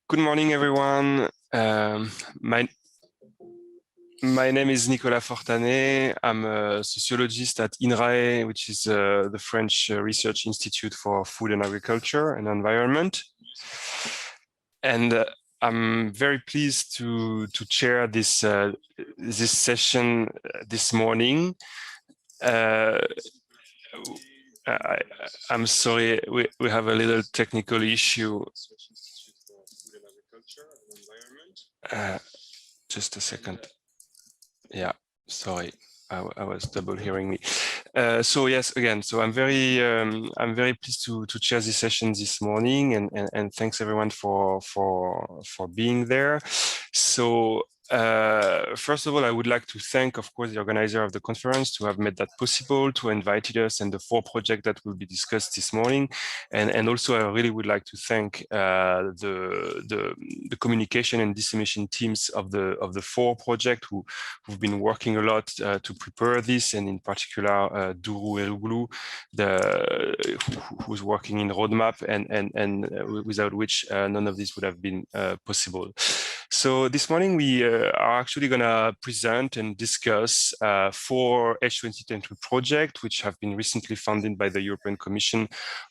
Good morning, everyone. My name is Nicolas Fortanet. I'm a sociologist at INRAE, which is the French Research Institute for Food and Agriculture and Environment. And I'm very pleased to chair this this session this morning. I'm sorry, we have a little technical issue. Just a second. Yeah, sorry, I was double hearing me. So yes, again, so I'm very pleased to chair this session this morning, and thanks everyone for being there. So first of all, I would like to thank, of course, the organizer of the conference to have made that possible, to invited us, and the 4 projects that will be discussed this morning. And also, I really would like to thank the communication and dissemination teams of the 4 projects who've been working a lot to prepare this, and in particular, Duru Eruglu, who's working in roadmap, and without which none of this would have been possible. So this morning we are actually going to present and discuss 4 H2022 projects which have been recently funded by the European Commission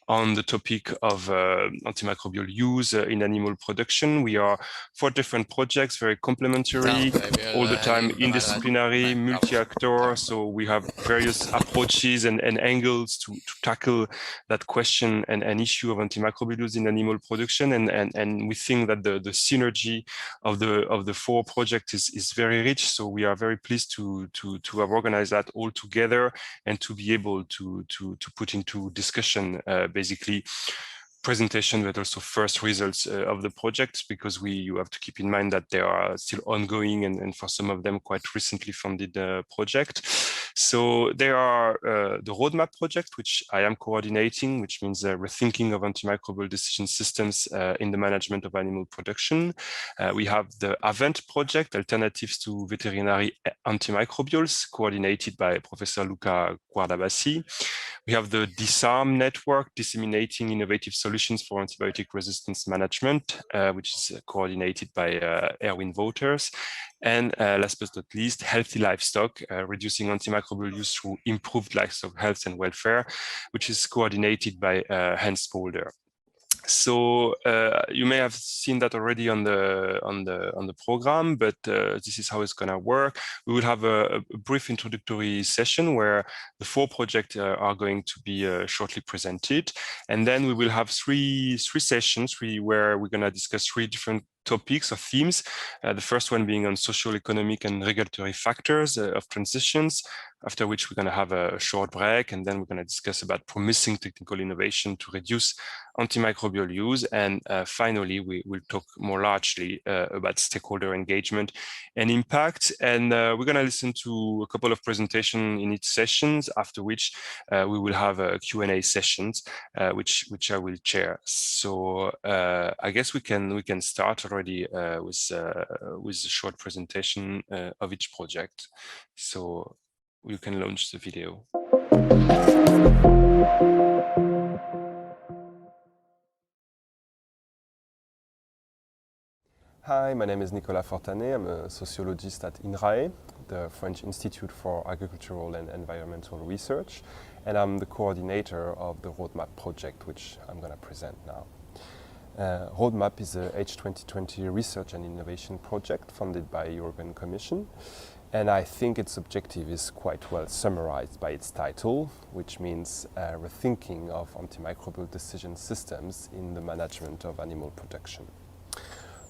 on the topic of antimicrobial use in animal production. We are 4 different projects, very complementary, all the time interdisciplinary, multi-actor. So we have various approaches and angles to tackle that question and an issue of antimicrobial use in animal production. And we think that the synergy of the 4 projects is very rich. So we are very pleased to have organized that all together and to be able to put into discussion basically presentation, but also first results of the project, because you have to keep in mind that they are still ongoing and for some of them quite recently funded project. So there are the roadmap project, which I am coordinating, which means rethinking of antimicrobial decision systems in the management of animal production. We have the AVANT project, Alternatives to Veterinary Antimicrobials, coordinated by Professor Luca Guardabassi. We have the DISARM network, Disseminating Innovative Solutions for Antibiotic Resistance Management, which is coordinated by Erwin Wouters. And last but not least, HealthyLivestock, Reducing Antimicrobial Use Through Improved Livestock Health and Welfare, which is coordinated by Hans Polder. So you may have seen that already on the program, but this is how it's going to work. We will have a brief introductory session where the 4 projects are going to be shortly presented, and then we will have three sessions where we're going to discuss 3 different topics or themes. The first one being on socio-economic and regulatory factors of transitions, after which we're going to have a short break, and then we're going to discuss about promising technical innovation to reduce antimicrobial use. And finally, we will talk more largely about stakeholder engagement and impact. And we're going to listen to a couple of presentations in each sessions, after which we will have Q&A sessions, which I will chair. So I guess we can start already with a short presentation of each project. So you can launch the video. Hi, my name is Nicolas Fortanet. I'm a sociologist at INRAE, the French Institute for Agricultural and Environmental Research, and I'm the coordinator of the Roadmap project, which I'm going to present now. Roadmap is a H2020 research and innovation project funded by the European Commission, and I think its objective is quite well summarized by its title, which means rethinking of antimicrobial decision systems in the management of animal production.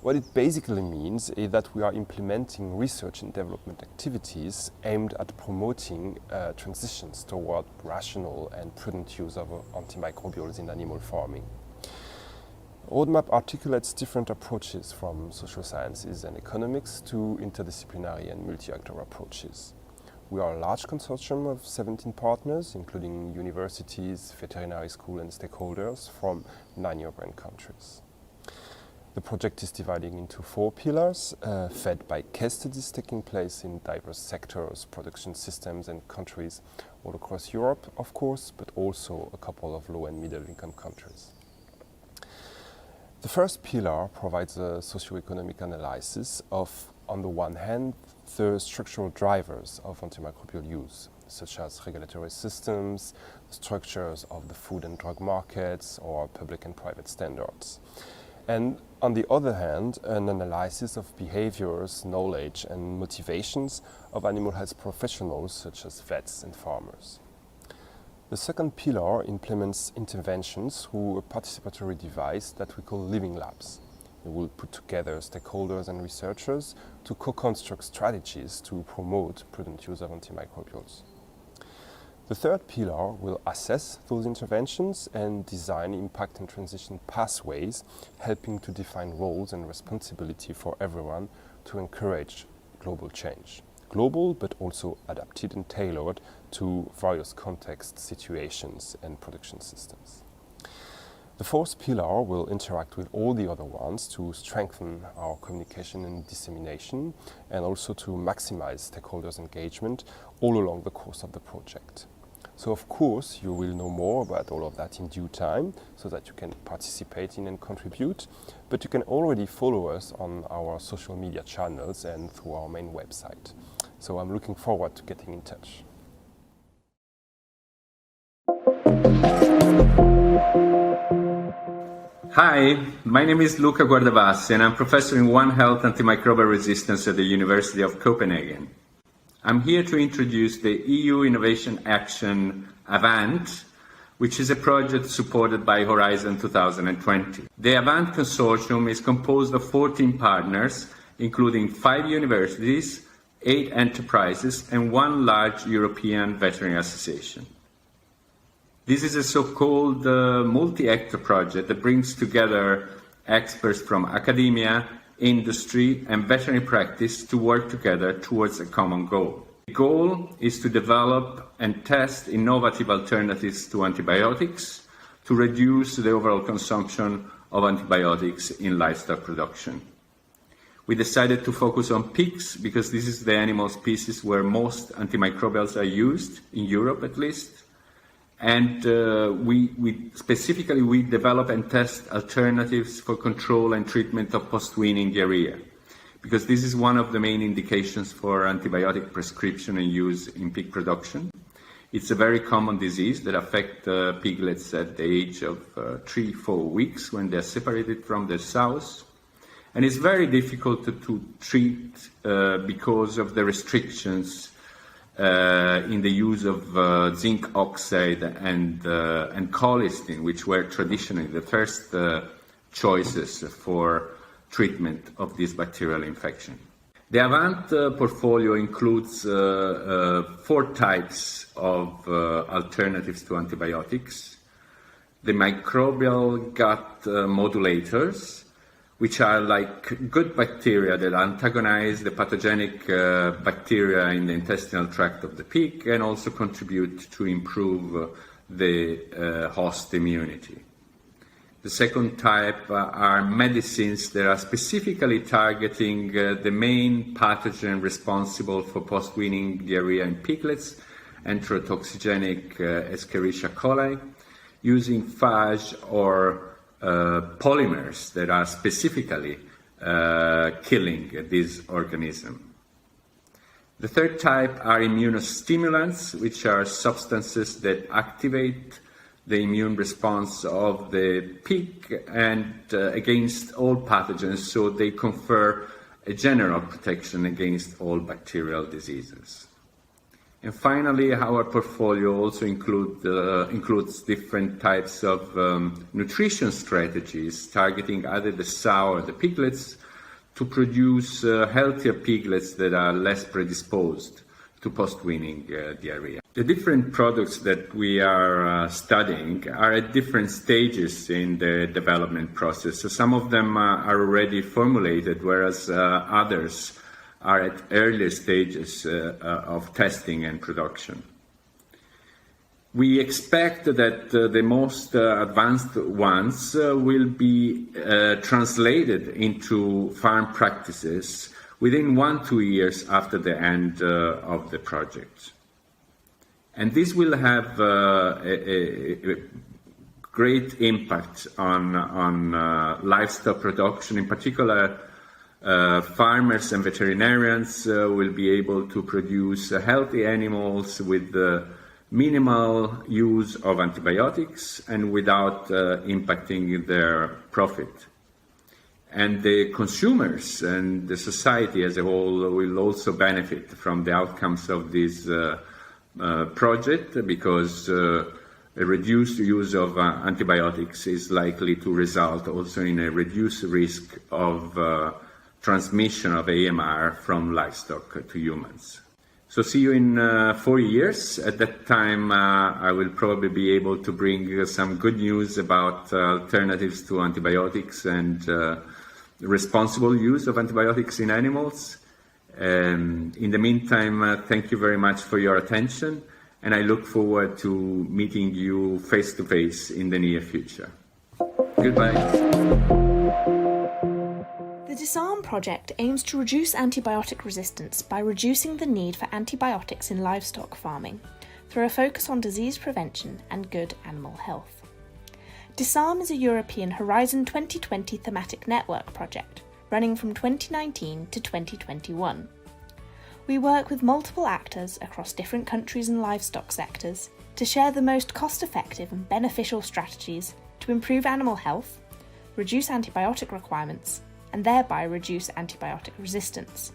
What it basically means is that we are implementing research and development activities aimed at promoting transitions toward rational and prudent use of antimicrobials in animal farming. Roadmap articulates different approaches from social sciences and economics to interdisciplinary and multi-actor approaches. We are a large consortium of 17 partners, including universities, veterinary schools and stakeholders from 9 European countries. The project is divided into 4 pillars, fed by case studies taking place in diverse sectors, production systems and countries all across Europe, of course, but also a couple of low and middle income countries. The first pillar provides a socio-economic analysis of, on the one hand, the structural drivers of antimicrobial use, such as regulatory systems, structures of the food and drug markets, or public and private standards. And on the other hand, an analysis of behaviors, knowledge and motivations of animal health professionals such as vets and farmers. The second pillar implements interventions through a participatory device that we call living labs. It will put together stakeholders and researchers to co-construct strategies to promote prudent use of antimicrobials. The third pillar will assess those interventions and design impact and transition pathways, helping to define roles and responsibility for everyone to encourage global change. Global, but also adapted and tailored to various contexts, situations, and production systems. The fourth pillar will interact with all the other ones to strengthen our communication and dissemination, and also to maximize stakeholders' engagement all along the course of the project. So of course, you will know more about all of that in due time so that you can participate in and contribute, but you can already follow us on our social media channels and through our main website. So I'm looking forward to getting in touch. Hi, my name is Luca Guardavassi and I'm professor in One Health Antimicrobial Resistance at the University of Copenhagen. I'm here to introduce the EU Innovation Action AVANT, which is a project supported by Horizon 2020. The AVANT consortium is composed of 14 partners, including 5 universities, 8 enterprises, and 1 large European veterinary association. This is a so-called multi-actor project that brings together experts from academia, industry, and veterinary practice to work together towards a common goal. The goal is to develop and test innovative alternatives to antibiotics to reduce the overall consumption of antibiotics in livestock production. We decided to focus on pigs because this is the animal species where most antimicrobials are used, in Europe at least. And we specifically develop and test alternatives for control and treatment of post-weaning diarrhea, because this is one of the main indications for antibiotic prescription and use in pig production. It's a very common disease that affects piglets at the age of 3-4 weeks when they're separated from their sows. And it's very difficult to treat because of the restrictions in the use of zinc oxide and colistin, which were traditionally the first choices for treatment of this bacterial infection. The AVANT portfolio includes 4 types of alternatives to antibiotics. The microbial gut modulators, which are like good bacteria that antagonize the pathogenic bacteria in the intestinal tract of the pig and also contribute to improve the host immunity. The second type are medicines that are specifically targeting the main pathogen responsible for post-weaning diarrhea in piglets, enterotoxigenic Escherichia coli, using phage or polymers that are specifically killing this organism. The third type are immunostimulants, which are substances that activate the immune response of the pig and against all pathogens, so they confer a general protection against all bacterial diseases. And finally, our portfolio also includes different types of nutrition strategies targeting either the sow or the piglets to produce healthier piglets that are less predisposed to post-weaning diarrhea. The different products that we are studying are at different stages in the development process. So some of them are already formulated, whereas others are at earlier stages of testing and production. We expect that the most advanced ones will be translated into farm practices within 1-2 years after the end of the project. And this will have a great impact on livestock production. In particular, farmers and veterinarians will be able to produce healthy animals with minimal use of antibiotics and without impacting their profit. And the consumers and the society as a whole will also benefit from the outcomes of this project, because a reduced use of antibiotics is likely to result also in a reduced risk of transmission of AMR from livestock to humans. So see you in 4 years. At that time, I will probably be able to bring some good news about alternatives to antibiotics and responsible use of antibiotics in animals. In the meantime, thank you very much for your attention, and I look forward to meeting you face to face in the near future. Goodbye. The DISARM project aims to reduce antibiotic resistance by reducing the need for antibiotics in livestock farming through a focus on disease prevention and good animal health. DISARM is a European Horizon 2020 thematic network project running from 2019 to 2021. We work with multiple actors across different countries and livestock sectors to share the most cost-effective and beneficial strategies to improve animal health, reduce antibiotic requirements, and thereby reduce antibiotic resistance.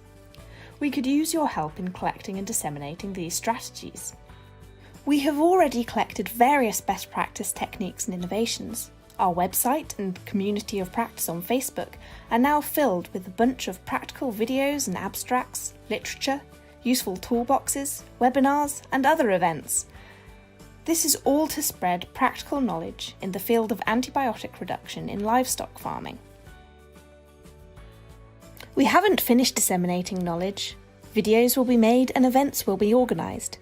We could use your help in collecting and disseminating these strategies. We have already collected various best practice techniques and innovations. Our website and community of practice on Facebook are now filled with a bunch of practical videos and abstracts, literature, useful toolboxes, webinars, and other events. This is all to spread practical knowledge in the field of antibiotic reduction in livestock farming. We haven't finished disseminating knowledge. Videos will be made and events will be organised.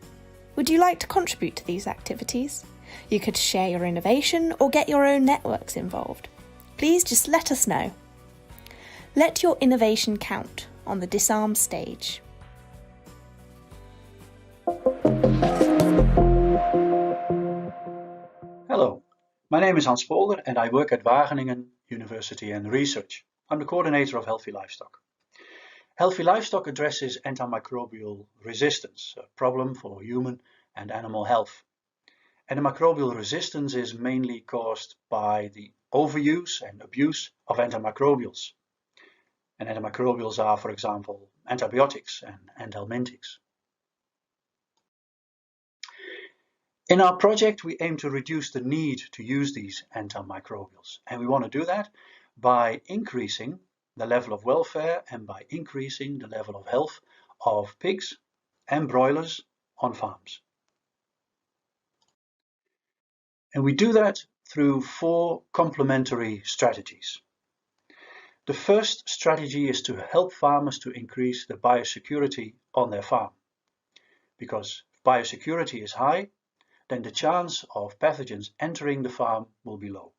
Would you like to contribute to these activities? You could share your innovation or get your own networks involved. Please just let us know. Let your innovation count on the DISARM stage. Hello, my name is Hans Polder and I work at Wageningen University and Research. I'm the coordinator of Healthy Livestock. Healthy Livestock addresses antimicrobial resistance, a problem for human and animal health. Antimicrobial resistance is mainly caused by the overuse and abuse of antimicrobials. And antimicrobials are, for example, antibiotics and anthelmintics. In our project, we aim to reduce the need to use these antimicrobials, and we want to do that by increasing the level of welfare and by increasing the level of health of pigs and broilers on farms. And we do that through 4 complementary strategies. The first strategy is to help farmers to increase the biosecurity on their farm. Because if biosecurity is high, then the chance of pathogens entering the farm will be low.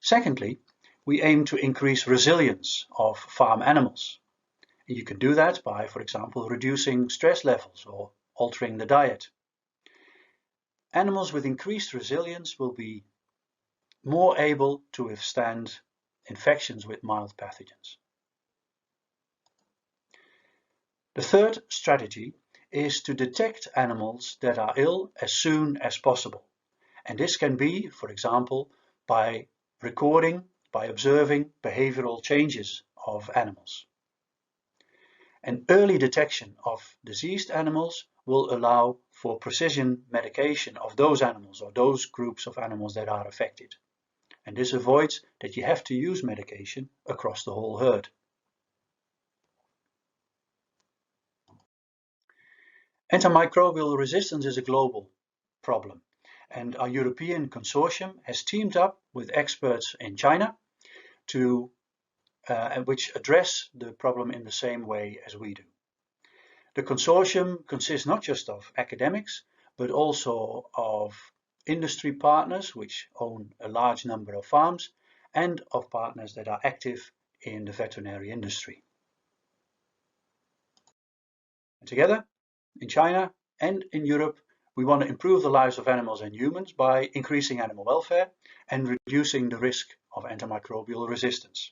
Secondly, we aim to increase resilience of farm animals. And you can do that by, for example, reducing stress levels or altering the diet. Animals with increased resilience will be more able to withstand infections with mild pathogens. The third strategy is to detect animals that are ill as soon as possible. And this can be, for example, by observing behavioral changes of animals. An early detection of diseased animals will allow for precision medication of those animals or those groups of animals that are affected. And this avoids that you have to use medication across the whole herd. Antimicrobial resistance is a global problem, and our European consortium has teamed up with experts in China which address the problem in the same way as we do. The consortium consists not just of academics, but also of industry partners which own a large number of farms, and of partners that are active in the veterinary industry. And together, in China and in Europe, we want to improve the lives of animals and humans by increasing animal welfare and reducing the risk of antimicrobial resistance.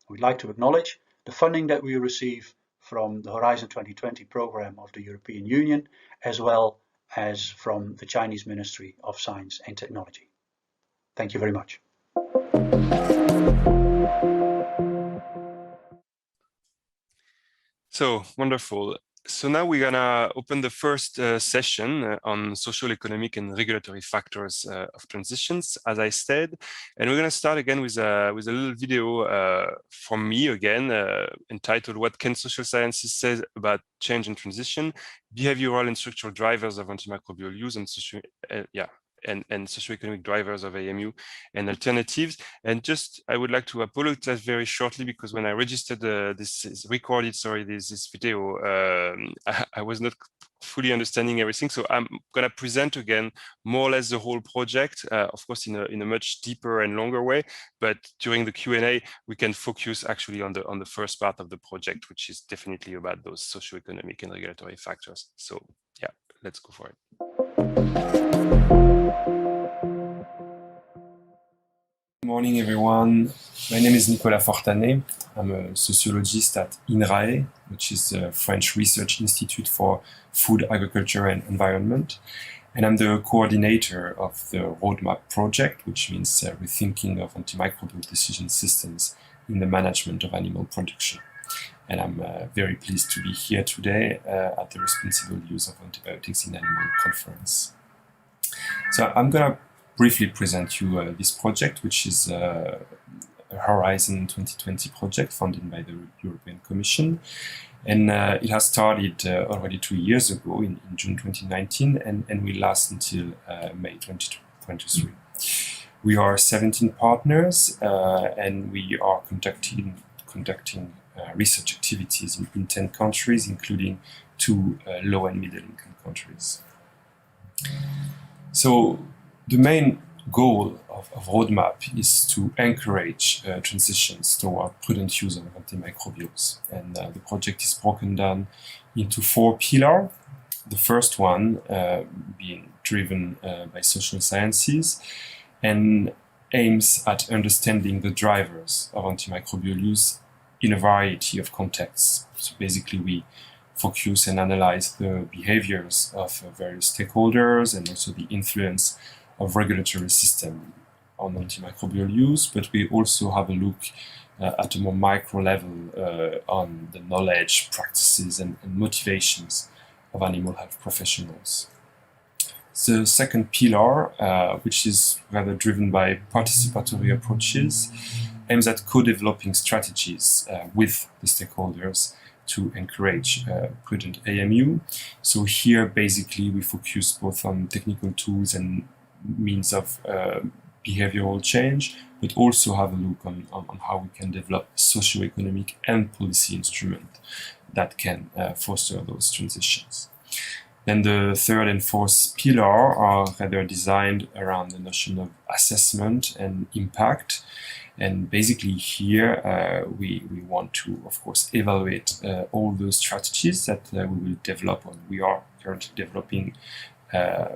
We'd like to acknowledge the funding that we receive from the Horizon 2020 program of the European Union, as well as from the Chinese Ministry of Science and Technology. Thank you very much. So wonderful. So now we're gonna open the first session on social, economic, and regulatory factors of transitions, as I said, and we're gonna start again with a little video from me again, entitled "What Can Social Sciences Say About Change and Transition: Behavioral and Structural Drivers of Antimicrobial Use and and socioeconomic drivers of AMU and alternatives." And just, I would like to apologize very shortly, because when I registered this video, I was not fully understanding everything. So I'm going to present again more or less the whole project, of course, in a much deeper and longer way. But during the Q&A, we can focus actually on the first part of the project, which is definitely about those socioeconomic and regulatory factors. So yeah, let's go for it. Good morning, everyone. My name is Nicolas Fortanet. I'm a sociologist at INRAE, which is a French research institute for food, agriculture, and environment. And I'm the coordinator of the Roadmap project, which means rethinking of antimicrobial decision systems in the management of animal production. And I'm very pleased to be here today at the Responsible Use of Antibiotics in Animal conference. So I'm going to briefly present you this project, which is a Horizon 2020 project funded by the European Commission. And it has started already 2 years ago in June 2019 and will last until May 2023. We are 17 partners and we are conducting research activities in 10 countries, including 2 low and middle income countries. So the main goal of Roadmap is to encourage transitions toward prudent use of antimicrobials. And the project is broken down into 4 pillars. The first one being driven by social sciences and aims at understanding the drivers of antimicrobial use in a variety of contexts. So basically we focus and analyze the behaviors of various stakeholders and also the influence of regulatory system on antimicrobial use, but we also have a look at a more micro level on the knowledge, practices, and motivations of animal health professionals. The second pillar, which is rather driven by participatory approaches, aims at co-developing strategies with the stakeholders to encourage prudent AMU. So here, basically, we focus both on technical tools and means of behavioral change, but also have a look on how we can develop socio-economic and policy instruments that can foster those transitions. Then the third and fourth pillar are rather designed around the notion of assessment and impact. And basically here we want to, of course, evaluate all those strategies that we will develop, or we are currently developing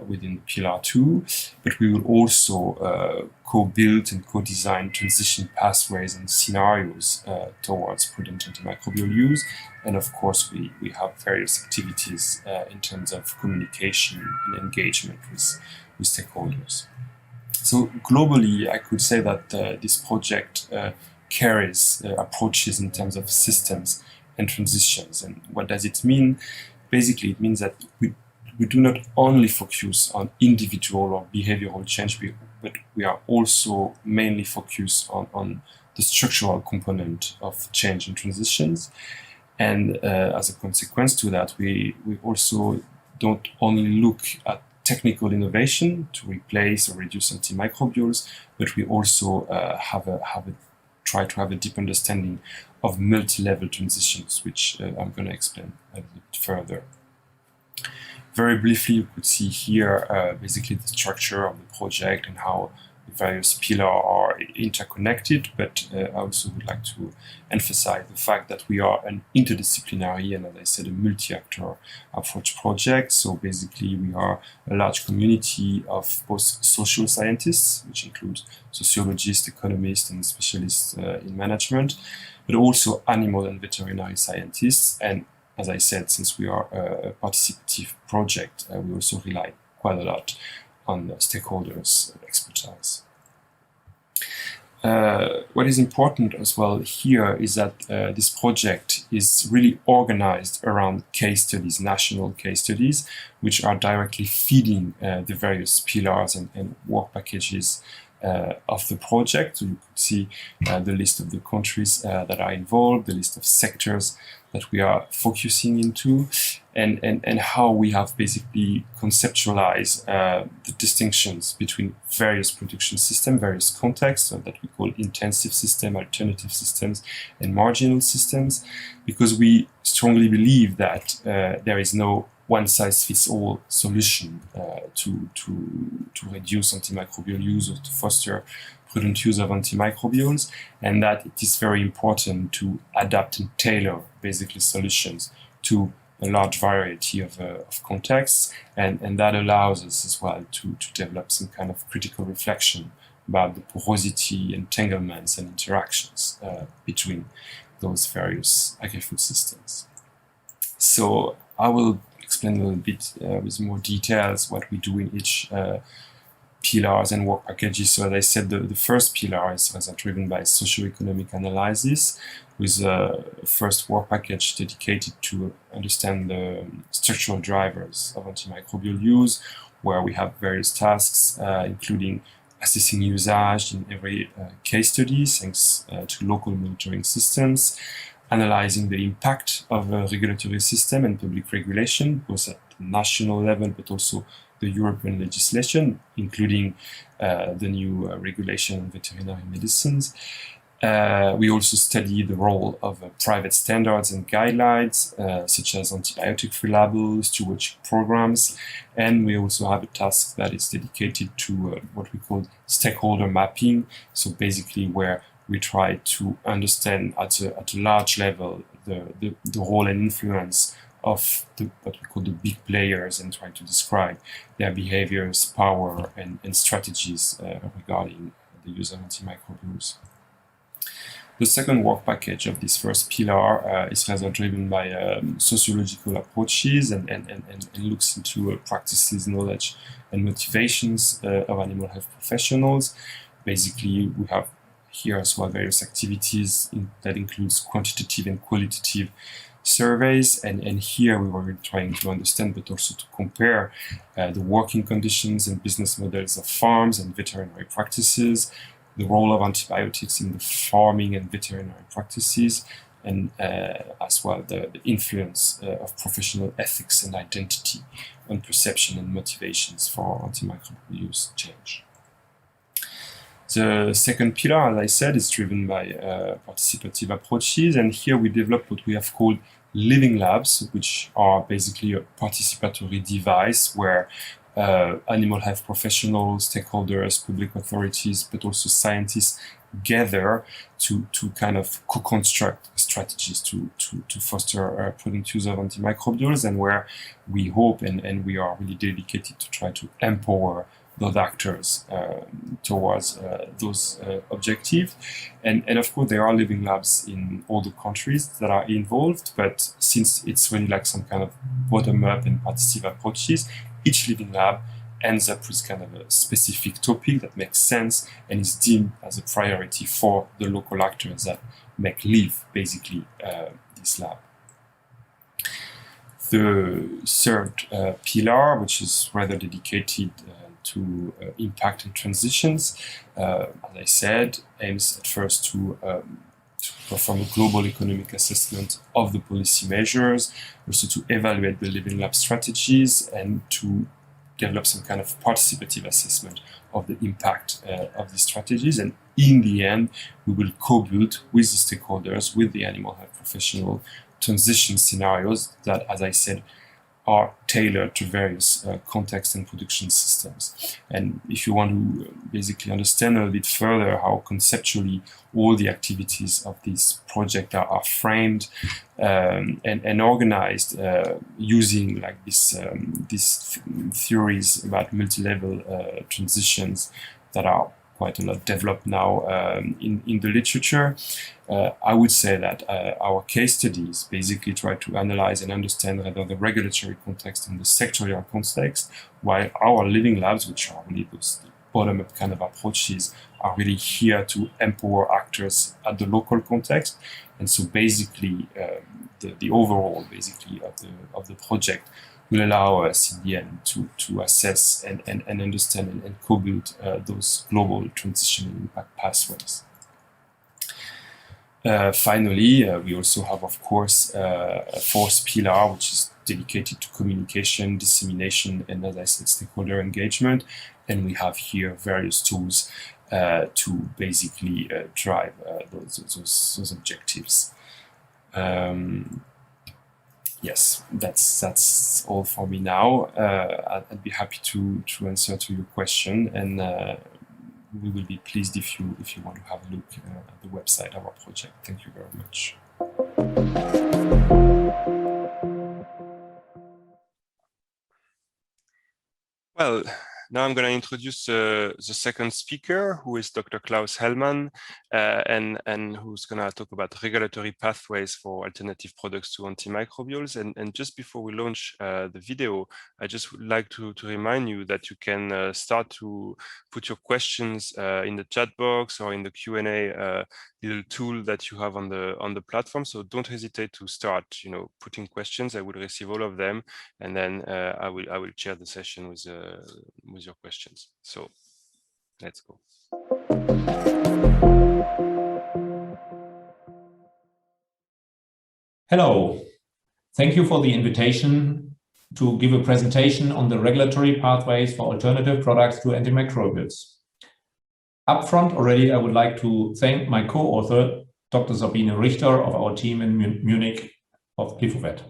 within Pillar 2, but we will also co-build and co-design transition pathways and scenarios towards prudent antimicrobial use. And of course, we have various activities in terms of communication and engagement with stakeholders. So globally, I could say that this project carries approaches in terms of systems and transitions. And what does it mean? Basically, it means that we do not only focus on individual or behavioral change, but we are also mainly focused on the structural component of change and transitions. And as a consequence to that, we also don't only look at technical innovation to replace or reduce antimicrobials, but we also try to have a deep understanding of multi-level transitions, which I'm going to explain a bit further. Very briefly, you could see here basically the structure of the project and how the various pillars are interconnected, but I also would like to emphasize the fact that we are an interdisciplinary and, as I said, a multi-actor approach project. So basically we are a large community of both social scientists, which include sociologists, economists, and specialists in management, but also animal and veterinary scientists. And as I said, since we are a participative project, we also rely quite a lot on the stakeholders' expertise. What is important as well here is that this project is really organized around case studies, national case studies, which are directly feeding the various pillars and work packages of the project. So you could see the list of the countries that are involved, the list of sectors that we are focusing into, and how we have basically conceptualized the distinctions between various production systems, various contexts that we call intensive system, alternative systems, and marginal systems, because we strongly believe that there is no one-size-fits-all solution to reduce antimicrobial use or to foster prudent use of antimicrobials, and that it is very important to adapt and tailor basically solutions to a large variety of contexts, and that allows us as well to develop some kind of critical reflection about the porosity, entanglements, and interactions between those various agri-food systems. So I will explain a little bit with more details what we do in each pillars and work packages. So as I said, the first pillar is driven by socio-economic analysis, with a first work package dedicated to understand the structural drivers of antimicrobial use, where we have various tasks, including assessing usage in every case study, thanks to local monitoring systems, analyzing the impact of a regulatory system and public regulation, both at the national level, but also the European legislation, including the new regulation on veterinary medicines. We also study the role of private standards and guidelines, such as antibiotic-free labels, stewardship programs, and we also have a task that is dedicated to what we call stakeholder mapping. So basically, where we try to understand at a large level the role and influence of what we call the big players, and try to describe their behaviors, power, and strategies regarding the use of antimicrobials. The second work package of this first pillar is rather driven by sociological approaches and looks into practices, knowledge, and motivations of animal health professionals. Basically, we have here as well various activities that includes quantitative and qualitative surveys, and here we were trying to understand but also to compare the working conditions and business models of farms and veterinary practices, the role of antibiotics in the farming and veterinary practices, and as well the influence of professional ethics and identity on perception and motivations for antimicrobial use change. The second pillar, as I said, is driven by participative approaches, and here we develop what we have called living labs, which are basically a participatory device where animal health professionals, stakeholders, public authorities, but also scientists gather to kind of co-construct strategies to foster prudent use of antimicrobials, and where we hope and we are really dedicated to try to empower those actors towards those objectives. And of course, there are living labs in all the countries that are involved, but since it's really like some kind of bottom-up and participative approaches, each living lab ends up with kind of a specific topic that makes sense and is deemed as a priority for the local actors that make live, basically, this lab. The third pillar, which is rather dedicated to impact and transitions, as I said, aims at first to perform a global economic assessment of the policy measures, also to evaluate the living lab strategies, and to develop some kind of participative assessment of the impact of these strategies. And in the end, we will co-build with the stakeholders, with the animal health professional, transition scenarios that, as I said, are tailored to various contexts and production systems. And if you want to basically understand a little bit further how conceptually all the activities of this project are framed and organized using like these theories about multi-level transitions that are quite a lot developed now in the literature, I would say that our case studies basically try to analyze and understand rather the regulatory context and the sectorial context, while our living labs, which are really those bottom-up kind of approaches, are really here to empower actors at the local context. And so basically the overall basically of the project will allow us in the end to assess and understand and co-build those global transition and impact pathways. Finally, we also have, of course, a fourth pillar, which is dedicated to communication, dissemination, and, as I said, stakeholder engagement. And we have here various tools to basically drive those objectives. Yes, that's all for me now. I'd be happy to answer to your question, and we will be pleased if you want to have a look at the website of our project. Thank you very much. Well, now I'm going to introduce the second speaker, who is Dr. Klaus Hellmann, and who's going to talk about regulatory pathways for alternative products to antimicrobials. And just before we launch the video, I just would like to remind you that you can start to put your questions in the chat box or in the Q&A little tool that you have on the platform. So don't hesitate to start, putting questions. I will receive all of them, and then I will chair the session with your questions. So let's go. Hello, thank you for the invitation to give a presentation on the regulatory pathways for alternative products to antimicrobials. Upfront already, I would like to thank my co-author, Dr. Sabine Richter of our team in Munich of GIFOVET.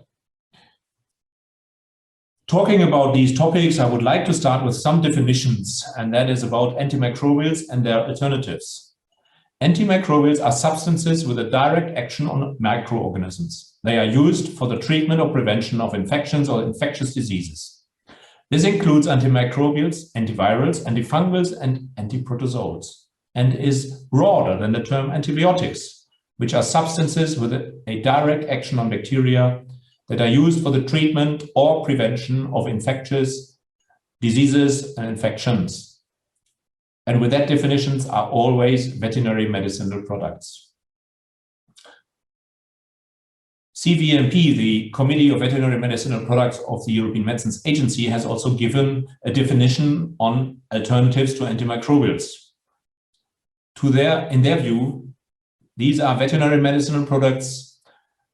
Talking about these topics, I would like to start with some definitions, and that is about antimicrobials and their alternatives. Antimicrobials are substances with a direct action on microorganisms. They are used for the treatment or prevention of infections or infectious diseases. This includes antimicrobials, antivirals, antifungals, and antiprotozoals, and is broader than the term antibiotics, which are substances with a direct action on bacteria that are used for the treatment or prevention of infectious diseases and infections. And with that, definitions are always veterinary medicinal products. CVMP, the Committee of Veterinary Medicinal Products of the European Medicines Agency, has also given a definition on alternatives to antimicrobials. In their view, these are veterinary medicinal products,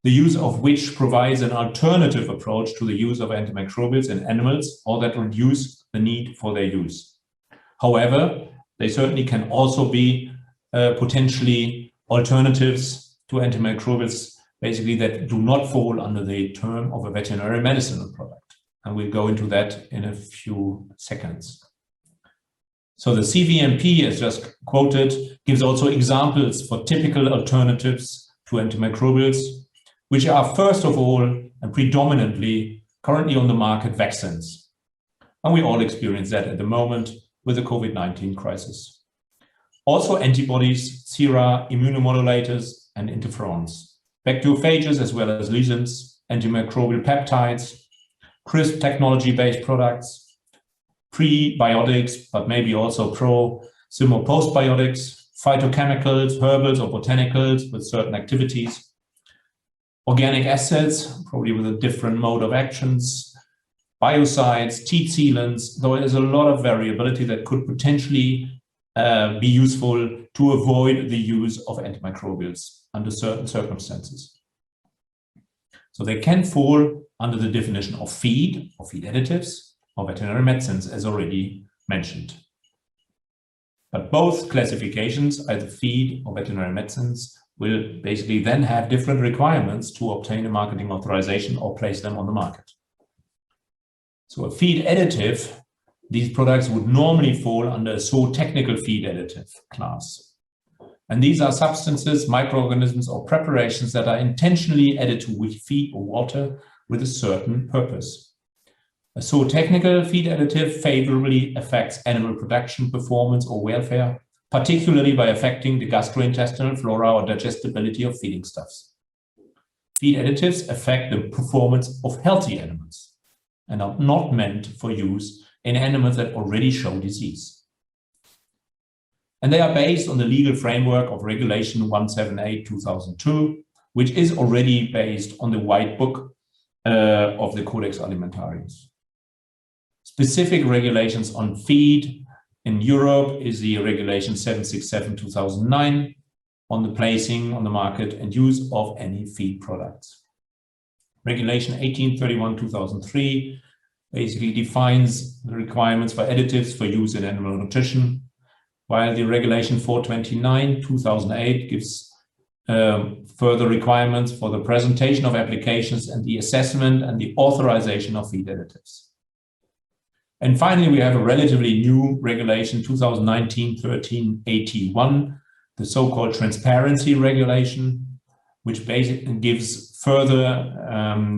the use of which provides an alternative approach to the use of antimicrobials in animals, or that reduce the need for their use. However, they certainly can also be potentially alternatives to antimicrobials, basically that do not fall under the term of a veterinary medicinal product. And we'll go into that in a few seconds. So the CVMP, as just quoted, gives also examples for typical alternatives to antimicrobials, which are first of all and predominantly currently on the market vaccines. And we all experience that at the moment with the COVID-19 crisis. Also antibodies, sera, immunomodulators, and interferons. Bacteriophages as well as lysins, antimicrobial peptides, CRISPR technology-based products, prebiotics, but maybe also postbiotics, phytochemicals, herbals or botanicals with certain activities, organic acids, probably with a different mode of actions, biocides, teat sealants, though there's a lot of variability that could potentially be useful to avoid the use of antimicrobials under certain circumstances. So they can fall under the definition of feed or feed additives or veterinary medicines, as already mentioned. But both classifications, either feed or veterinary medicines, will basically then have different requirements to obtain a marketing authorization or place them on the market. So a feed additive, these products would normally fall under a zootechnical feed additive class. And these are substances, microorganisms, or preparations that are intentionally added to feed or water with a certain purpose. A zootechnical feed additive favorably affects animal production, performance, or welfare, particularly by affecting the gastrointestinal flora or digestibility of feeding stuffs. Feed additives affect the performance of healthy animals and are not meant for use in animals that already show disease. And they are based on the legal framework of Regulation 178/2002, which is already based on the White Book of the Codex Alimentarius. Specific regulations on feed in Europe is the Regulation 767/2009 on the placing on the market and use of any feed products. Regulation 1831/2003 basically defines the requirements for additives for use in animal nutrition, while the Regulation 429/2008 gives further requirements for the presentation of applications and the assessment and the authorization of feed additives. And finally, we have a relatively new regulation, 2019/1381, the so-called transparency regulation, which basically gives further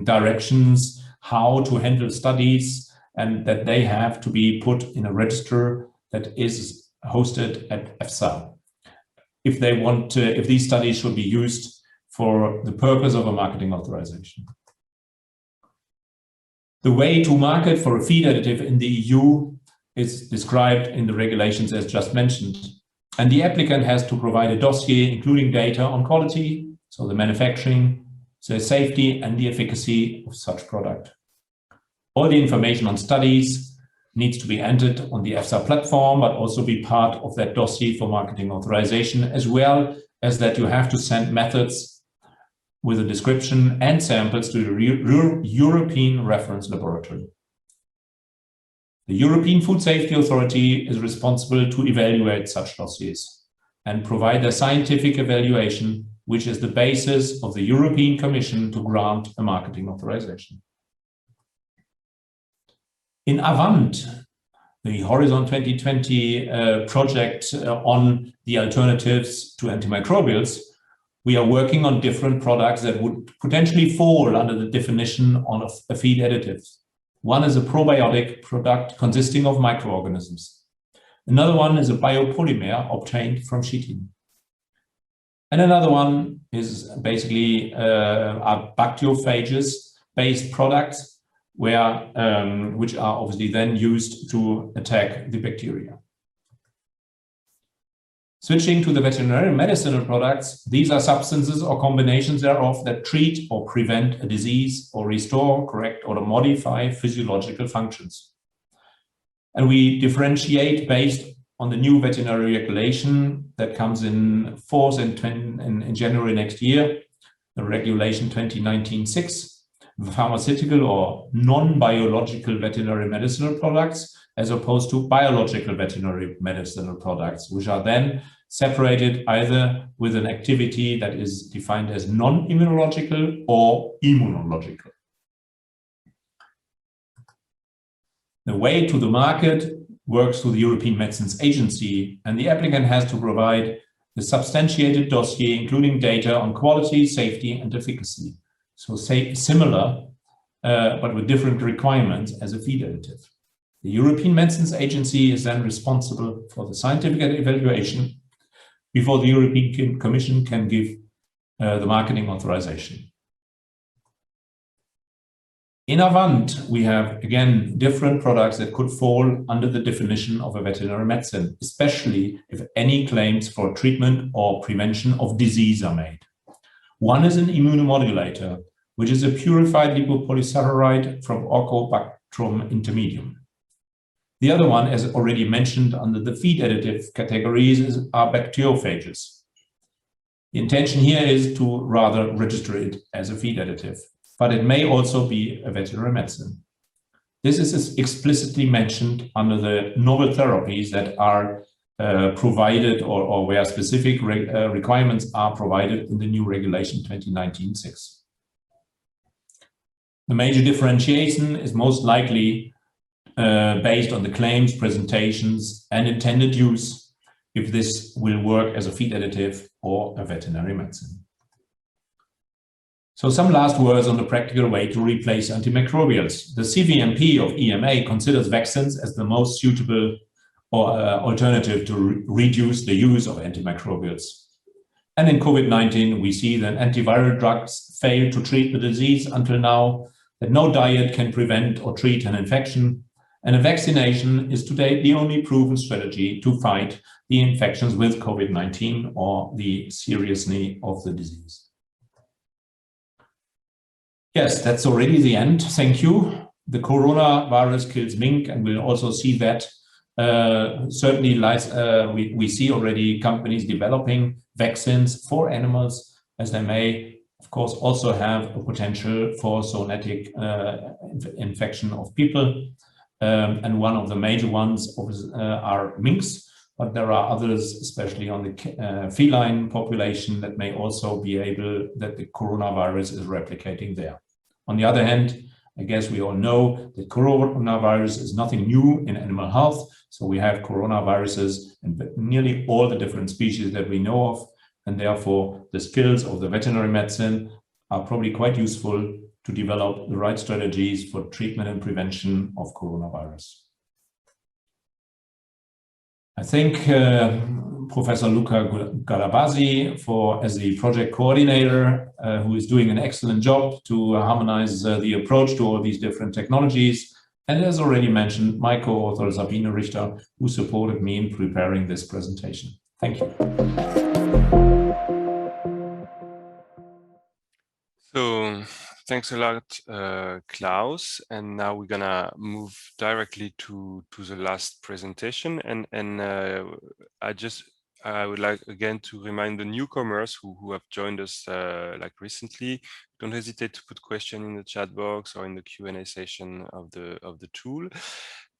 directions how to handle studies and that they have to be put in a register that is hosted at EFSA if they want to, if these studies should be used for the purpose of a marketing authorization. The way to market for a feed additive in the EU is described in the regulations as just mentioned. And the applicant has to provide a dossier including data on quality, so the manufacturing, the safety and the efficacy of such product. All the information on studies needs to be entered on the EFSA platform, but also be part of that dossier for marketing authorization, as well as that you have to send methods with a description and samples to the European Reference Laboratory. The European Food Safety Authority is responsible to evaluate such dossiers and provide a scientific evaluation, which is the basis of the European Commission to grant a marketing authorization. In AVANT, the Horizon 2020 project on the alternatives to antimicrobials, we are working on different products that would potentially fall under the definition of a feed additive. One is a probiotic product consisting of microorganisms. Another one is a biopolymer obtained from chitin. And another one is basically are bacteriophages-based products which are obviously then used to attack the bacteria. Switching to the veterinary medicinal products, these are substances or combinations thereof that treat or prevent a disease or restore, correct, or modify physiological functions. And we differentiate based on the new veterinary regulation that comes in force in January next year, the Regulation 2019/6, pharmaceutical or non-biological veterinary medicinal products, as opposed to biological veterinary medicinal products, which are then separated either with an activity that is defined as non-immunological or immunological. The way to the market works through the European Medicines Agency, and the applicant has to provide the substantiated dossier, including data on quality, safety, and efficacy. So similar, but with different requirements as a feed additive. The European Medicines Agency is then responsible for the scientific evaluation before the European Commission can give the marketing authorization. In AVANT, we have, again, different products that could fall under the definition of a veterinary medicine, especially if any claims for treatment or prevention of disease are made. One is an immunomodulator, which is a purified lipopolysaccharide from Orchobactrum intermedium. The other one, as already mentioned under the feed additive categories, are bacteriophages. The intention here is to rather register it as a feed additive, but it may also be a veterinary medicine. This is explicitly mentioned under the novel therapies that are provided or where specific requirements are provided in the new Regulation 2019/6. The major differentiation is most likely based on the claims, presentations, and intended use, if this will work as a feed additive or a veterinary medicine. So some last words on the practical way to replace antimicrobials. The CVMP of EMA considers vaccines as the most suitable or alternative to reduce the use of antimicrobials. And in COVID-19, we see that antiviral drugs fail to treat the disease until now, that no diet can prevent or treat an infection, and a vaccination is today the only proven strategy to fight the infections with COVID-19 or the seriousness of the disease. Yes, that's already the end. Thank you. The coronavirus kills mink, and we'll also see that. Certainly, we see already companies developing vaccines for animals, as they may, of course, also have a potential for zoonotic infection of people. And one of the major ones are minks, but there are others, especially on the feline population, that may also be able, that the coronavirus is replicating there. On the other hand, I guess we all know that coronavirus is nothing new in animal health. So we have coronaviruses in nearly all the different species that we know of. And therefore, the skills of the veterinary medicine are probably quite useful to develop the right strategies for treatment and prevention of coronavirus. I thank Professor Luca Galabasi as the project coordinator, who is doing an excellent job to harmonize the approach to all these different technologies. And as already mentioned, my co-author Sabine Richter, who supported me in preparing this presentation. Thank you. So thanks a lot, Klaus. And now we're gonna move directly to the last presentation. And I would like again to remind the newcomers who have joined us like recently, don't hesitate to put questions in the chat box or in the Q&A session of the tool.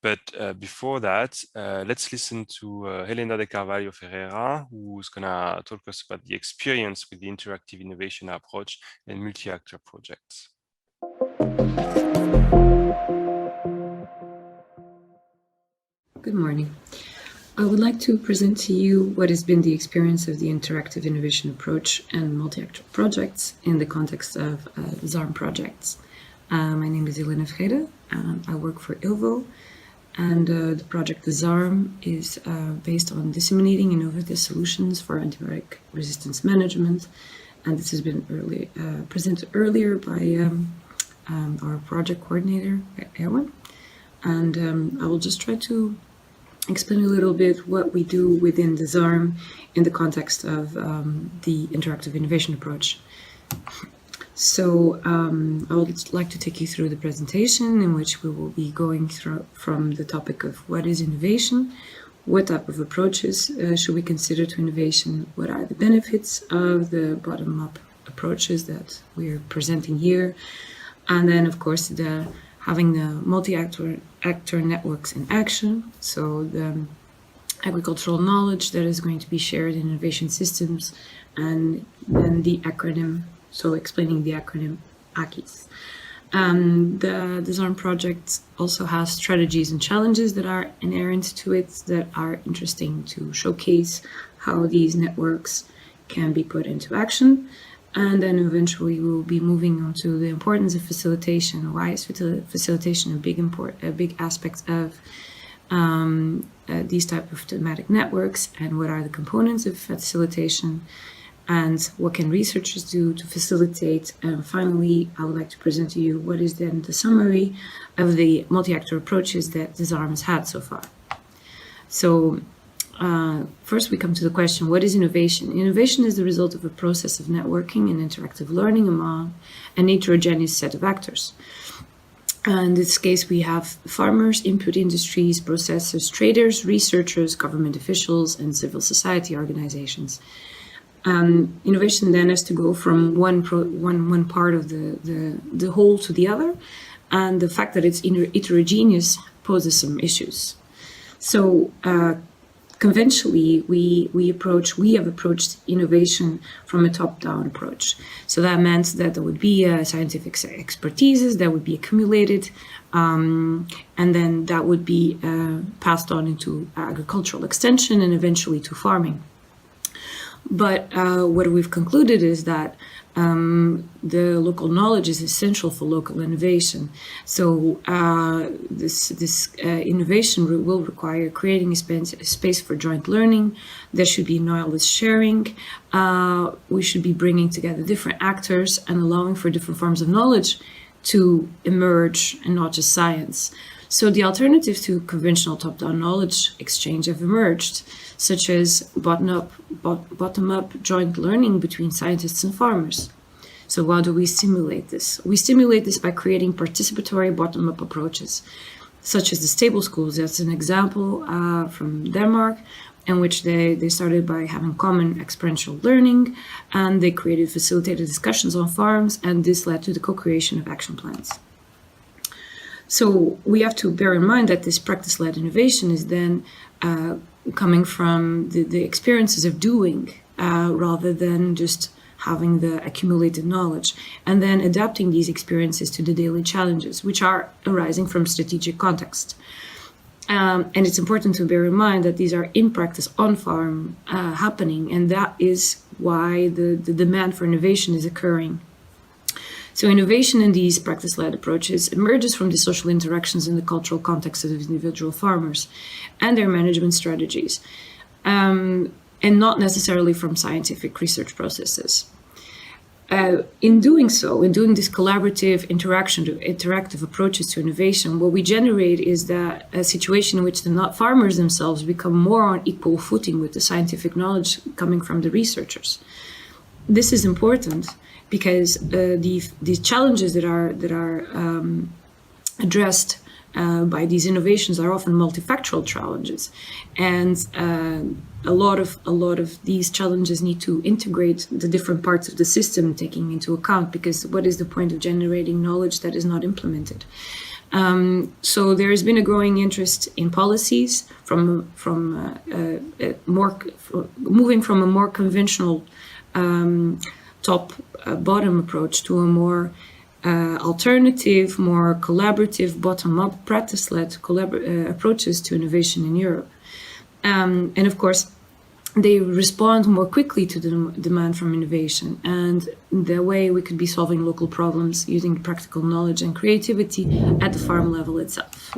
But before that, let's listen to Helena de Carvalho Ferreira, who's gonna talk us about the experience with the interactive innovation approach and multi-actor projects. Good morning. I would like to present to you what has been the experience of the interactive innovation approach and multi-actor projects in the context of DISARM projects. My name is Helena Ferreira. I work for ILVO, and the project DISARM is based on disseminating innovative solutions for antibiotic resistance management, and this has been presented earlier by our project coordinator, Erwin, and I will just try to explain a little bit what we do within DISARM in the context of the interactive innovation approach. So I would like to take you through the presentation in which we will be going through from the topic of what is innovation, what type of approaches should we consider to innovation, what are the benefits of the bottom-up approaches that we're presenting here, and then of course having the multi-actor networks in action, so the agricultural knowledge that is going to be shared in innovation systems, and then the acronym, so explaining the acronym ACIS. The DISARM project also has strategies and challenges that are inherent to it that are interesting to showcase how these networks can be put into action. And then eventually we will be moving on to the importance of facilitation. Why is facilitation a big aspect of these type of thematic networks, and what are the components of facilitation, and what can researchers do to facilitate? And finally, I would like to present to you what is then the summary of the multi-actor approaches that DISARM has had so far. So first we come to the question, what is innovation? Innovation is the result of a process of networking and interactive learning among an heterogeneous set of actors. In this case, we have farmers, input industries, processors, traders, researchers, government officials, and civil society organizations. Innovation then has to go from one part of the whole to the other, and the fact that it's heterogeneous poses some issues. So conventionally, we have approached innovation from a top-down approach. So that meant that there would be scientific expertises that would be accumulated, and then that would be passed on into agricultural extension and eventually to farming. But what we've concluded is that the local knowledge is essential for local innovation. So this innovation will require creating a space for joint learning. There should be knowledge sharing. We should be bringing together different actors and allowing for different forms of knowledge to emerge, and not just science. So the alternatives to conventional top-down knowledge exchange have emerged, such as bottom-up joint learning between scientists and farmers. So how do we stimulate this? We stimulate this by creating participatory bottom-up approaches, such as the stable schools. That's an example from Denmark, in which they started by having common experiential learning, and they created facilitated discussions on farms, and this led to the co-creation of action plans. So we have to bear in mind that this practice-led innovation is then coming from the experiences of doing rather than just having the accumulated knowledge, and then adapting these experiences to the daily challenges, which are arising from strategic context. And it's important to bear in mind that these are in practice on farm happening, and that is why the demand for innovation is occurring. So innovation in these practice-led approaches emerges from the social interactions in the cultural context of individual farmers and their management strategies, and not necessarily from scientific research processes. In doing this collaborative interactive approaches to innovation, what we generate is that a situation in which the farmers themselves become more on equal footing with the scientific knowledge coming from the researchers. This is important because these challenges that are addressed by these innovations are often multifactorial challenges, and a lot of these challenges need to integrate the different parts of the system, taking into account, because what is the point of generating knowledge that is not implemented? So there has been a growing interest in policies moving from a more conventional top-bottom approach to a more alternative, more collaborative, bottom-up, practice-led approaches to innovation in Europe. And of course, they respond more quickly to the demand from innovation, and the way we could be solving local problems using practical knowledge and creativity at the farm level itself.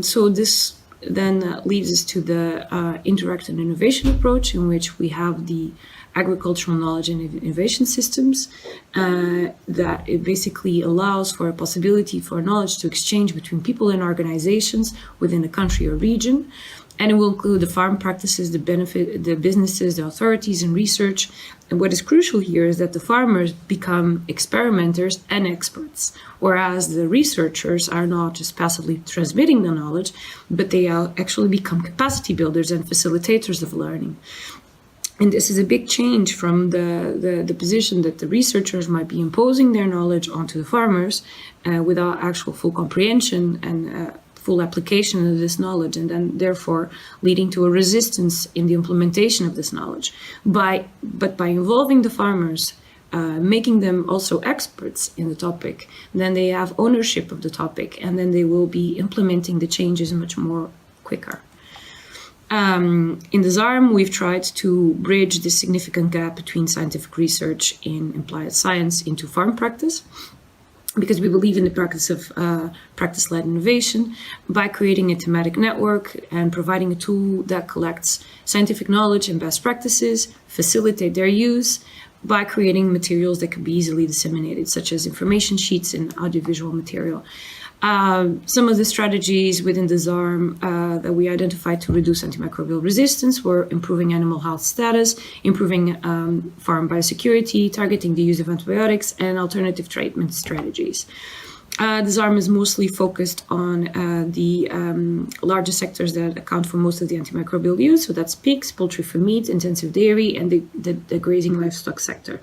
So this then leads us to the interactive innovation approach, in which we have the agricultural knowledge and innovation systems that it basically allows for a possibility for knowledge to exchange between people and organizations within a country or region. And it will include the farm practices, the businesses, the authorities, and research. And what is crucial here is that the farmers become experimenters and experts, whereas the researchers are not just passively transmitting the knowledge, but they actually become capacity builders and facilitators of learning. And this is a big change from the position that the researchers might be imposing their knowledge onto the farmers without actual full comprehension and full application of this knowledge, and then therefore leading to a resistance in the implementation of this knowledge. But by involving the farmers, making them also experts in the topic, then they have ownership of the topic, and then they will be implementing the changes much more quicker. In DISARM, we've tried to bridge the significant gap between scientific research in applied science into farm practice, because we believe in the practice of practice-led innovation by creating a thematic network and providing a tool that collects scientific knowledge and best practices, facilitate their use by creating materials that can be easily disseminated, such as information sheets and audiovisual material. Some of the strategies within the DISARM that we identified to reduce antimicrobial resistance were improving animal health status, improving farm biosecurity, targeting the use of antibiotics, and alternative treatment strategies. DISARM is mostly focused on the largest sectors that account for most of the antimicrobial use, so that's pigs, poultry for meat, intensive dairy, and the grazing livestock sector.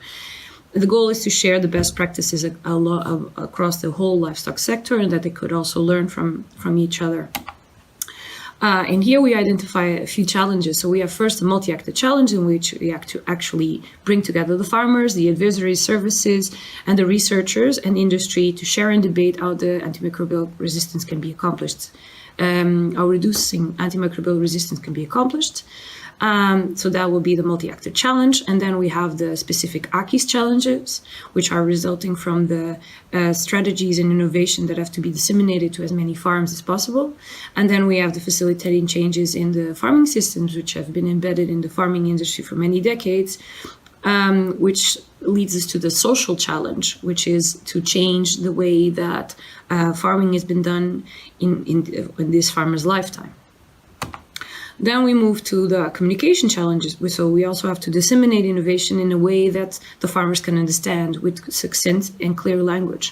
The goal is to share the best practices across the whole livestock sector, and that they could also learn from each other. And here we identify a few challenges. So we have first a multi-actor challenge in which we have to actually bring together the farmers, the advisory services, and the researchers and industry to share and debate how the antimicrobial resistance can be accomplished, how reducing antimicrobial resistance can be accomplished. So that will be the multi-actor challenge. And then we have the specific AKIS challenges, which are resulting from the strategies and innovation that have to be disseminated to as many farms as possible. And then we have the facilitating changes in the farming systems, which have been embedded in the farming industry for many decades, which leads us to the social challenge, which is to change the way that farming has been done in this farmer's lifetime. Then we move to the communication challenges. So we also have to disseminate innovation in a way that the farmers can understand with succinct and clear language.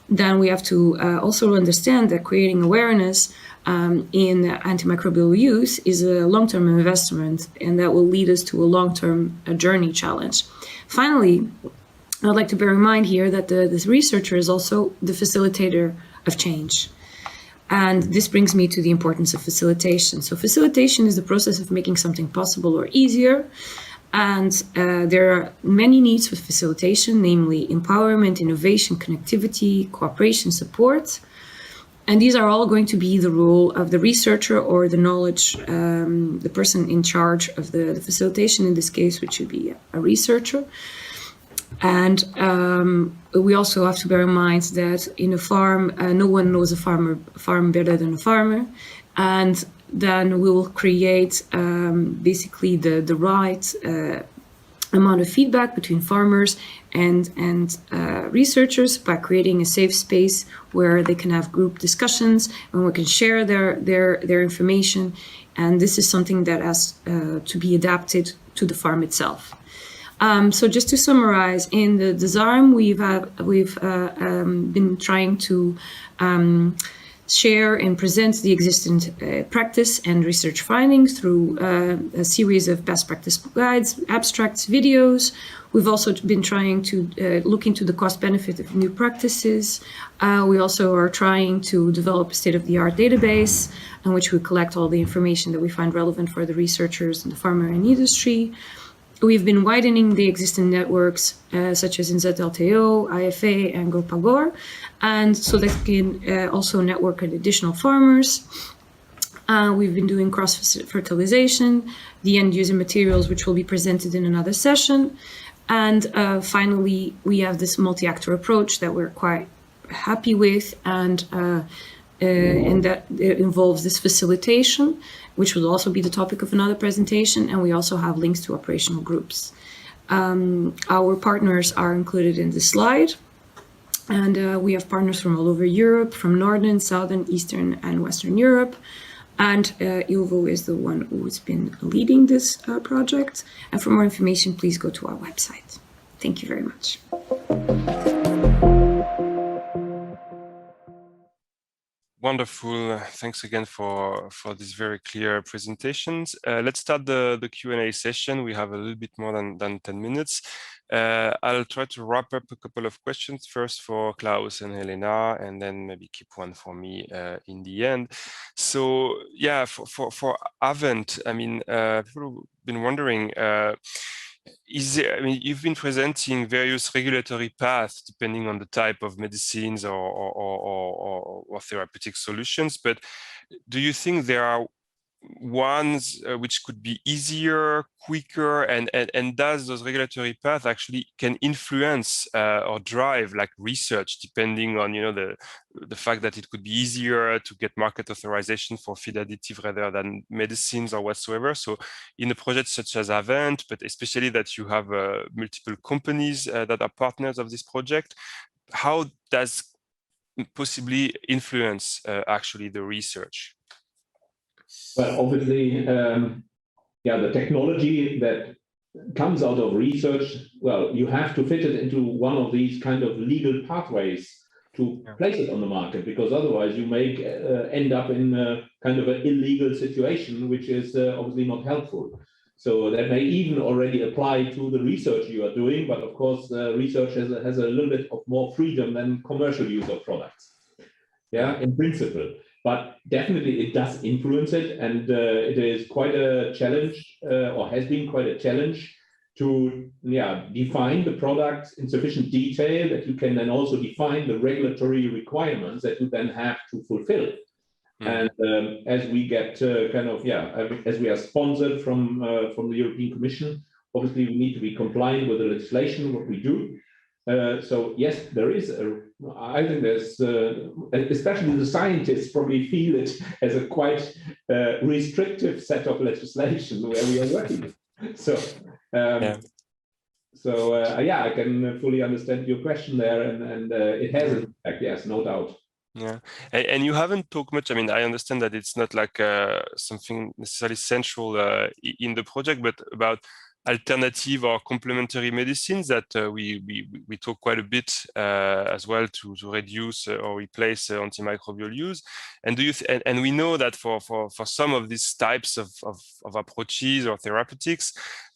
Then we have to also understand that creating awareness in antimicrobial use is a long-term investment, and that will lead us to a long-term journey challenge. Finally, I'd like to bear in mind here that this researcher is also the facilitator of change. And this brings me to the importance of facilitation. So facilitation is the process of making something possible or easier. And there are many needs with facilitation, namely empowerment, innovation, connectivity, cooperation, support. And these are all going to be the role of the researcher or the knowledge, the person in charge of the facilitation in this case, which should be a researcher. And we also have to bear in mind that in a farm, no one knows a farm better than a farmer. And then we will create basically the right amount of feedback between farmers and researchers by creating a safe space where they can have group discussions and we can share their information. And this is something that has to be adapted to the farm itself. So just to summarize, in the DISARM, we've been trying to share and present the existing practice and research findings through a series of best practice guides, abstracts, videos. We've also been trying to look into the cost benefit of new practices. We also are trying to develop a state-of-the-art database in which we collect all the information that we find relevant for the researchers and the farmer and industry. We've been widening the existing networks, such as INZLTO, IFA, and GoPagor, and so that can also network with additional farmers. We've been doing cross-fertilization, the end-user materials, which will be presented in another session. And finally, we have this multi-actor approach that we're quite happy with, and that involves this facilitation, which will also be the topic of another presentation, and we also have links to operational groups. Our partners are included in this slide, and we have partners from all over Europe, from Northern, Southern, Eastern, and Western Europe. And Ilvo is the one who's been leading this project. And for more information, please go to our website. Thank you very much. Wonderful. Thanks again for these very clear presentations. Let's start the Q&A session. We have a little bit more than 10 minutes. I'll try to wrap up a couple of questions first for Klaus and Helena, and then maybe keep one for me in the end. So yeah, for AVANT, I mean, people have been wondering, you've been presenting various regulatory paths depending on the type of medicines or therapeutic solutions, but do you think there are ones which could be easier, quicker, and does those regulatory paths actually can influence or drive like research, depending on the fact that it could be easier to get market authorization for feed additive rather than medicines or whatsoever? So in a project such as AVANT, but especially that you have multiple companies that are partners of this project, how does possibly influence actually the research? Well, obviously, the technology that comes out of research, well, you have to fit it into one of these kind of legal pathways to place it on the market, because otherwise you may end up in a kind of an illegal situation, which is obviously not helpful. So that may even already apply to the research you are doing, but of course, research has a little bit of more freedom than commercial use of products. Yeah, in principle. but definitely it does influence it, and it is quite a challenge, or has been quite a challenge to define the products in sufficient detail that you can then also define the regulatory requirements that you then have to fulfill. And as we get as we are sponsored from the European Commission, obviously we need to be compliant with the legislation, what we do. So yes, there is I think there's, especially the scientists probably feel it as a quite restrictive set of legislation where we are working. So, I can fully understand your question there, and it has an impact, yes, no doubt. Yeah, and you haven't talked much. I mean, I understand that it's not like something necessarily central in the project, but about alternative or complementary medicines that we talk quite a bit as well to reduce or replace antimicrobial use. And do you and we know that for some of these types of approaches or therapeutics,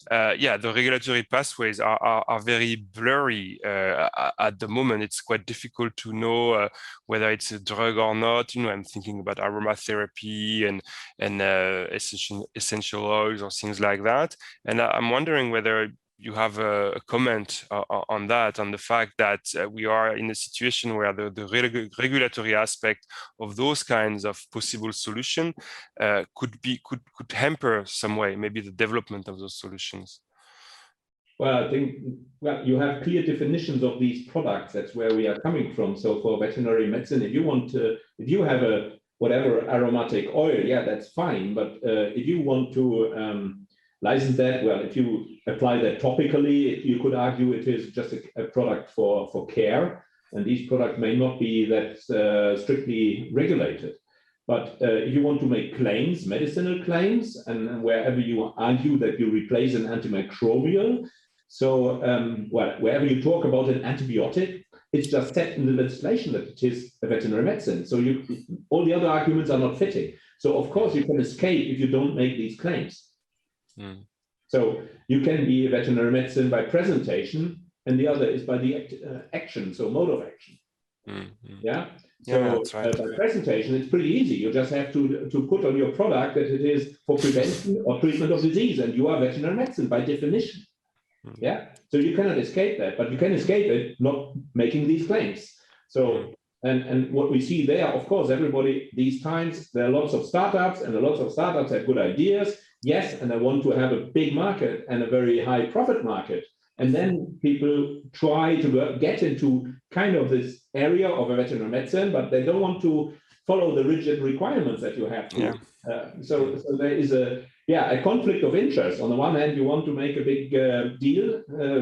the regulatory pathways are very blurry at the moment. It's quite difficult to know whether it's a drug or not. You know, I'm thinking about aromatherapy and essential oils or things like that. And I'm wondering whether you have a comment on that, on the fact that we are in a situation where the regulatory aspect of those kinds of possible solution could hamper some way, maybe the development of those solutions. Well, I think you have clear definitions of these products. That's where we are coming from. So for veterinary medicine, if you have a whatever aromatic oil, that's fine. But if you want to license that, well, if you apply that topically, you could argue it is just a product for care, and these products may not be that strictly regulated. But if you want to make claims, medicinal claims, and wherever you argue that you replace an antimicrobial, so wherever you talk about an antibiotic, it's just set in the legislation that it is a veterinary medicine. So all the other arguments are not fitting. So of course you can escape if you don't make these claims. So you can be a veterinary medicine by presentation, and the other is by the action, so mode of action. So by presentation, it's pretty easy. You just have to put on your product that it is for prevention or treatment of disease, and you are veterinary medicine by definition. So you cannot escape that, but you can escape it not making these claims. So and what we see there, of course, everybody these times, there are lots of startups, and lots of startups have good ideas. Yes, and they want to have a big market and a very high profit market. And then people try to get into kind of this area of a veterinary medicine, but they don't want to follow the rigid requirements that you have to. So there is a conflict of interest. On the one hand, you want to make a big deal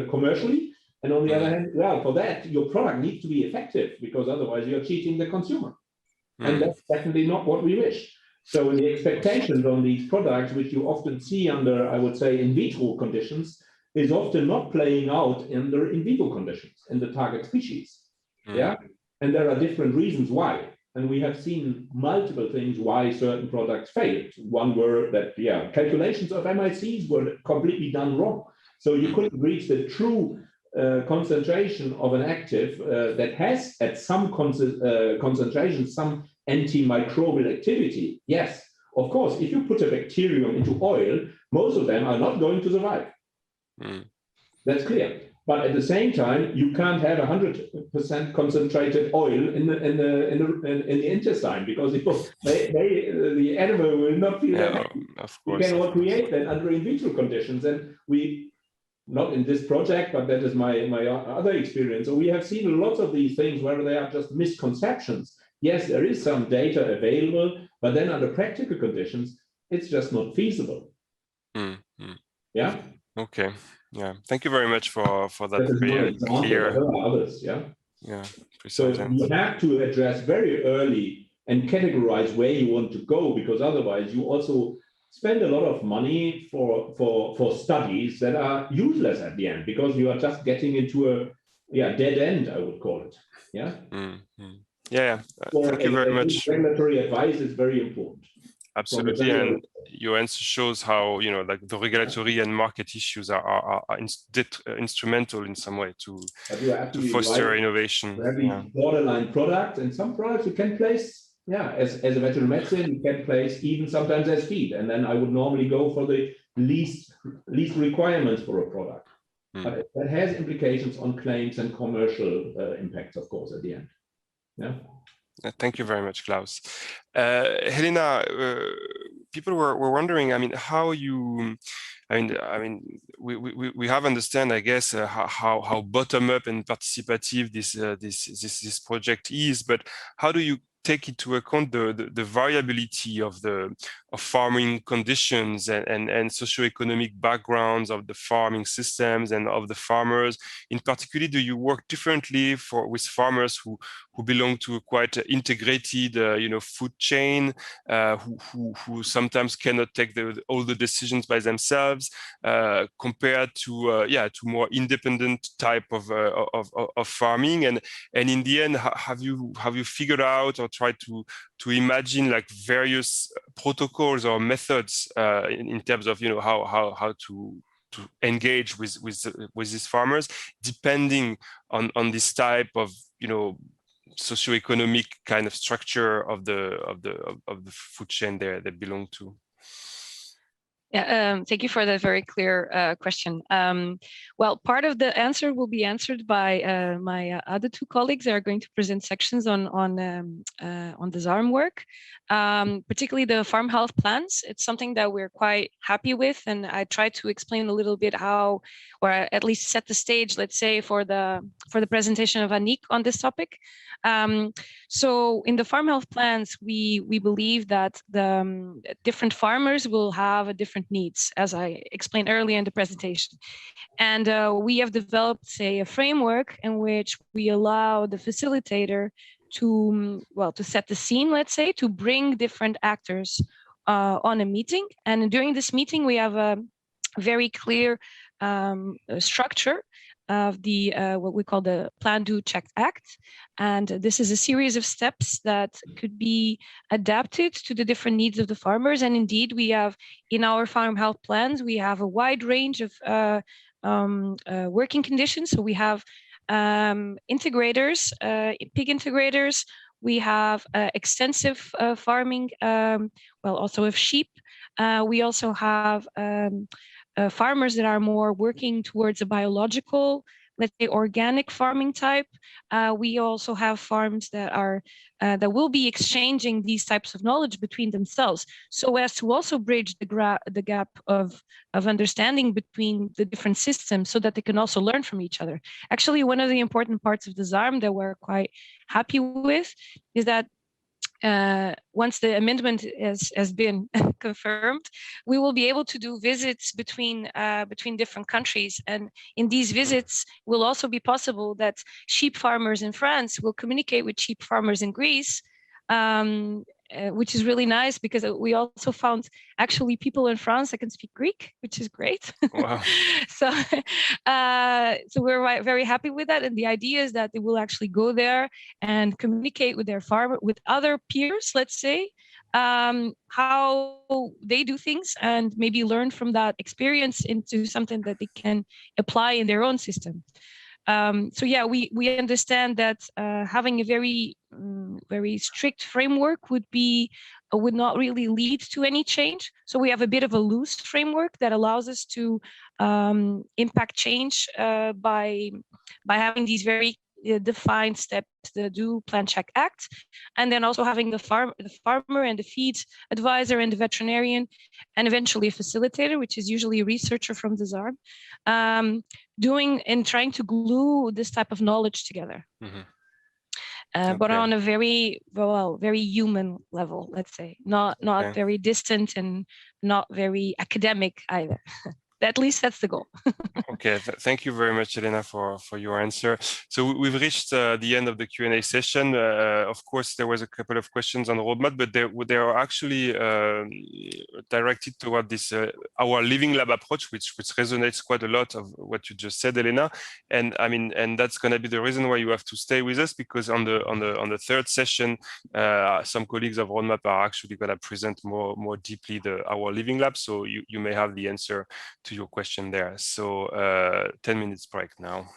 commercially, and on the other hand, for that, your product needs to be effective, because otherwise you're cheating the consumer. And that's definitely not what we wish. So the expectations on these products, which you often see under, I would say, in vitro conditions, is often not playing out under in vivo conditions in the target species. And there are different reasons why. And we have seen multiple things why certain products failed. One were that, calculations of MICs were completely done wrong. So you couldn't reach the true concentration of an active that has at some concentration some antimicrobial activity. Yes, of course, if you put a bacterium into oil, most of them are not going to survive. That's clear. But at the same time, you can't have 100% concentrated oil in the intestine, because the animal will not feel that. You cannot create that under in vitro conditions, and we. Not in this project, but that is my other experience. So we have seen lots of these things where they are just misconceptions. Yes, there is some data available, but then under practical conditions, it's just not feasible. Yeah. Okay. Yeah. Thank you very much for that very clear. There are others. So you have to address very early and categorize where you want to go, because otherwise you also spend a lot of money for studies that are useless at the end, because you are just getting into a dead end, I would call it. Thank you very much. Regulatory advice is very important. Absolutely, and your answer shows how like the regulatory and market issues are instrumental in some way to foster innovation. Borderline product, and some products you can place yeah, as a veterinary medicine, you can place even sometimes as feed, and then I would normally go for the least requirements for a product. But that has implications on claims and commercial impacts, of course, at the end. Yeah. Thank you very much, Klaus. Helena, people were wondering, I mean, how you, I mean, we have understand, I guess, how bottom up and participative this project is, but how do you take into account the variability of farming conditions and socio-economic backgrounds of the farming systems and of the farmers? In particular, do you work differently with farmers who belong to a quite integrated, food chain, who sometimes cannot take all the decisions by themselves, compared to more independent type of farming? And in the end, have you figured out or tried to imagine like various protocols or methods in terms of how to engage with these farmers, depending on this type of socioeconomic kind of structure of the food chain they belong to? Yeah, thank you for that very clear question. Well, part of the answer will be answered by my other two colleagues that are going to present sections on DISARM work, particularly the farm health plans. It's something that we're quite happy with, and I try to explain a little bit how, or at least set the stage, let's say, for the presentation of Anik on this topic. So in the farm health plans, we believe that the different farmers will have different needs, as I explained earlier in the presentation. And we have developed, say, a framework in which we allow the facilitator to set the scene, let's say, to bring different actors on a meeting. And during this meeting, we have a very clear structure of the what we call the Plan, Do, Check, Act. And this is a series of steps that could be adapted to the different needs of the farmers. And indeed, we have in our farm health plans, we have a wide range of working conditions. So we have integrators, pig integrators. We have extensive farming, also of sheep. We also have farmers that are more working towards a biological, let's say, organic farming type. We also have farms that are that will be exchanging these types of knowledge between themselves, so as to also bridge the gap of understanding between the different systems, so that they can also learn from each other. Actually, one of the important parts of DISARM that we're quite happy with is that once the amendment has been confirmed, we will be able to do visits between different countries, and in these visits will also be possible that sheep farmers in France will communicate with sheep farmers in Greece, which is really nice, because we also found actually people in France that can speak Greek, which is great. Wow. So we're very happy with that. And the idea is that they will actually go there and communicate with their farmer, with other peers, let's say, how they do things, and maybe learn from that experience into something that they can apply in their own system. So yeah, we understand that having a very strict framework would not really lead to any change. So we have a bit of a loose framework that allows us to impact change by having these very defined steps, the Do, Plan, Check, Act, and then also having the farmer and the feed advisor and the veterinarian, and eventually a facilitator, which is usually a researcher from DISARM, doing and trying to glue this type of knowledge together. Mm-hmm. But on a very human level, let's say, not very distant and not very academic either. At least that's the goal. Okay, thank you very much, Elena, for your answer. So we've reached the end of the Q&A session. Of course, there was a couple of questions on the roadmap, but they are actually directed toward this our living lab approach, which resonates quite a lot of what you just said, Elena. And I mean, and that's going to be the reason why you have to stay with us, because on the third session, some colleagues of roadmap are actually going to present more deeply our living lab. So you may have the answer to your question there. So 10 minutes break now.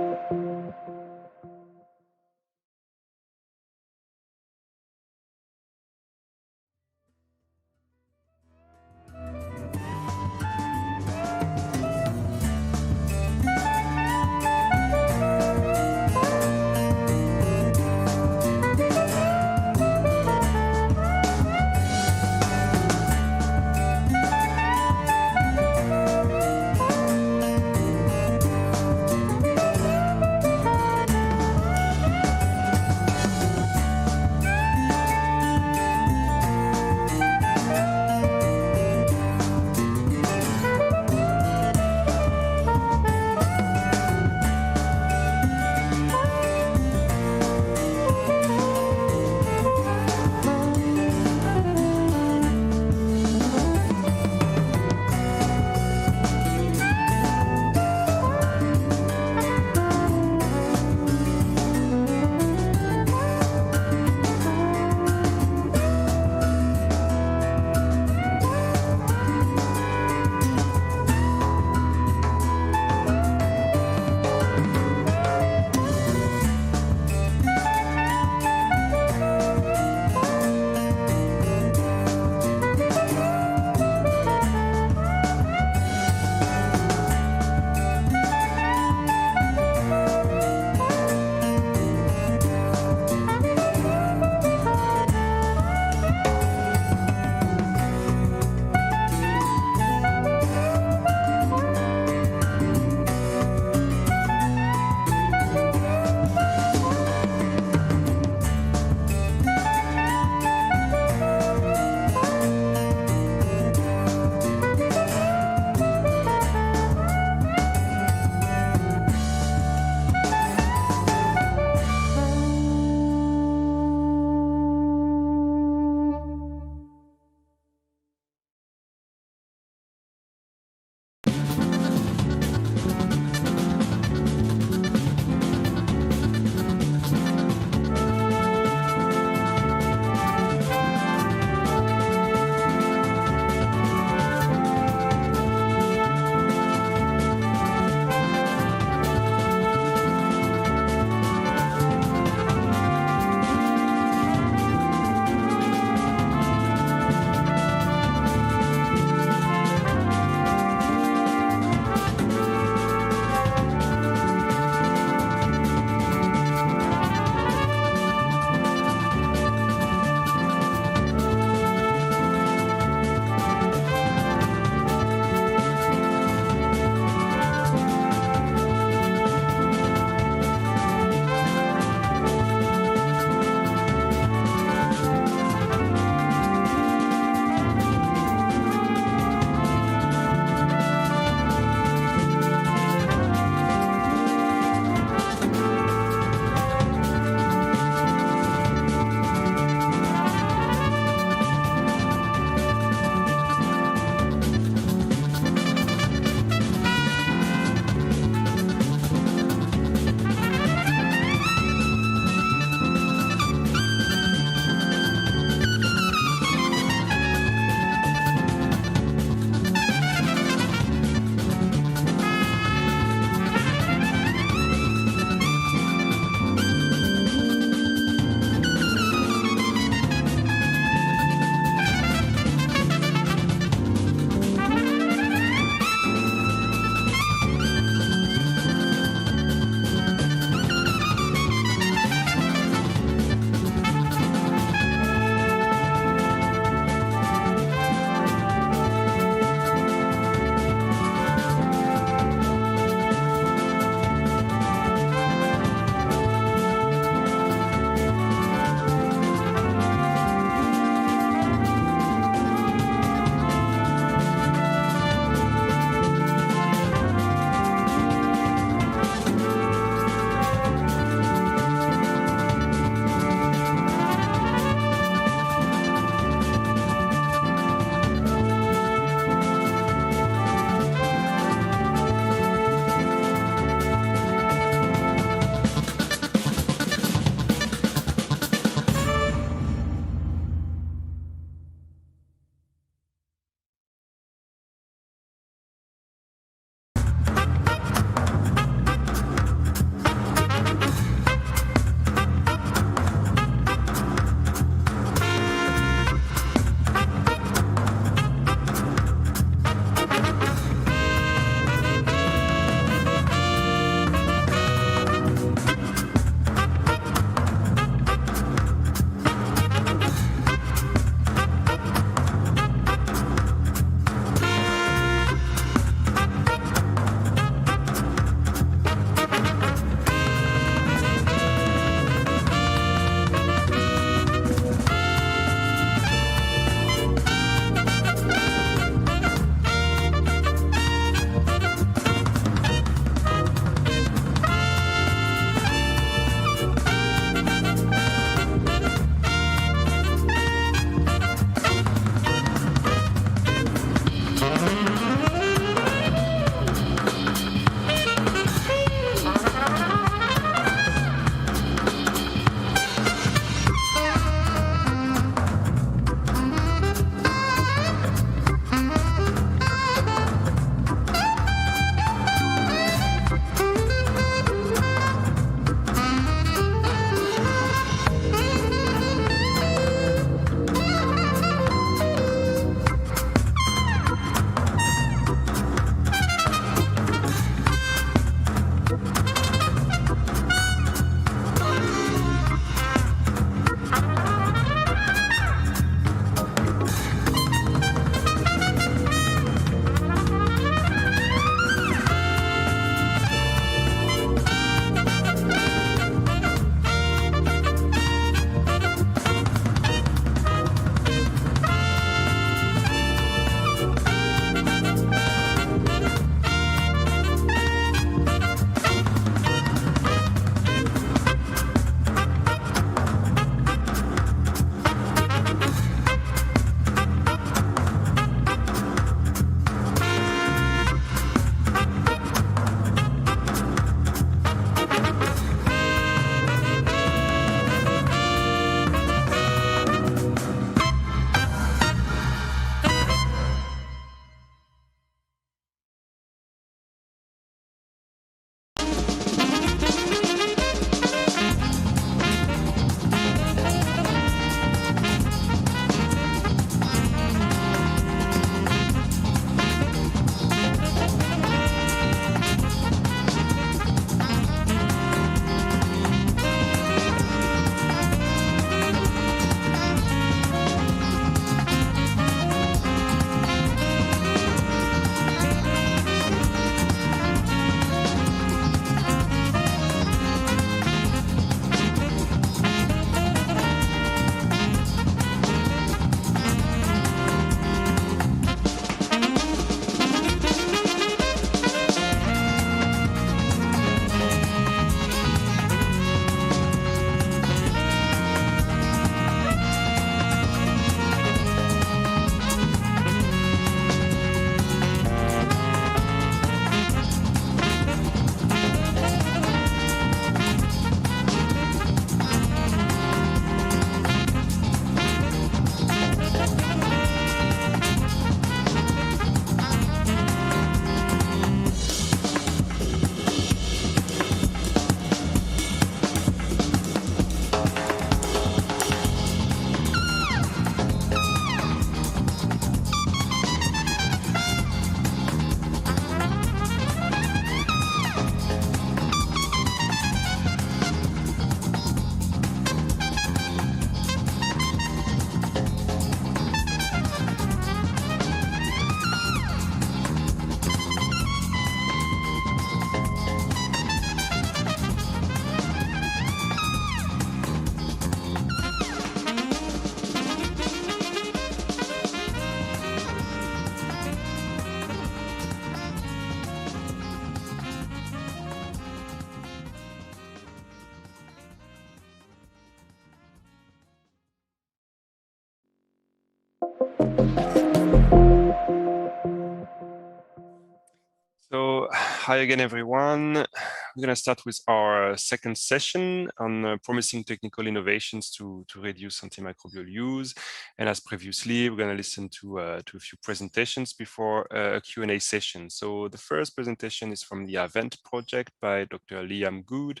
Hi again, everyone. We're going to start with our second session on promising technical innovations to reduce antimicrobial use. And as previously, we're going to listen to a few presentations before a Q&A session. So the first presentation is from the AVANT project by Dr. Liam Good,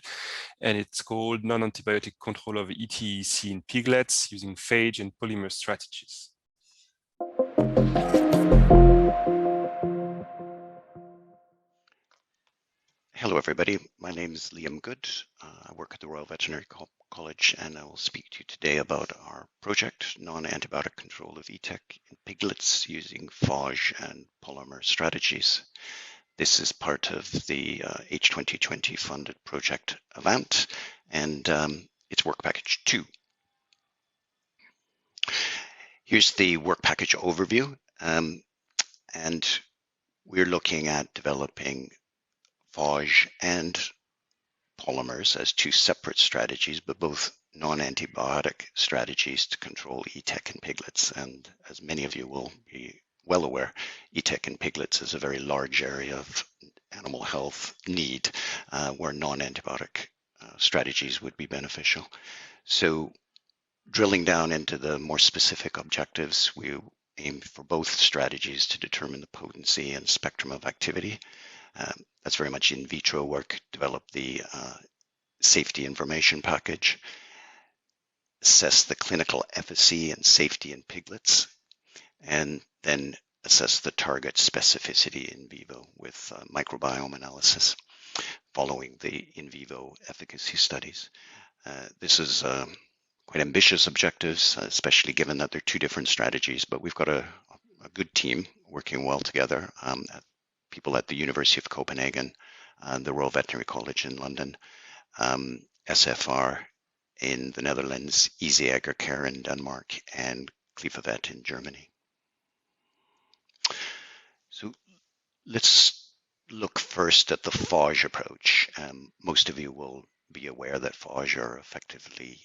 and it's called Non-Antibiotic Control of ETEC in Piglets using phage and polymer strategies. Hello, everybody. My name is Liam Good. I work at the Royal Veterinary College, and I will speak to you today about our project, Non-Antibiotic Control of ETEC in Piglets using phage and polymer strategies. This is part of the H2020 funded project AVANT, and it's work package 2. Here's the work package overview, and we're looking at developing phage and polymers as 2 separate strategies, but both non-antibiotic strategies to control ETEC in piglets. And as many of you will be well aware, ETEC in piglets is a very large area of animal health need where non-antibiotic strategies would be beneficial. So drilling down into the more specific objectives, we aim for both strategies to determine the potency and spectrum of activity. That's very much in vitro work, develop the safety information package, assess the clinical efficacy and safety in piglets, and then assess the target specificity in vivo with microbiome analysis following the in vivo efficacy studies. This is quite ambitious objectives, especially given that they're 2 different strategies, but we've got a good team working well together. People at the University of Copenhagen, the Royal Veterinary College in London, SFR in the Netherlands, Easy Care in Denmark, and Vet in Germany. So let's look first at the phage approach. Most of you will be aware that phage are effectively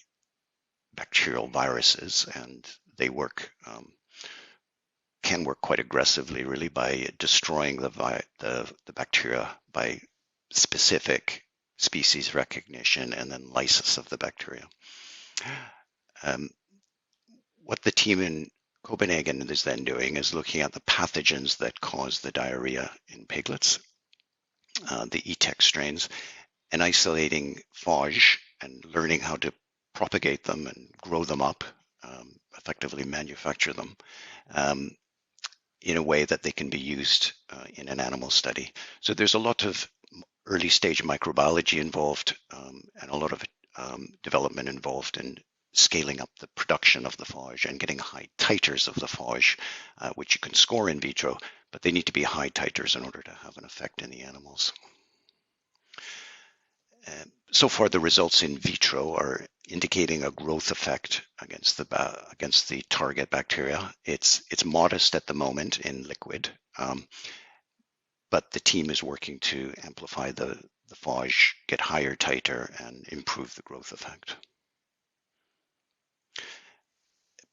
bacterial viruses, and they can work quite aggressively, really, by destroying the bacteria by specific species recognition and then lysis of the bacteria. What the team in Copenhagen is then doing is looking at the pathogens that cause the diarrhea in piglets, the ETEC strains, and isolating phage and learning how to propagate them and grow them up, effectively manufacture them in a way that they can be used in an animal study. So there's a lot of early stage microbiology involved and a lot of development involved in scaling up the production of the phage and getting high titers of the phage, which you can score in vitro, but they need to be high titers in order to have an effect in the animals. So far, the results in vitro are indicating a growth effect against the target bacteria. It's modest at the moment in liquid, but the team is working to amplify the phage, get higher titer, and improve the growth effect.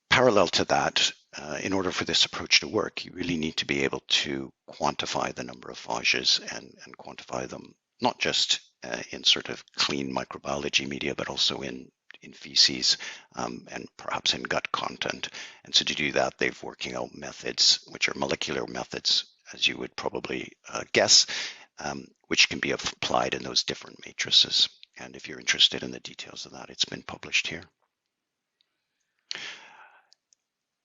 Parallel to that, in order for this approach to work, you really need to be able to quantify the number of phages and quantify them not just in sort of clean microbiology media, but also in feces and perhaps in gut content. And so to do that, they're working out methods, which are molecular methods, as you would probably guess, which can be applied in those different matrices. And if you're interested in the details of that, it's been published here.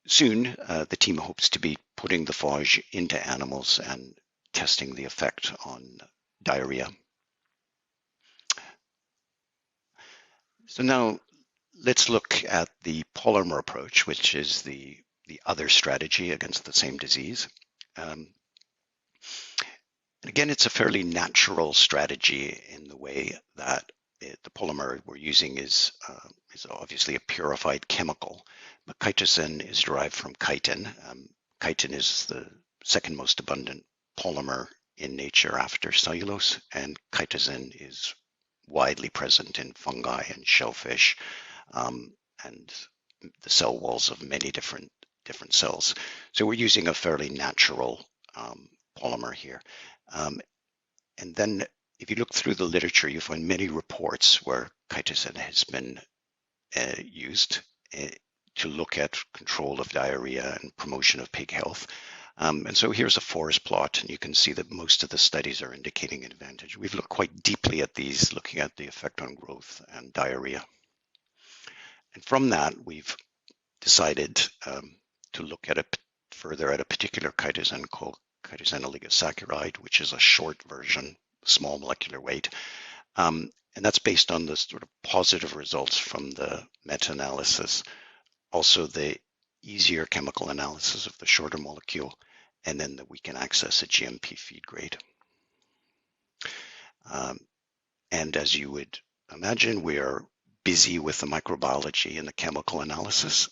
Soon, the team hopes to be putting the phage into animals and testing the effect on diarrhea. So now let's look at the polymer approach, which is the other strategy against the same disease. And again, it's a fairly natural strategy in the way that the polymer we're using is obviously a purified chemical, but chitosan is derived from chitin. Chitin is the second most abundant polymer in nature after cellulose, and chitosan is widely present in fungi and shellfish and the cell walls of many different cells. So we're using a fairly natural polymer here. And then if you look through the literature, you find many reports where chitosan has been used to look at control of diarrhea and promotion of pig health. And so here's a forest plot, and you can see that most of the studies are indicating an advantage. We've looked quite deeply at these, looking at the effect on growth and diarrhea. And from that, we've decided to look at further at a particular chitosan called chitosan oligosaccharide, which is a short version, small molecular weight. And that's based on the sort of positive results from the meta-analysis, also the easier chemical analysis of the shorter molecule, and then that we can access a GMP feed grade. And as you would imagine, we are busy with the microbiology and the chemical analysis,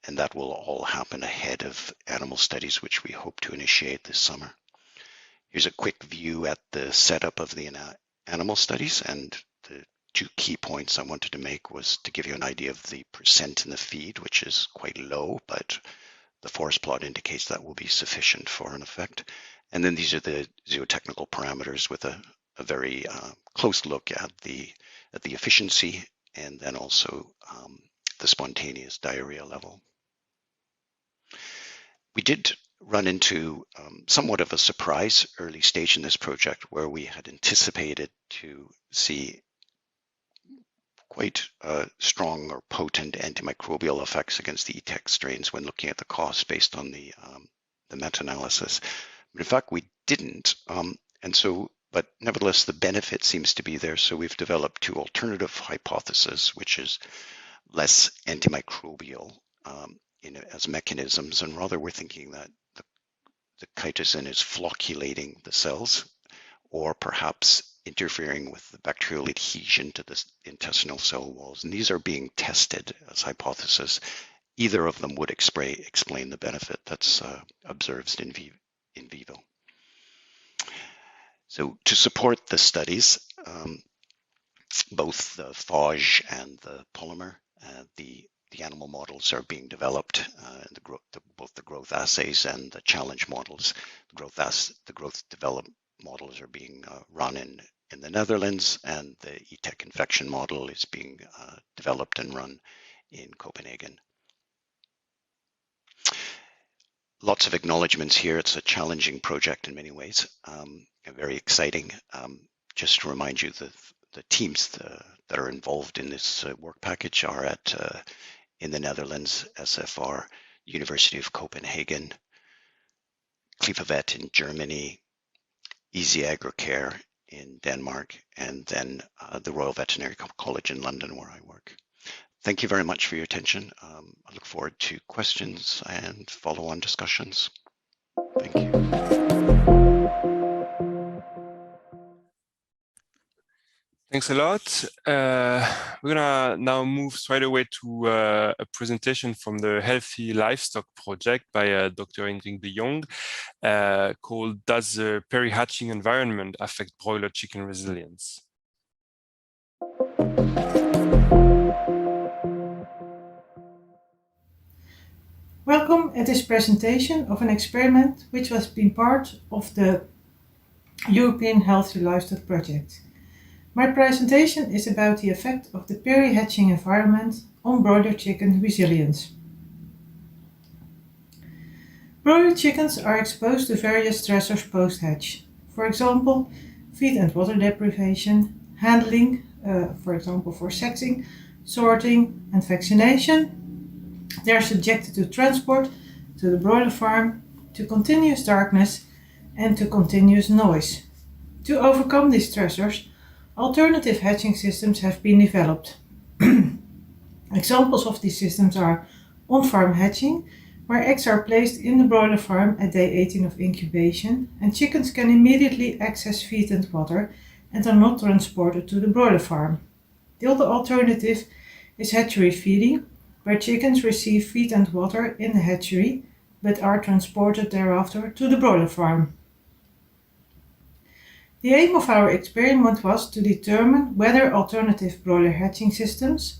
and that will all happen ahead of animal studies, which we hope to initiate this summer. Here's a quick view at the setup of the animal studies, and the 2 key points I wanted to make was to give you an idea of the percent in the feed, which is quite low, but the forest plot indicates that will be sufficient for an effect. And then these are the zootechnical parameters with a very close look at the efficiency, and then also the spontaneous diarrhea level. We did run into somewhat of a surprise early stage in this project, where we had anticipated to see quite strong or potent antimicrobial effects against the ETEC strains when looking at the cost based on the meta-analysis. But in fact, we didn't. But nevertheless, the benefit seems to be there. So we've developed 2 alternative hypotheses, which is less antimicrobial as mechanisms, and rather we're thinking that the chitosan is flocculating the cells, or perhaps interfering with the bacterial adhesion to the intestinal cell walls. And these are being tested as hypotheses. Either of them would explain the benefit that's observed in vivo. So to support the studies, both the phage and the polymer, the animal models are being developed, both the growth assays and the challenge models. The growth development models are being run in the Netherlands, and the ETEC infection model is being developed and run in Copenhagen. Lots of acknowledgements here. It's a challenging project in many ways, very exciting. Just to remind you, the teams that are involved in this work package are in the Netherlands, SFR, University of Copenhagen, Klifavet in Germany, Easy Agrocare in Denmark, and then the Royal Veterinary College in London, where I work. Thank you very much for your attention. I look forward to questions and follow-on discussions. Thank you. Thanks a lot. We're gonna now move straight away to a presentation from the Healthy Livestock project by Dr. Ingrid de Jong, called "Does the Peri-Hatching Environment Affect Broiler Chicken Resilience?" Welcome at this presentation of an experiment which has been part of the European Healthy Livestock project. My presentation is about the effect of the peri-hatching environment on broiler chicken resilience. Broiler chickens are exposed to various stressors post-hatch. For example, feed and water deprivation, handling, for example for sexing, sorting and vaccination. They are subjected to transport to the broiler farm, to continuous darkness and to continuous noise. To overcome these stressors, alternative hatching systems have been developed. Examples of these systems are on-farm hatching, where eggs are placed in the broiler farm at day 18 of incubation, and chickens can immediately access feed and water and are not transported to the broiler farm. The other alternative is hatchery feeding, where chickens receive feed and water in the hatchery, but are transported thereafter to the broiler farm. The aim of our experiment was to determine whether alternative broiler hatching systems,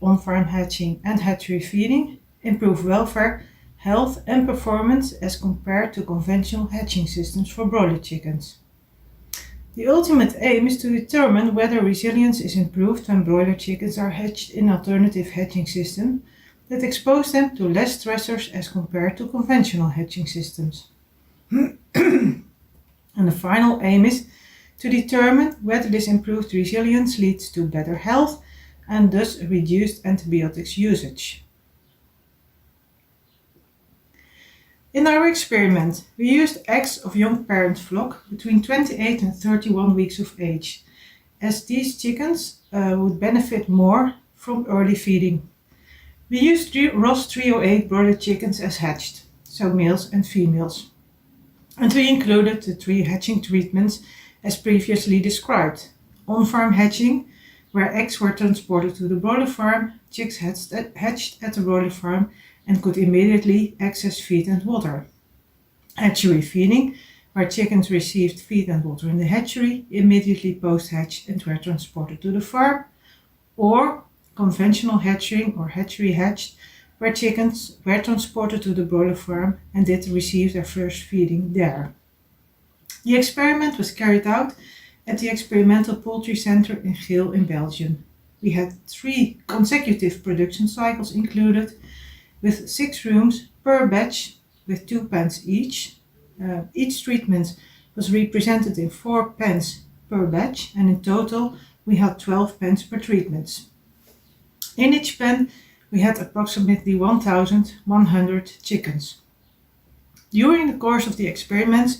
on-farm hatching and hatchery feeding, improve welfare, health and performance as compared to conventional hatching systems for broiler chickens. The ultimate aim is to determine whether resilience is improved when broiler chickens are hatched in alternative hatching systems that expose them to less stressors as compared to conventional hatching systems. And the final aim is to determine whether this improved resilience leads to better health and thus reduced antibiotics usage. In our experiment, we used eggs of young parent flock between 28 and 31 weeks of age, as these chickens would benefit more from early feeding. We used Ross 308 broiler chickens as hatched, so males and females. And we included the 3 hatching treatments as previously described. On-farm hatching, where eggs were transported to the broiler farm, chicks hatched at the broiler farm and could immediately access feed and water. Hatchery feeding, where chickens received feed and water in the hatchery immediately post-hatch and were transported to the farm. Or conventional hatching or hatchery hatched, where chickens were transported to the broiler farm and did receive their first feeding there. The experiment was carried out at the Experimental Poultry Center in Geel in Belgium. We had 3 consecutive production cycles included, with 6 rooms per batch with 2 pens each. Each treatment was represented in 4 pens per batch, and in total we had 12 pens per treatment. In each pen we had approximately 1,100 chickens. During the course of the experiments,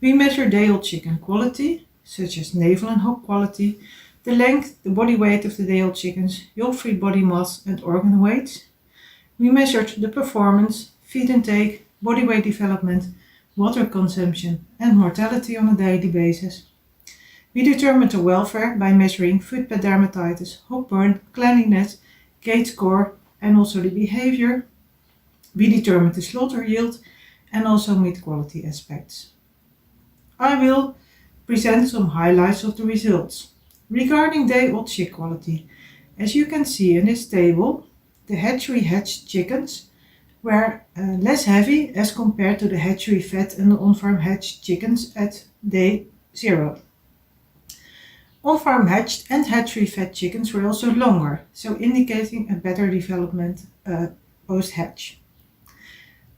we measured day-old chicken quality, such as navel and hock quality, the length, the body weight of the day-old chickens, yolk-free body mass and organ weight. We measured the performance, feed intake, body weight development, water consumption and mortality on a daily basis. We determined the welfare by measuring footpad dermatitis, hockburn, cleanliness, gait score and also the behavior. We determined the slaughter yield and also meat quality aspects. I will present some highlights of the results. Regarding day-old chick quality, as you can see in this table, the hatchery hatched chickens were less heavy as compared to the hatchery fed and the on-farm hatched chickens at day 0. On-farm hatched and hatchery fed chickens were also longer, so indicating a better development post-hatch.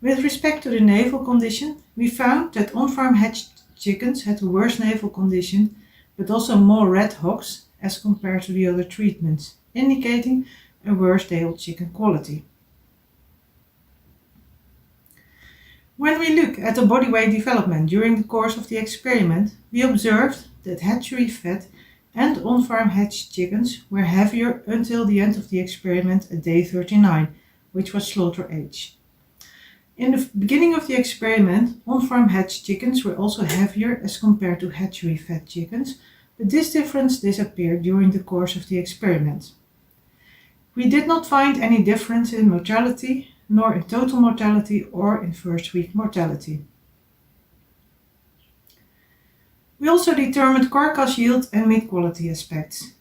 With respect to the navel condition, we found that on-farm hatched chickens had a worse navel condition, but also more red hocks as compared to the other treatments, indicating a worse day-old chicken quality. When we look at the body weight development during the course of the experiment, we observed that hatchery-fed and on-farm hatched chickens were heavier until the end of the experiment at day 39, which was slaughter age. In the beginning of the experiment, on-farm hatched chickens were also heavier as compared to hatchery-fed chickens, but this difference disappeared during the course of the experiment. We did not find any difference in mortality, nor in total mortality or in first week mortality. We also determined carcass yield and meat quality aspects.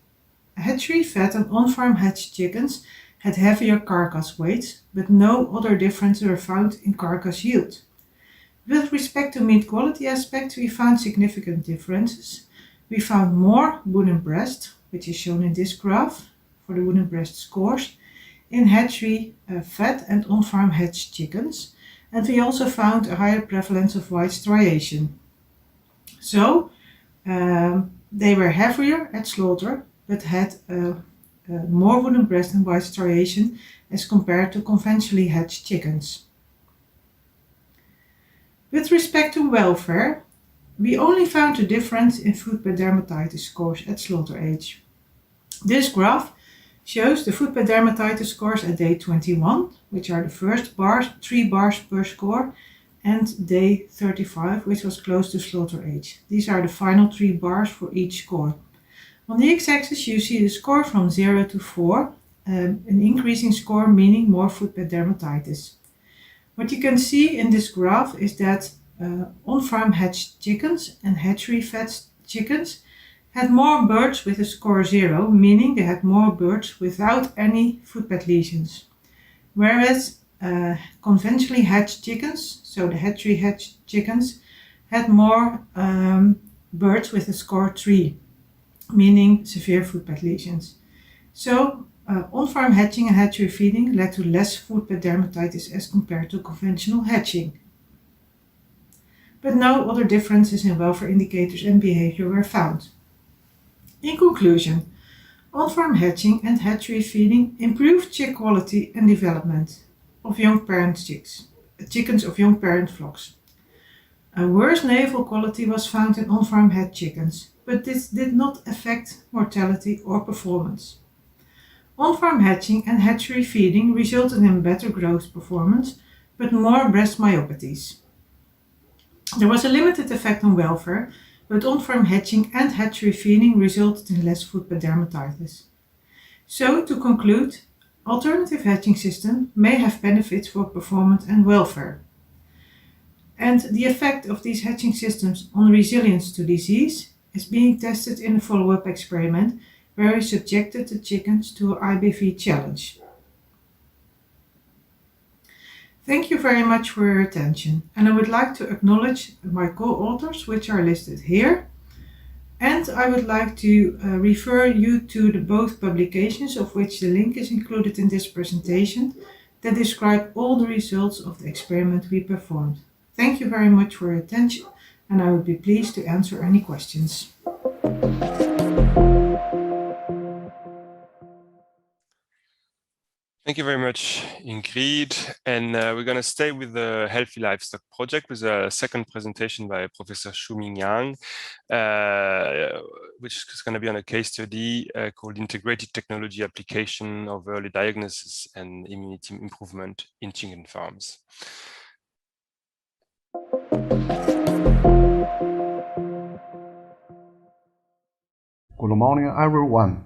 Hatchery-fed and on-farm hatched chickens had heavier carcass weights, but no other differences were found in carcass yield. With respect to meat quality aspects, we found significant differences. We found more wooden breast, which is shown in this graph for the wooden breast scores, in hatchery fed and on-farm hatched chickens, and we also found a higher prevalence of white striation. So, they were heavier at slaughter, but had more wooden breast and white striation as compared to conventionally hatched chickens. With respect to welfare, we only found a difference in footpad dermatitis scores at slaughter age. This graph shows the footpad dermatitis scores at day 21, which are the first 3 bars per score, and day 35, which was close to slaughter age. These are the final 3 bars for each score. On the x-axis you see the score from 0 to 4, an increasing score meaning more footpad dermatitis. What you can see in this graph is that on-farm hatched chickens and hatchery-fed chickens had more birds with a score 0, meaning they had more birds without any footpad lesions. Whereas conventionally hatched chickens, so the hatchery hatched chickens, had more birds with a score 3, meaning severe food pad lesions. So, on-farm hatching and hatchery feeding led to less food pad dermatitis as compared to conventional hatching. But no other differences in welfare indicators and behavior were found. In conclusion, on-farm hatching and hatchery feeding improved chick quality and development of young parent chickens of young parent flocks. A worse navel quality was found in on-farm hatch chickens, but this did not affect mortality or performance. On-farm hatching and hatchery feeding resulted in better growth performance, but more breast myopathies. There was a limited effect on welfare, but on-farm hatching and hatchery feeding resulted in less food pad dermatitis. So, to conclude, alternative hatching systems may have benefits for performance and welfare. And the effect of these hatching systems on resilience to disease is being tested in a follow-up experiment where we subjected the chickens to an IBV challenge. Thank you very much for your attention, and I would like to acknowledge my co-authors, which are listed here. And I would like to refer you to both publications, of which the link is included in this presentation, that describe all the results of the experiment we performed. Thank you very much for your attention, and I would be pleased to answer any questions. Thank you very much, Ingrid. And we're going to stay with the Healthy Livestock project with a second presentation by Professor Shuming Yang, which is going to be on a case study called Integrated Technology Application of Early Diagnosis and Immunity Improvement in Chicken Farms. Good morning, everyone.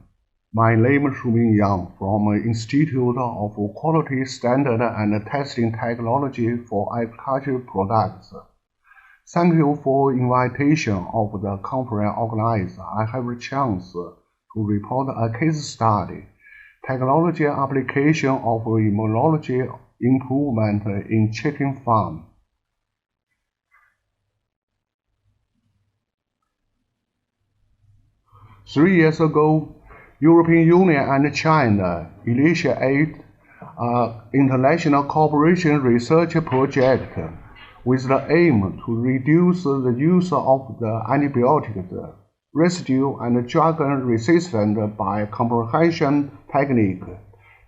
My name is Shuming Yang from Institute of Quality Standard and Testing Technology for Agricultural Products. Thank you for invitation of the conference organizer. I have a chance to report a case study, technology application of immunology improvement in chicken farm. Three years ago, European Union and China initiated an international cooperation research project with the aim to reduce the use of the antibiotics, residue and drug-resistant by comprehension technique.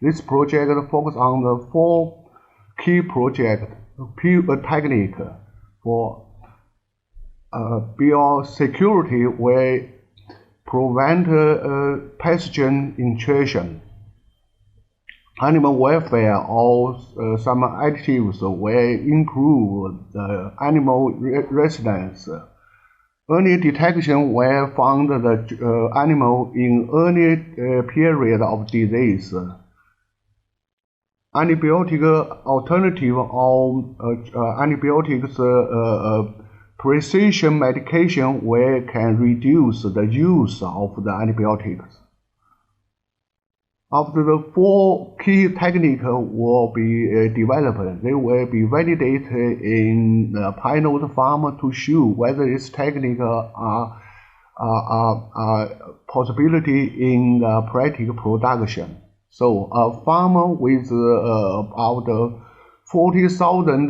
This project focuses on the four key techniques for biosecurity, where prevent pathogen intrusion, animal welfare, or some additives will improve the animal residence. Early detection will find the animal in early period of disease. Antibiotic alternative or antibiotics precision medication where can reduce the use of the antibiotics. After the four key techniques will be developed, they will be validated in the pilot farm to show whether this technique are possibility in the practical production. So a farmer with about 40,000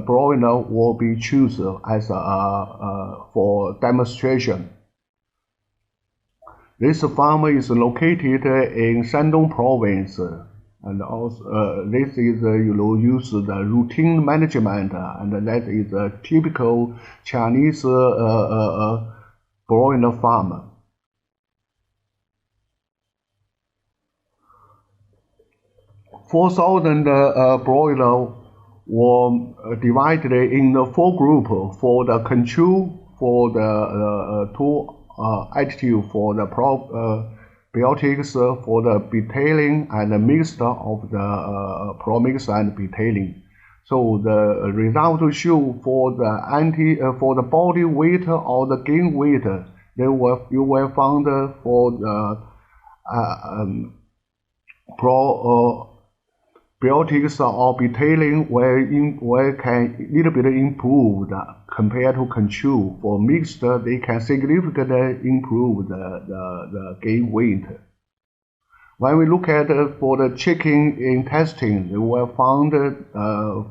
broiler will be chosen as for demonstration. This farm is located in Shandong province, and also this is use the routine management, and that is a typical Chinese broiler farm. $4,000 broiler were divided in the four groups for the control, for the two additive for the probiotics, for the betaline, and the mixture of the premix and betaline. So the result show for the for the body weight or the gain weight, you will find for the biotics or betailing where can little bit improved compared to control. For mixed, they can significantly improve the gain weight. When we look at for the chicken intestine, they were found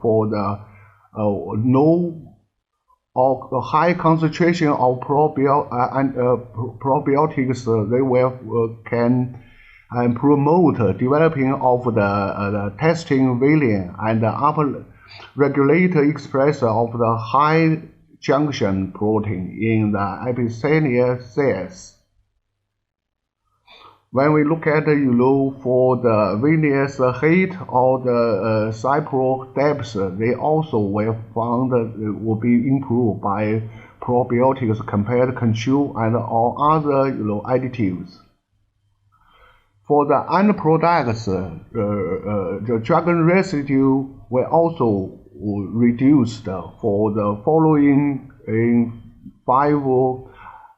for the low or high concentration of probiotics, they can promote developing of the testing villi and upper regulate expression of the high junction protein in the epithelial cells. When we look at for the venous heat or the cycle depth, they also were found will be improved by probiotics compared to control and all other additives. For the end products, the drug residue were also reduced for the following 5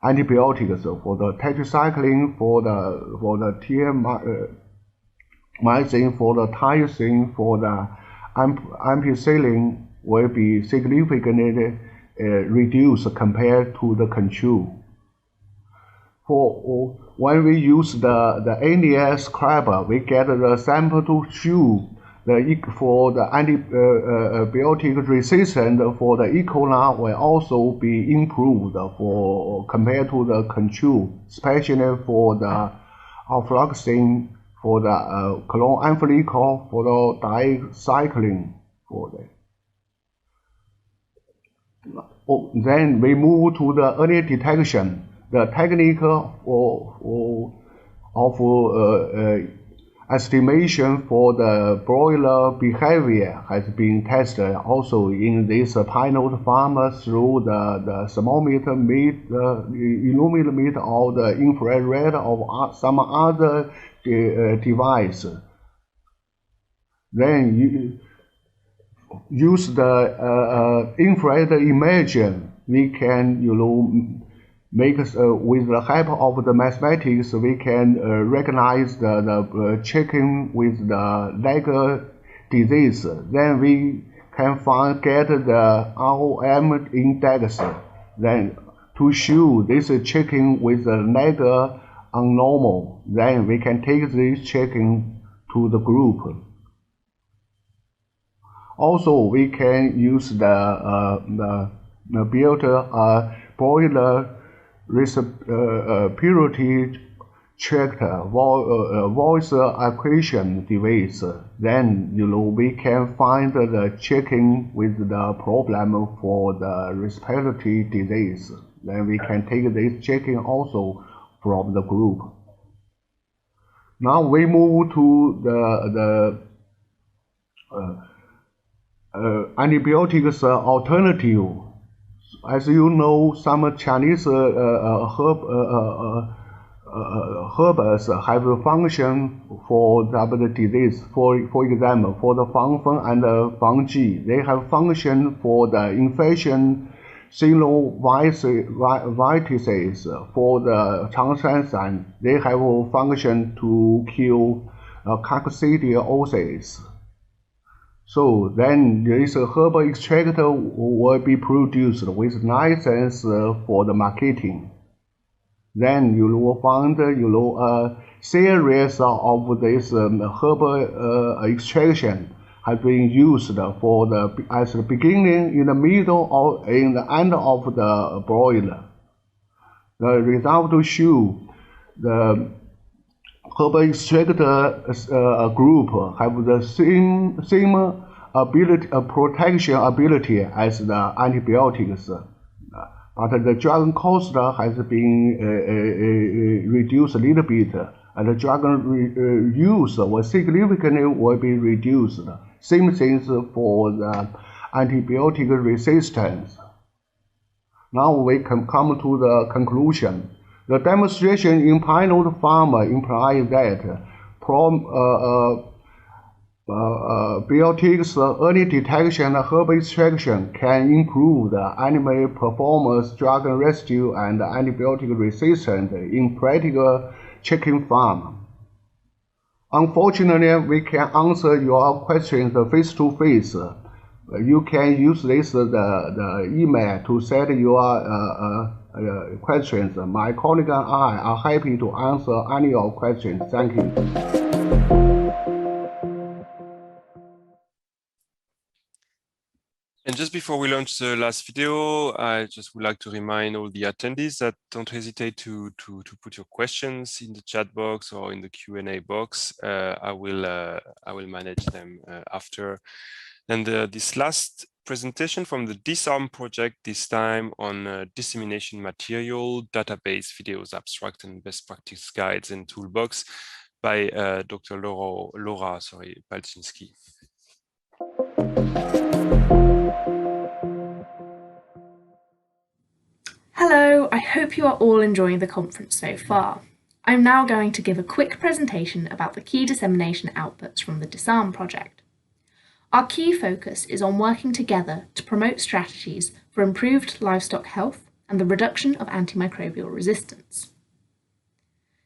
antibiotics, for the tetracycline, for the tiamycin, for the tyrosin, for the ampicillin will be significantly reduced compared to the control. For when we use the NES scrubber, we get the sample to show for the antibiotic resistance for the E. coli will also be improved for compared to the control, especially for the aflatoxin, for the chlorantholicol, for the dicycline, for the. Then we move to the early detection. The technique of estimation for the broiler behavior has been tested also in this pilot farm through the thermometer, illuminator, or the infrared or some other device. Then you use the infrared image. We can make with the help of the mathematics, we can recognize the chicken with the leg disease. Then we can get the ROM index. Then to show this chicken with the leg abnormal, then we can take this chicken to the group. Also, we can use the broiler respiratory tract voice acquisition device. Then we can find the chicken with the problem for the respiratory disease. Then we can take this chicken also from the group. Now we move to the antibiotics alternative. As you know, some Chinese herbs have a function for the disease. For example, for the Fangfeng and the Fangji, they have function for the infection synovitices. For the Changshan, they have a function to kill coccidiosis. So then this herbal extract will be produced with license for the marketing. Then you will find a series of this herbal extraction has been used for as the beginning, in the middle, or in the end of the broiler. The result to show the herbal extract group have the same ability, protection ability as the antibiotics, but the drug cost has been reduced a little bit, and the drug use will significantly be reduced. Same things for the antibiotic resistance. Now we can come to the conclusion. The demonstration in pilot farm implies that probiotics early detection and herbal extraction can improve the animal performance, drug residue, and antibiotic resistance in practical chicken farm. Unfortunately, we can answer your questions face-to-face. You can use the email to send your questions. My colleague and I are happy to answer any of your questions. Thank you. And just before we launch the last video, I just would like to remind all the attendees that don't hesitate to put your questions in the chat box or in the Q&A box. I will manage them after. And this last presentation from the DISARM project, this time on dissemination material, database, videos, abstract, and best practice guides and toolbox by Dr. Laura Palczynski. Hello, I hope you are all enjoying the conference so far. I'm now going to give a quick presentation about the key dissemination outputs from the DISARM project. Our key focus is on working together to promote strategies for improved livestock health and the reduction of antimicrobial resistance.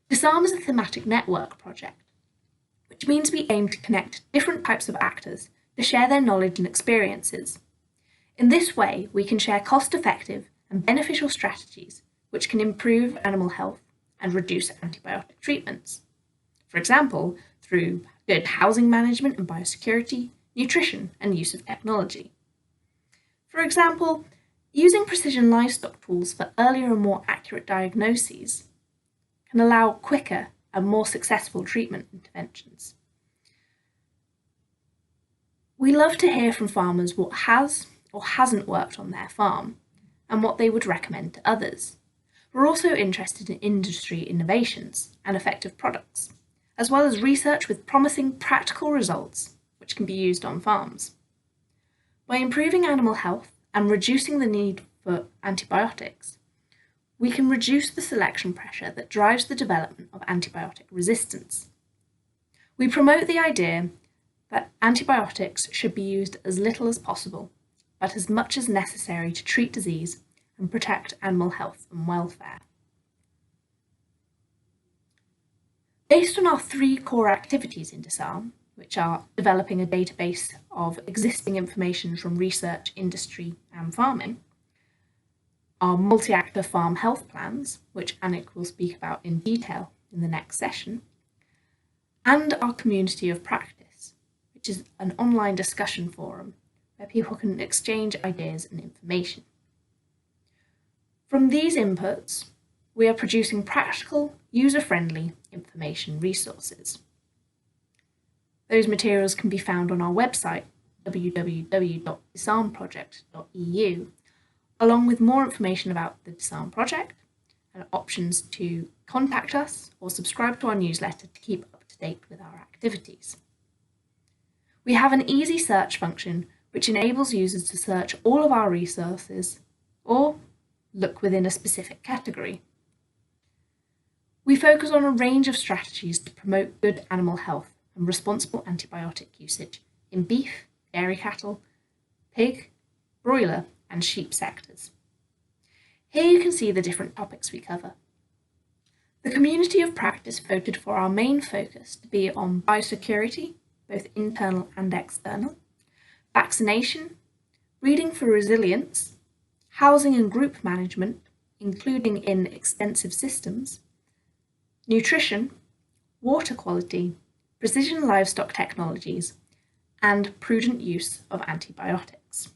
DISARM is a thematic network project, which means we aim to connect different types of actors to share their knowledge and experiences. In this way, we can share cost-effective and beneficial strategies which can improve animal health and reduce antibiotic treatments. For example, through good housing management and biosecurity, nutrition and use of technology. For example, using precision livestock tools for earlier and more accurate diagnoses can allow quicker and more successful treatment interventions. We love to hear from farmers what has or hasn't worked on their farm and what they would recommend to others. We're also interested in industry innovations and effective products, as well as research with promising practical results which can be used on farms. By improving animal health and reducing the need for antibiotics, we can reduce the selection pressure that drives the development of antibiotic resistance. We promote the idea that antibiotics should be used as little as possible, but as much as necessary to treat disease and protect animal health and welfare. Based on our 3 core activities in DISARM, which are developing a database of existing information from research, industry and farming, our multi-actor farm health plans, which Annick will speak about in detail in the next session, and our community of practice, which is an online discussion forum where people can exchange ideas and information. From these inputs, we are producing practical, user-friendly information resources. Those materials can be found on our website, www.disarmproject.eu, along with more information about the DISARM project and options to contact us or subscribe to our newsletter to keep up to date with our activities. We have an easy search function which enables users to search all of our resources or look within a specific category. We focus on a range of strategies to promote good animal health and responsible antibiotic usage in beef, dairy cattle, pig, broiler and sheep sectors. Here you can see the different topics we cover. The community of practice voted for our main focus to be on biosecurity, both internal and external, vaccination, breeding for resilience, housing and group management, including in extensive systems, nutrition, water quality, precision livestock technologies, and prudent use of antibiotics.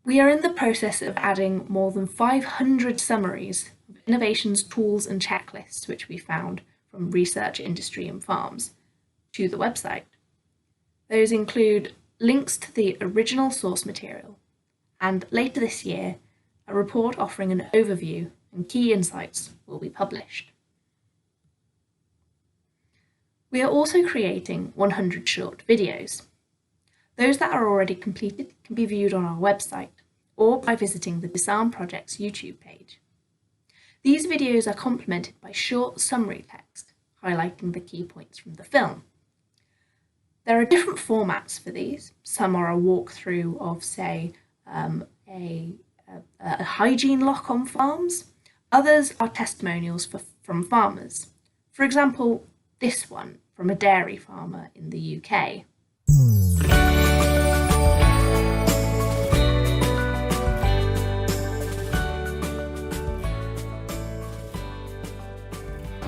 We are in the process of adding more than 500 summaries of innovations, tools, and checklists which we found from research, industry, and farms to the website. Those include links to the original source material, and later this year, a report offering an overview and key insights will be published. We are also creating 100 short videos. Those that are already completed can be viewed on our website or by visiting the DISARM project's YouTube page. These videos are complemented by short summary text highlighting the key points from the film. There are different formats for these. Some are a walkthrough of, say, a hygiene lock on farms. Others are testimonials from farmers. For example, this one from a dairy farmer in the UK.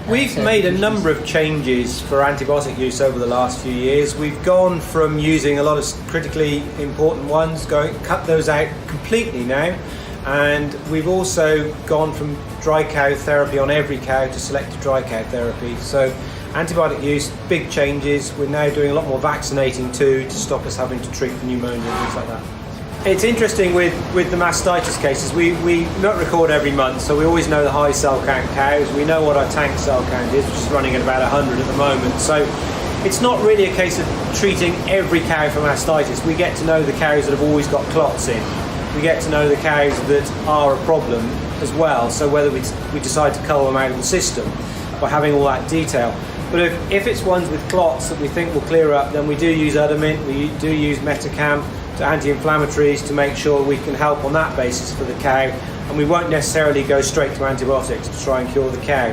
We've made a number of changes for antibiotic use over the last few years. We've gone from using a lot of critically important ones, cut those out completely now, and we've also gone from dry cow therapy on every cow to selective dry cow therapy. So antibiotic use, big changes. We're now doing a lot more vaccinating too to stop us having to treat for pneumonia and things like that. It's interesting with the mastitis cases, we not record every month, so we always know the high cell count cows. We know what our tank cell count is, which is running at about 100 at the moment. So it's not really a case of treating every cow for mastitis. We get to know the cows that have always got clots in. We get to know the cows that are a problem as well, so whether we decide to cull them out of the system by having all that detail. But if it's ones with clots that we think will clear up, then we do use Udamint, we do use Metacam, to anti-inflammatories to make sure we can help on that basis for the cow, and we won't necessarily go straight to antibiotics to try and cure the cow.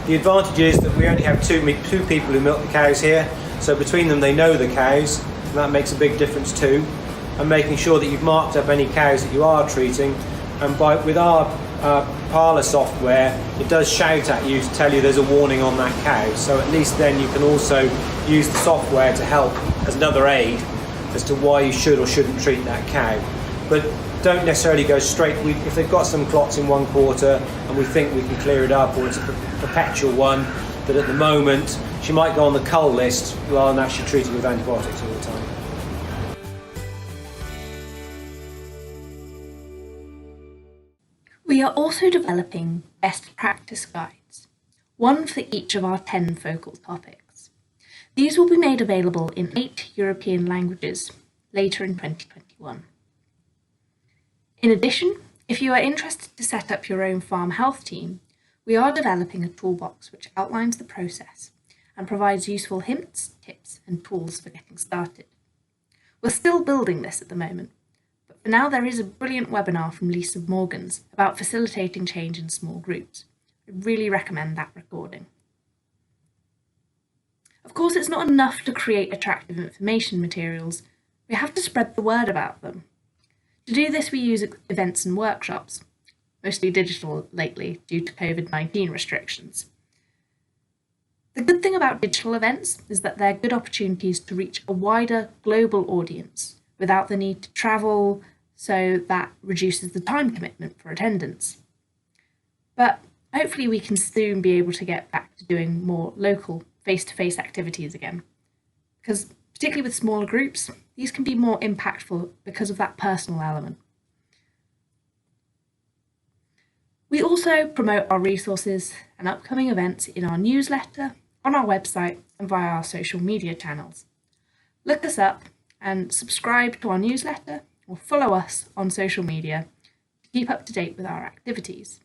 The advantage is that we only have two people who milk the cows here, so between them they know the cows, and that makes a big difference too, and making sure that you've marked up any cows that you are treating, and with our parlour software it does shout at you to tell you there's a warning on that cow, so at least then you can also use the software to help as another aid as to why you should or shouldn't treat that cow. But don't necessarily go straight. If they've got some clots in one quarter and we think we can clear it up, or it's a perpetual one that at the moment she might go on the cull list rather than actually treating with antibiotics all the time. We are also developing best practice guides, one for each of our 10 focal topics. These will be made available in 8 European languages later in 2021. In addition, if you are interested to set up your own farm health team, we are developing a toolbox which outlines the process and provides useful hints, tips and tools for getting started. We're still building this at the moment, but for now there is a brilliant webinar from Lisa Morgans about facilitating change in small groups. I really recommend that recording. Of course, it's not enough to create attractive information materials. We have to spread the word about them. To do this, we use events and workshops, mostly digital lately due to COVID-19 restrictions. The good thing about digital events is that they're good opportunities to reach a wider global audience without the need to travel, so that reduces the time commitment for attendance. But hopefully we can soon be able to get back to doing more local face-to-face activities again, because particularly with smaller groups, these can be more impactful because of that personal element. We also promote our resources and upcoming events in our newsletter, on our website and via our social media channels. Look us up and subscribe to our newsletter or follow us on social media to keep up to date with our activities.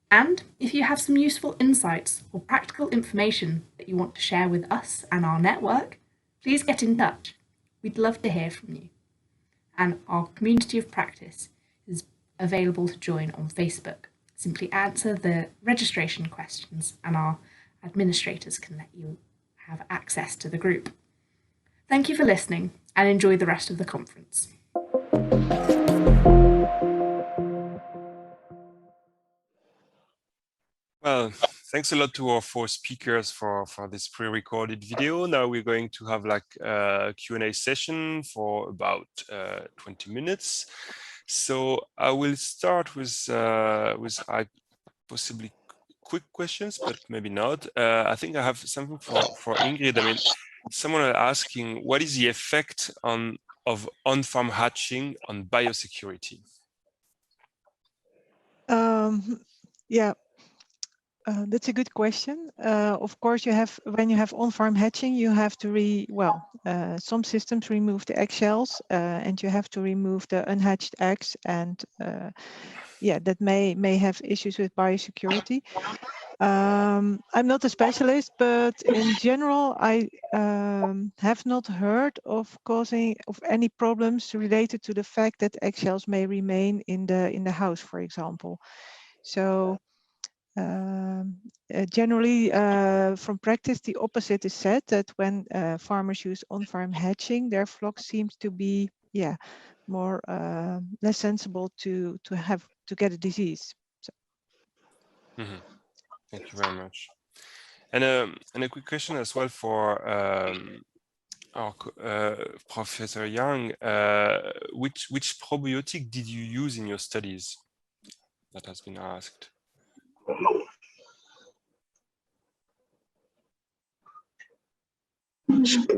And if you have some useful insights or practical information that you want to share with us and our network, please get in touch. We'd love to hear from you. And our community of practice is available to join on Facebook. Simply answer the registration questions and our administrators can let you have access to the group. Thank you for listening and enjoy the rest of the conference. Well, thanks a lot to our 4 speakers for this pre-recorded video. Now we're going to have like a Q&A session for about 20 minutes. So I will start with possibly quick questions, but maybe not. I think I have something for Ingrid. I mean, someone are asking, what is the effect of on-farm hatching on biosecurity? Yeah. That's a good question. Of course, when you have on-farm hatching, you have to some systems remove the eggshells, and you have to remove the unhatched eggs, and that may have issues with biosecurity. I'm not a specialist, but in general, I have not heard of any problems related to the fact that eggshells may remain in the house, for example. So generally, from practice, the opposite is said, that when farmers use on-farm hatching, their flock seems to be, more less sensible to get a disease. So. Mm-hmm. Thank you very much. And a quick question as well for our Professor Yang. Which probiotic did you use in your studies? That has been asked.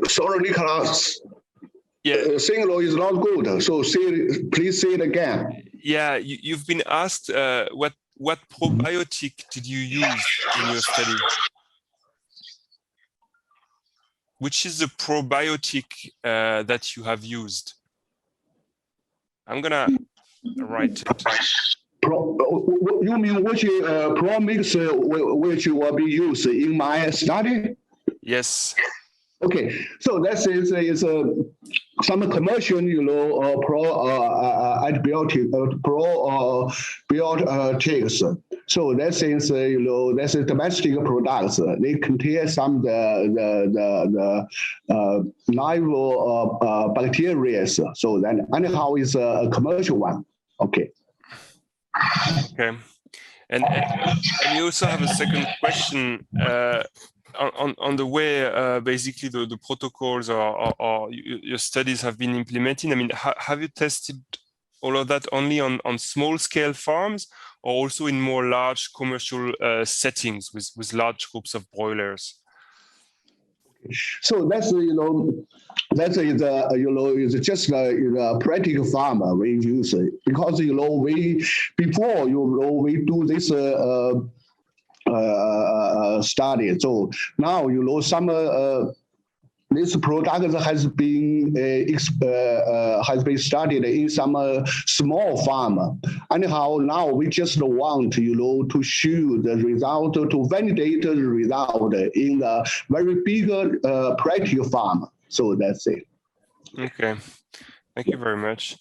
Sorry, Nicholas. Yeah, signal is not good. So please say it again. Yeah, you've been asked what probiotic did you use in your study? Which is the probiotic that you have used? I'm gonna write it. You mean which premix which will be used in my study? Yes. Okay, so that is some commercial, probiotics. So that is, that's a domestic products. They contain some the live bacteria. So then anyhow is a commercial one. Okay. Okay. And you also have a second question on the way basically the protocols or your studies have been implemented. I mean, have you tested all of that only on small scale farms, or also in more large commercial settings with large groups of broilers? So that's is just a practical farmer we use it, because we before we do this study. So now some this product has been studied in some small farm. Anyhow, now we just want to show the result, to validate the result in the very big practical farm. So that's it. Okay, thank you very much.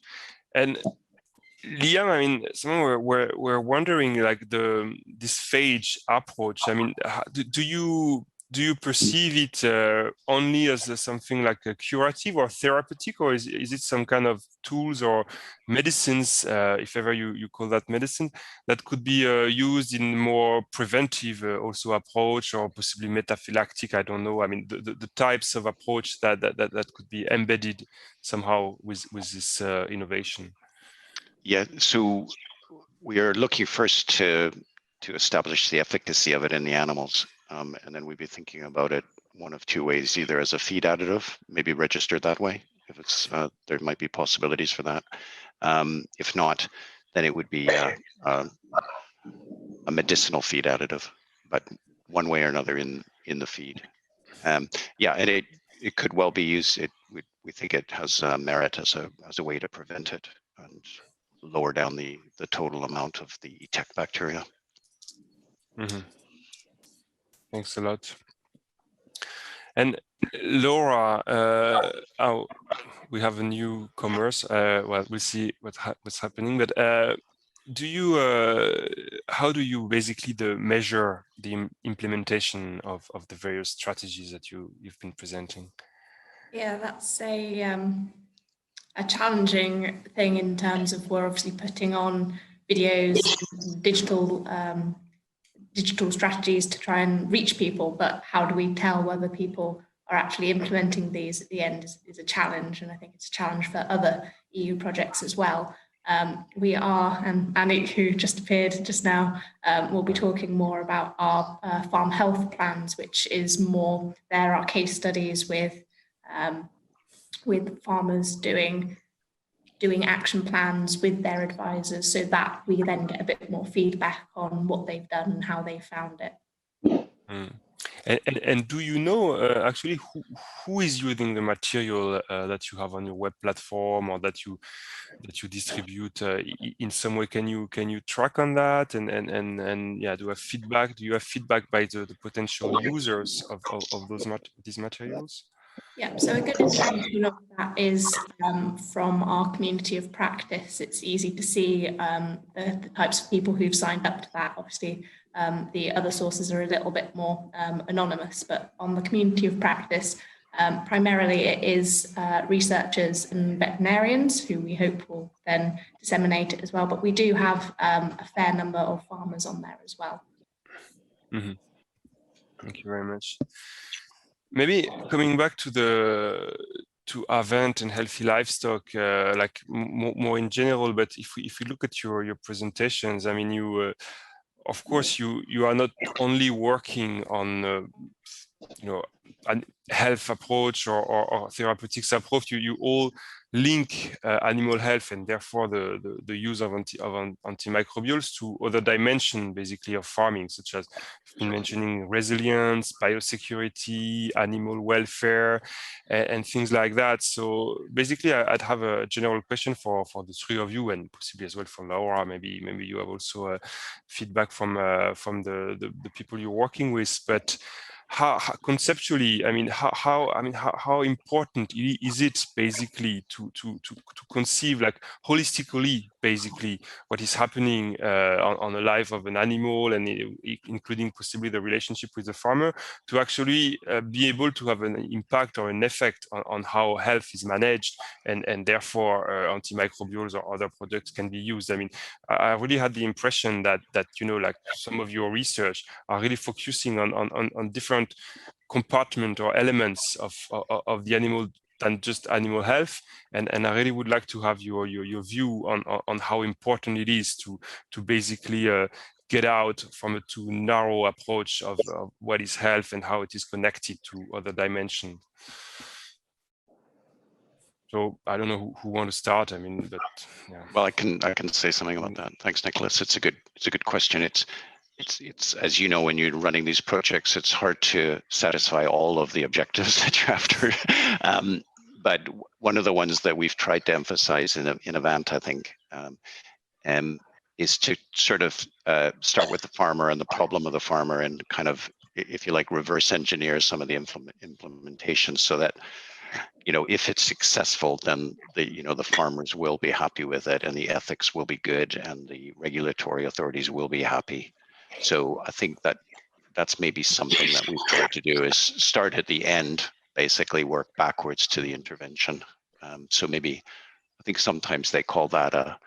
And Liam, I mean, someone we're wondering, like, this phage approach. I mean, do you perceive it only as something like a curative or therapeutic, or is it some kind of tools or medicines, if ever you call that medicine, that could be used in more preventive also approach, or possibly metaphylactic? I don't know. I mean, the types of approach that could be embedded somehow with this innovation. Yeah, so we are looking first to establish the efficacy of it in the animals. And then we'd be thinking about it one of two ways, either as a feed additive, maybe registered that way, if it's there might be possibilities for that. If not, then it would be a medicinal feed additive, but one way or another in the feed. Yeah, and it could well be used. We think it has merit as a way to prevent it and lower down the total amount of the ETEC bacteria. Mm-hmm. Thanks a lot. And Laura, we have a newcomers. Well, we'll see what's happening. But how do you basically measure the implementation of the various strategies that you've been presenting? Yeah, that's a challenging thing in terms of, we're obviously putting on videos, digital strategies to try and reach people, but how do we tell whether people are actually implementing these at the end is a challenge, and I think it's a challenge for other EU projects as well. We are, and Annie, who just appeared just now, will be talking more about our farm health plans, which is more, there are case studies with farmers doing action plans with their advisors, so that we then get a bit more feedback on what they've done and how they found it. Mm. And do you know actually who is using the material that you have on your web platform, or that you distribute in some way? Can you track on that? And yeah, do you have feedback? Do you have feedback by the potential users of these materials? Yeah, so a good indication of that is from our community of practice. It's easy to see the types of people who've signed up to that. Obviously, the other sources are a little bit more anonymous, but on the community of practice, primarily it is researchers and veterinarians who we hope will then disseminate it as well. But we do have a fair number of farmers on there as well. Mm-hmm. Thank you very much. Maybe coming back to AVANT and Healthy Livestock, like more in general, but if we look at your presentations, I mean, you of course you are not only working on a health approach or therapeutics approach. You all link animal health and therefore the use of antimicrobials to other dimensions, basically, of farming, such as you've been mentioning resilience, biosecurity, animal welfare, and things like that. So basically, I'd have a general question for the three of you, and possibly as well for Laura. Maybe you have also feedback from the people you're working with, but how conceptually, I mean, how important is it basically to conceive like holistically, basically, what is happening on the life of an animal, and including possibly the relationship with the farmer, to actually be able to have an impact or an effect on how health is managed, and therefore antimicrobials or other products can be used. I mean, I really had the impression that like some of your research are really focusing on different compartment or elements of the animal than just animal health, and I really would like to have your view on how important it is to basically get out from a too narrow approach of what is health and how it is connected to other dimensions. So I don't know who want to start. I mean, but yeah. Well, I can say something about that. Thanks, Nicholas. It's a good question. It's as you know, when you're running these projects, it's hard to satisfy all of the objectives that you're after. But one of the ones that we've tried to emphasize in AVANT, I think, is to sort of start with the farmer and the problem of the farmer, and kind of, if you like, reverse engineer some of the implementation, so that if it's successful, then the farmers will be happy with it, and the ethics will be good, and the regulatory authorities will be happy. So I think that's maybe something that we've tried to do, is start at the end, basically work backwards to the intervention. So maybe, I think sometimes they call that a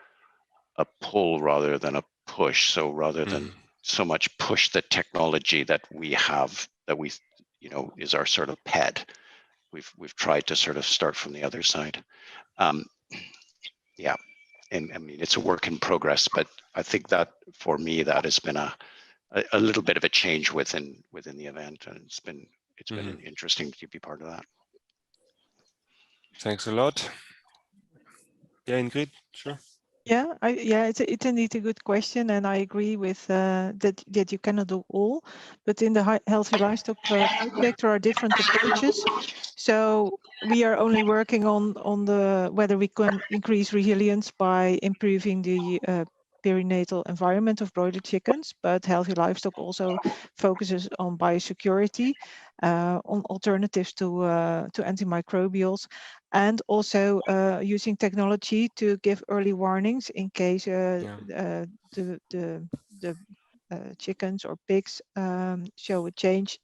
pull rather than a push. So rather than so much push the technology that we have, that we, is our sort of pet, we've tried to sort of start from the other side. Yeah, and I mean, it's a work in progress, but I think that for me, that has been a little bit of a change within the event, and it's been interesting to be part of that. Thanks a lot. Yeah, Ingrid, sure. Yeah, it's indeed a good question, and I agree with that you cannot do all. But in the Healthy Livestock project, there are different approaches. So we are only working on the whether we can increase resilience by improving the perinatal environment of broiler chickens, but Healthy Livestock also focuses on biosecurity, on alternatives to antimicrobials, and also using technology to give early warnings in case the chickens or pigs show a change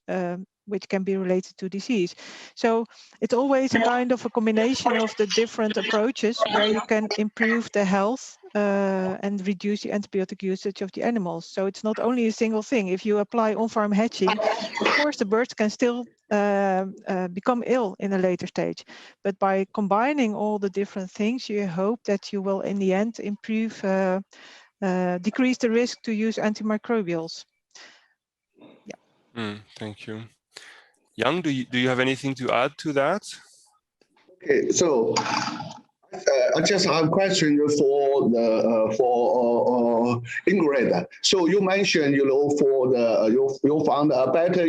which can be related to disease. So it's always a kind of a combination of the different approaches where you can improve the health and reduce the antibiotic usage of the animals. So it's not only a single thing. If you apply on-farm hatching, of course the birds can still become ill in a later stage. But by combining all the different things, you hope that you will in the end improve, decrease the risk to use antimicrobials. Yeah. Thank you. Jan, do you have anything to add to that? Okay, so I just have a question for Ingrid. So you mentioned, for you found a better,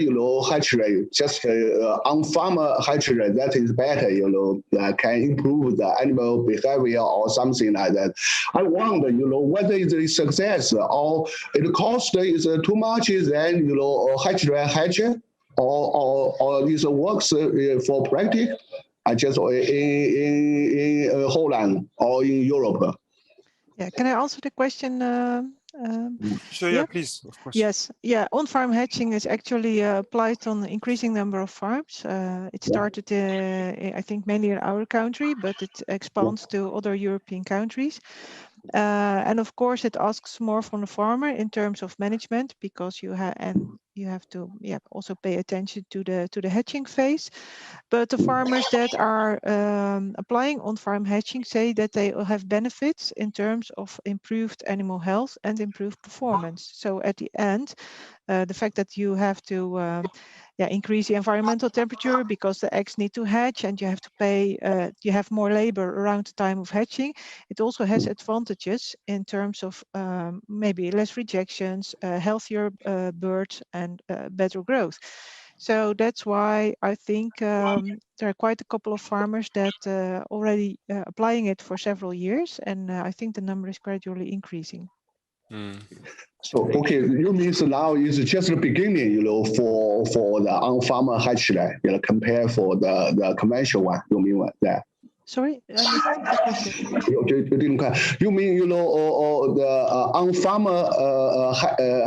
hatchery, just on farmer hatchery that is better, that can improve the animal behavior or something like that. I wonder, whether it's a success or it cost is too much, then hatchery hatch. or this works for practice, just in Holland or in Europe? Yeah, can I answer the question? Sure, yeah, please, of course. Yes, yeah, on-farm hatching is actually applied on an increasing number of farms. It started, I think, mainly in our country, but it expands to other European countries. And of course, it asks more from the farmer in terms of management, because you have to also pay attention to the hatching phase. But the farmers that are applying on-farm hatching say that they will have benefits in terms of improved animal health and improved performance. So at the end, the fact that you have to increase the environmental temperature because the eggs need to hatch, and you have to pay, you have more labor around the time of hatching. It also has advantages in terms of maybe less rejections, healthier birds, and better growth. So that's why I think there are quite a couple of farmers that already applying it for several years, and I think the number is gradually increasing. So okay, you mean so now is just the beginning, for the on-farm hatchery, compare for the conventional one. You mean what that? Sorry, I missed the question. You didn't quite. You mean the on-farm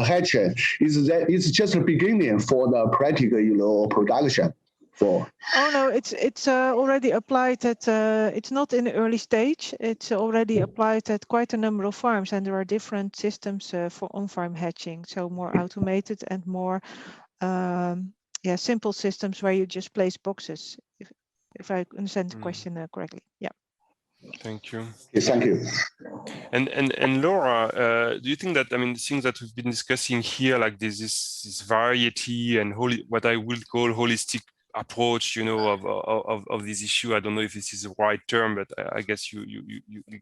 hatchery is just the beginning for the practical production. For Oh no, it's already applied at. It's not in the early stage. It's already applied at quite a number of farms, and there are different systems for on-farm hatching. So more automated and more, simple systems where you just place boxes. If I understand the question correctly, yeah. Thank you. Yes, thank you. And Laura, do you think that, I mean, the things that we've been discussing here, like this variety and what I will call holistic approach, of this issue. I don't know if this is the right term, but I guess you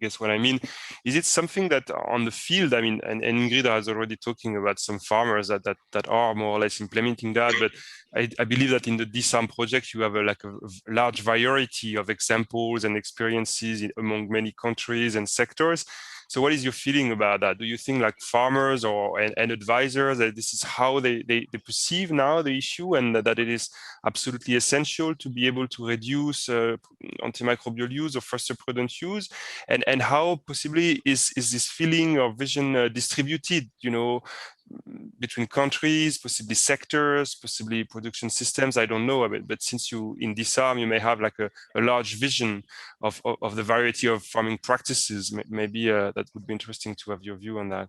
guess what I mean. Is it something that on the field, I mean, and Ingrid has already talking about some farmers that are more or less implementing that, but I believe that in the DISARM project, you have a large variety of examples and experiences among many countries and sectors. So what is your feeling about that? Do you think like farmers and advisors, that this is how they perceive now the issue, and that it is absolutely essential to be able to reduce antimicrobial use or foster prudent use? And how possibly is this feeling or vision distributed, between countries, possibly sectors, possibly production systems? I don't know, but since you in DISARM, you may have like a large vision of the variety of farming practices. Maybe that would be interesting to have your view on that.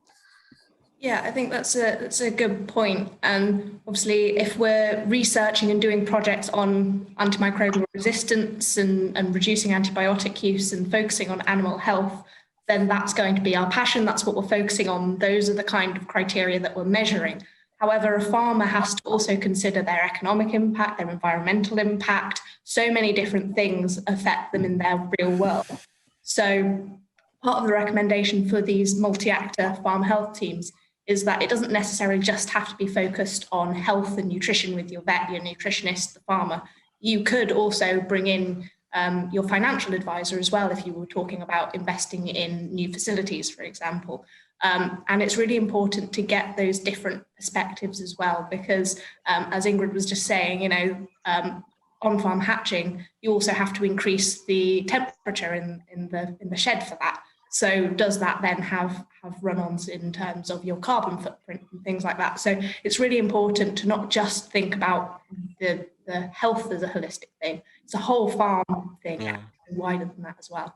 Yeah, I think that's a good point. And obviously, if we're researching and doing projects on antimicrobial resistance and reducing antibiotic use and focusing on animal health, then that's going to be our passion. That's what we're focusing on. Those are the kind of criteria that we're measuring. However, a farmer has to also consider their economic impact, their environmental impact. So many different things affect them in their real world. So part of the recommendation for these multi-actor farm health teams is that it doesn't necessarily just have to be focused on health and nutrition with your vet, your nutritionist, the farmer. You could also bring in your financial advisor as well, if you were talking about investing in new facilities, for example. And it's really important to get those different perspectives as well, because as Ingrid was just saying, on-farm hatching, you also have to increase the temperature in the shed for that. So does that then have run-ons in terms of your carbon footprint and things like that? So it's really important to not just think about the health as a holistic thing. It's a whole farm thing, and wider than that as well.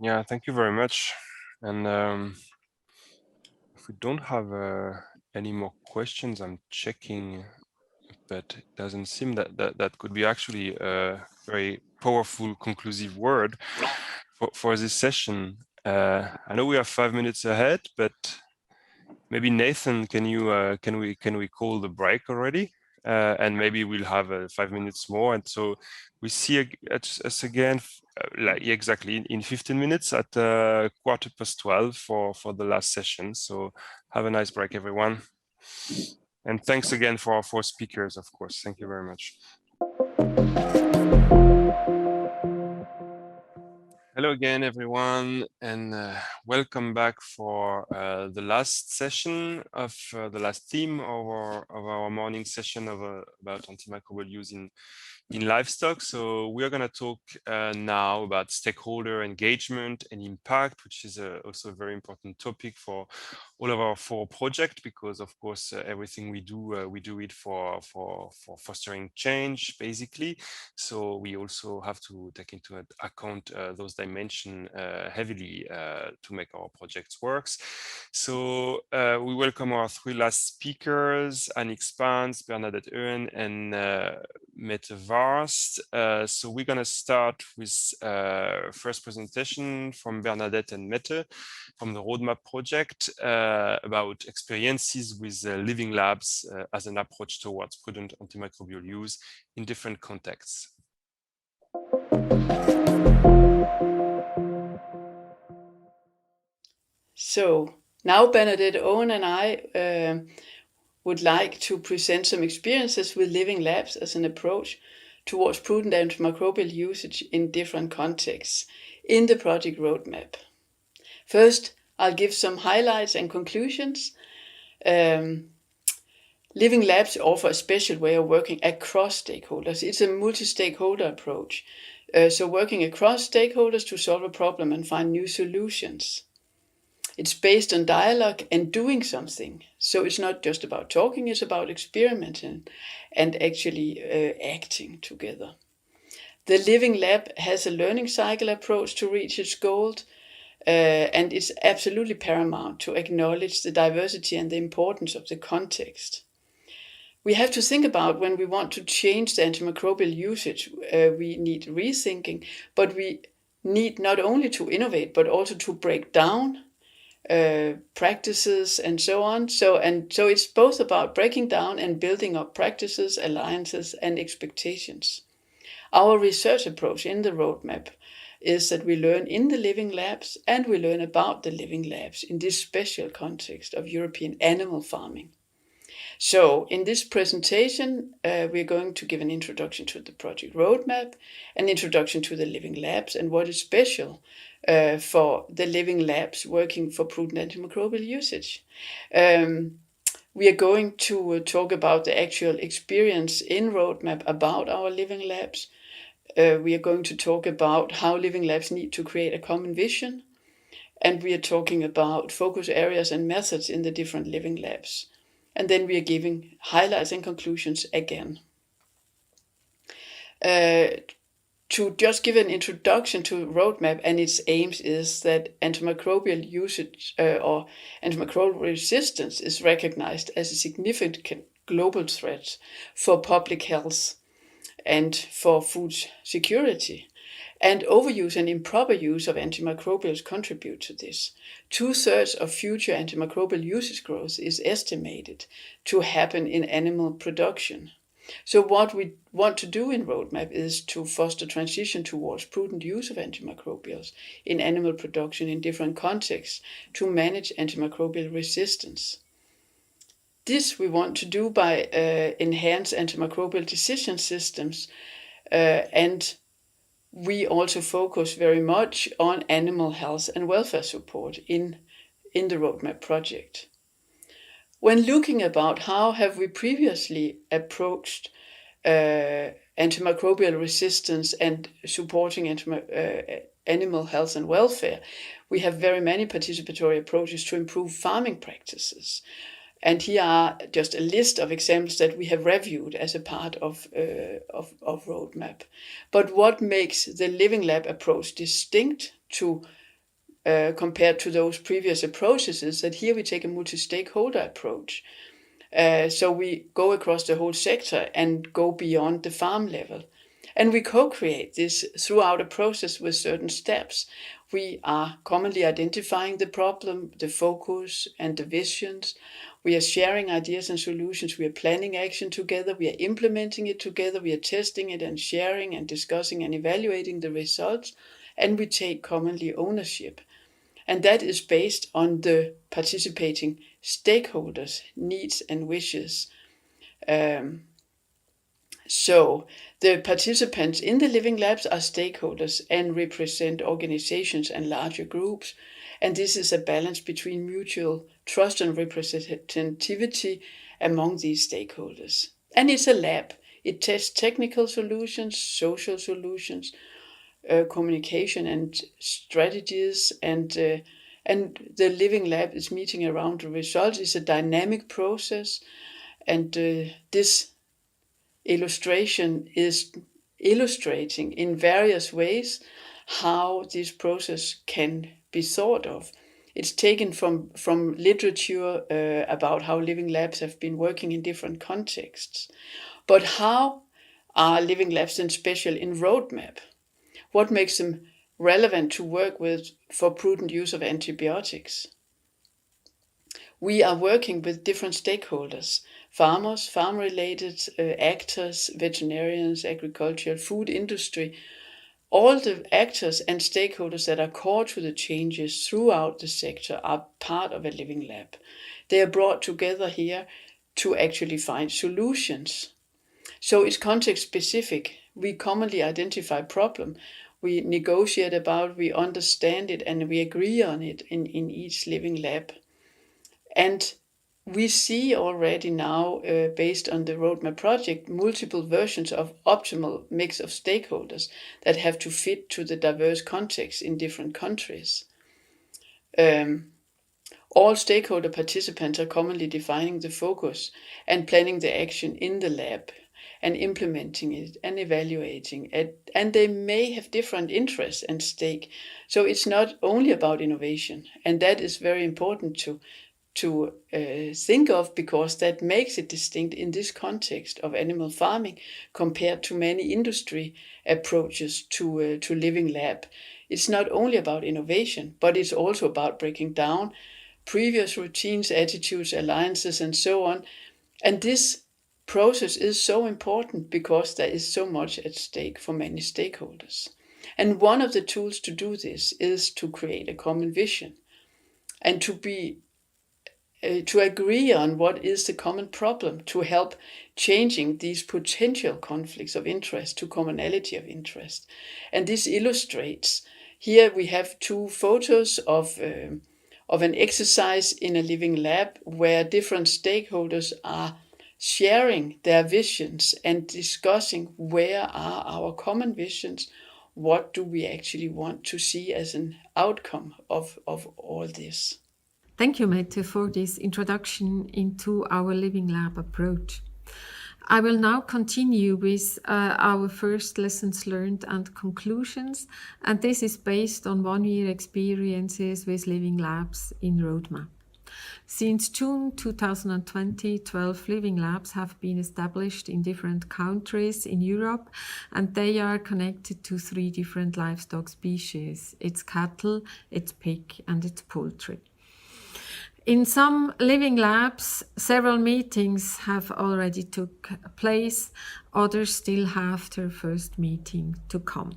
Yeah, thank you very much. And if we don't have any more questions, I'm checking, but it doesn't seem that could be actually a very powerful conclusive word for this session. I know we are 5 minutes ahead, but maybe Nathan, can we call the break already? And maybe we'll have 5 minutes more. And so we see us again, exactly in 15 minutes at 12:15 for the last session. So have a nice break, everyone. And thanks again for our 4 speakers, of course. Thank you very much. Hello again, everyone, and welcome back for the last session of the last theme of our morning session about antimicrobial use in livestock. So we are going to talk now about stakeholder engagement and impact, which is also a very important topic for all of our 4 projects, because of course everything we do it for fostering change, basically. So we also have to take into account those dimensions heavily to make our projects works. So we welcome our 3 last speakers, Annick Spans, Bernadette Ewen, and Mette Varst. So we're going to start with first presentation from Bernadette and Mette from the Roadmap project about experiences with living labs as an approach towards prudent antimicrobial use in different contexts. So now Bernadette Owen and I would like to present some experiences with living labs as an approach towards prudent antimicrobial usage in different contexts in the project roadmap. First, I'll give some highlights and conclusions. Living labs offer a special way of working across stakeholders. It's a multi-stakeholder approach. So working across stakeholders to solve a problem and find new solutions. It's based on dialogue and doing something. So it's not just about talking, it's about experimenting and actually acting together. The living lab has a learning cycle approach to reach its goal, and it's absolutely paramount to acknowledge the diversity and the importance of the context. We have to think about when we want to change the antimicrobial usage, we need rethinking, but we need not only to innovate, but also to break down practices and so on. So it's both about breaking down and building up practices, alliances, and expectations. Our research approach in the roadmap is that we learn in the living labs and we learn about the living labs in this special context of European animal farming. So in this presentation, we're going to give an introduction to the project roadmap, an introduction to the living labs and what is special for the living labs working for prudent antimicrobial usage. We are going to talk about the actual experience in roadmap about our living labs. We are going to talk about how living labs need to create a common vision. And we are talking about focus areas and methods in the different living labs. And then we are giving highlights and conclusions again. To just give an introduction to roadmap and its aims is that antimicrobial usage or antimicrobial resistance is recognized as a significant global threat for public health and for food security. And overuse and improper use of antimicrobials contribute to this. 2/3 of future antimicrobial usage growth is estimated to happen in animal production. So what we want to do in roadmap is to foster transition towards prudent use of antimicrobials in animal production in different contexts to manage antimicrobial resistance. This we want to do by enhance antimicrobial decision systems and we also focus very much on animal health and welfare support in the roadmap project. When looking about how have we previously approached antimicrobial resistance and supporting animal health and welfare, we have very many participatory approaches to improve farming practices. And here are just a list of examples that we have reviewed as a part of roadmap. But what makes the living lab approach distinct to compared to those previous approaches is that here we take a multi-stakeholder approach. So we go across the whole sector and go beyond the farm level. And we co-create this throughout a process with certain steps. We are commonly identifying the problem, the focus, and the visions. We are sharing ideas and solutions. We are planning action together. We are implementing it together. We are testing it and sharing and discussing and evaluating the results. And we take commonly ownership. And that is based on the participating stakeholders' needs and wishes. So the participants in the living labs are stakeholders and represent organizations and larger groups. And this is a balance between mutual trust and representativity among these stakeholders. And it's a lab. It tests technical solutions, social solutions, communication and strategies, and the living lab is meeting around the results. It's a dynamic process, and this illustration is illustrating in various ways how this process can be thought of. It's taken from literature about how living labs have been working in different contexts. But how are living labs then special in roadmap? What makes them relevant to work with for prudent use of antibiotics? We are working with different stakeholders: farmers, farm-related actors, veterinarians, agricultural, food industry, all the actors and stakeholders that are core to the changes throughout the sector are part of a living lab. They are brought together here to actually find solutions. So it's context specific. We commonly identify problem, we negotiate about, we understand it, and we agree on it in each living lab. And we see already now, based on the roadmap project, multiple versions of optimal mix of stakeholders that have to fit to the diverse context in different countries. All stakeholder participants are commonly defining the focus and planning the action in the lab and implementing it and evaluating it. And they may have different interests and stake. So it's not only about innovation. And that is very important to think of, because that makes it distinct in this context of animal farming compared to many industry approaches to living lab. It's not only about innovation, but it's also about breaking down previous routines, attitudes, alliances, and so on. And this process is so important because there is so much at stake for many stakeholders. And one of the tools to do this is to create a common vision and to agree on what is the common problem, to help changing these potential conflicts of interest to commonality of interest. And this illustrates, here we have two photos of an exercise in a living lab where different stakeholders are sharing their visions and discussing where are our common visions, what do we actually want to see as an outcome of all this. Thank you, Mette, for this introduction into our living lab approach. I will now continue with our first lessons learned and conclusions, and this is based on 1 year experiences with living labs in Roadmap. Since June 2020, 12 living labs have been established in different countries in Europe, and they are connected to 3 different livestock species. It's cattle, it's pig, and it's poultry. In some living labs, several meetings have already took place. Others still have their first meeting to come.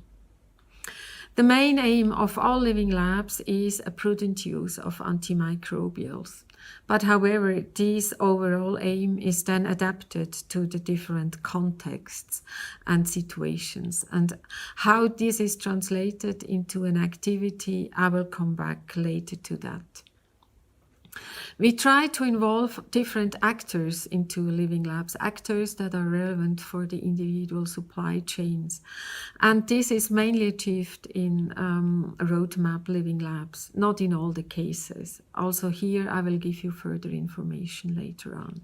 The main aim of all living labs is a prudent use of antimicrobials. But however, this overall aim is then adapted to the different contexts and situations. And how this is translated into an activity, I will come back later to that. We try to involve different actors into living labs, actors that are relevant for the individual supply chains. And this is mainly achieved in roadmap living labs, not in all the cases. Also here, I will give you further information later on.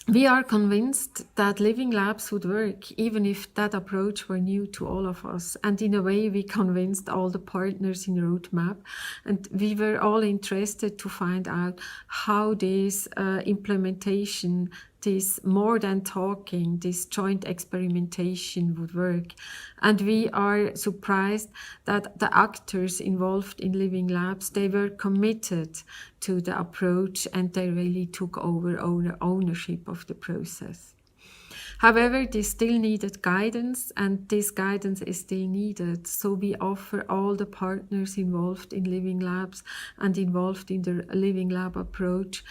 We are convinced that living labs would work even if that approach were new to all of us. And in a way, we convinced all the partners in Roadmap, and we were all interested to find out how this implementation, this more than talking, this joint experimentation would work. And we are surprised that the actors involved in living labs, they were committed to the approach and they really took over ownership of the process. However, they still needed guidance, and this guidance is still needed. So we offer all the partners involved in living labs and involved in the living lab approach,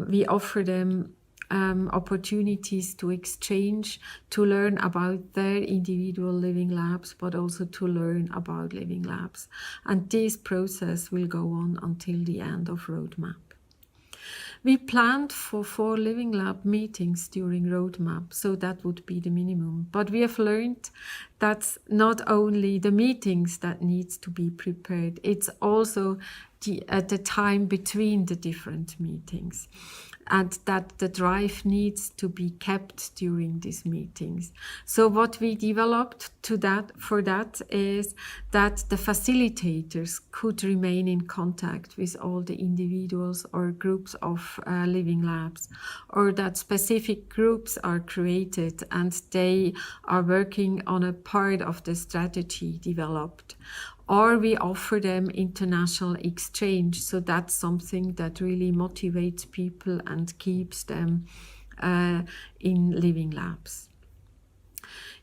we offer them opportunities to exchange, to learn about their individual living labs, but also to learn about living labs. And this process will go on until the end of roadmap. We planned for 4 living lab meetings during roadmap, so that would be the minimum. But we have learned that's not only the meetings that needs to be prepared, it's also the time between the different meetings, and that the drive needs to be kept during these meetings. So what we developed for that is that the facilitators could remain in contact with all the individuals or groups of living labs, or that specific groups are created and they are working on a part of the strategy developed. Or we offer them international exchange, so that's something that really motivates people and keeps them in living labs.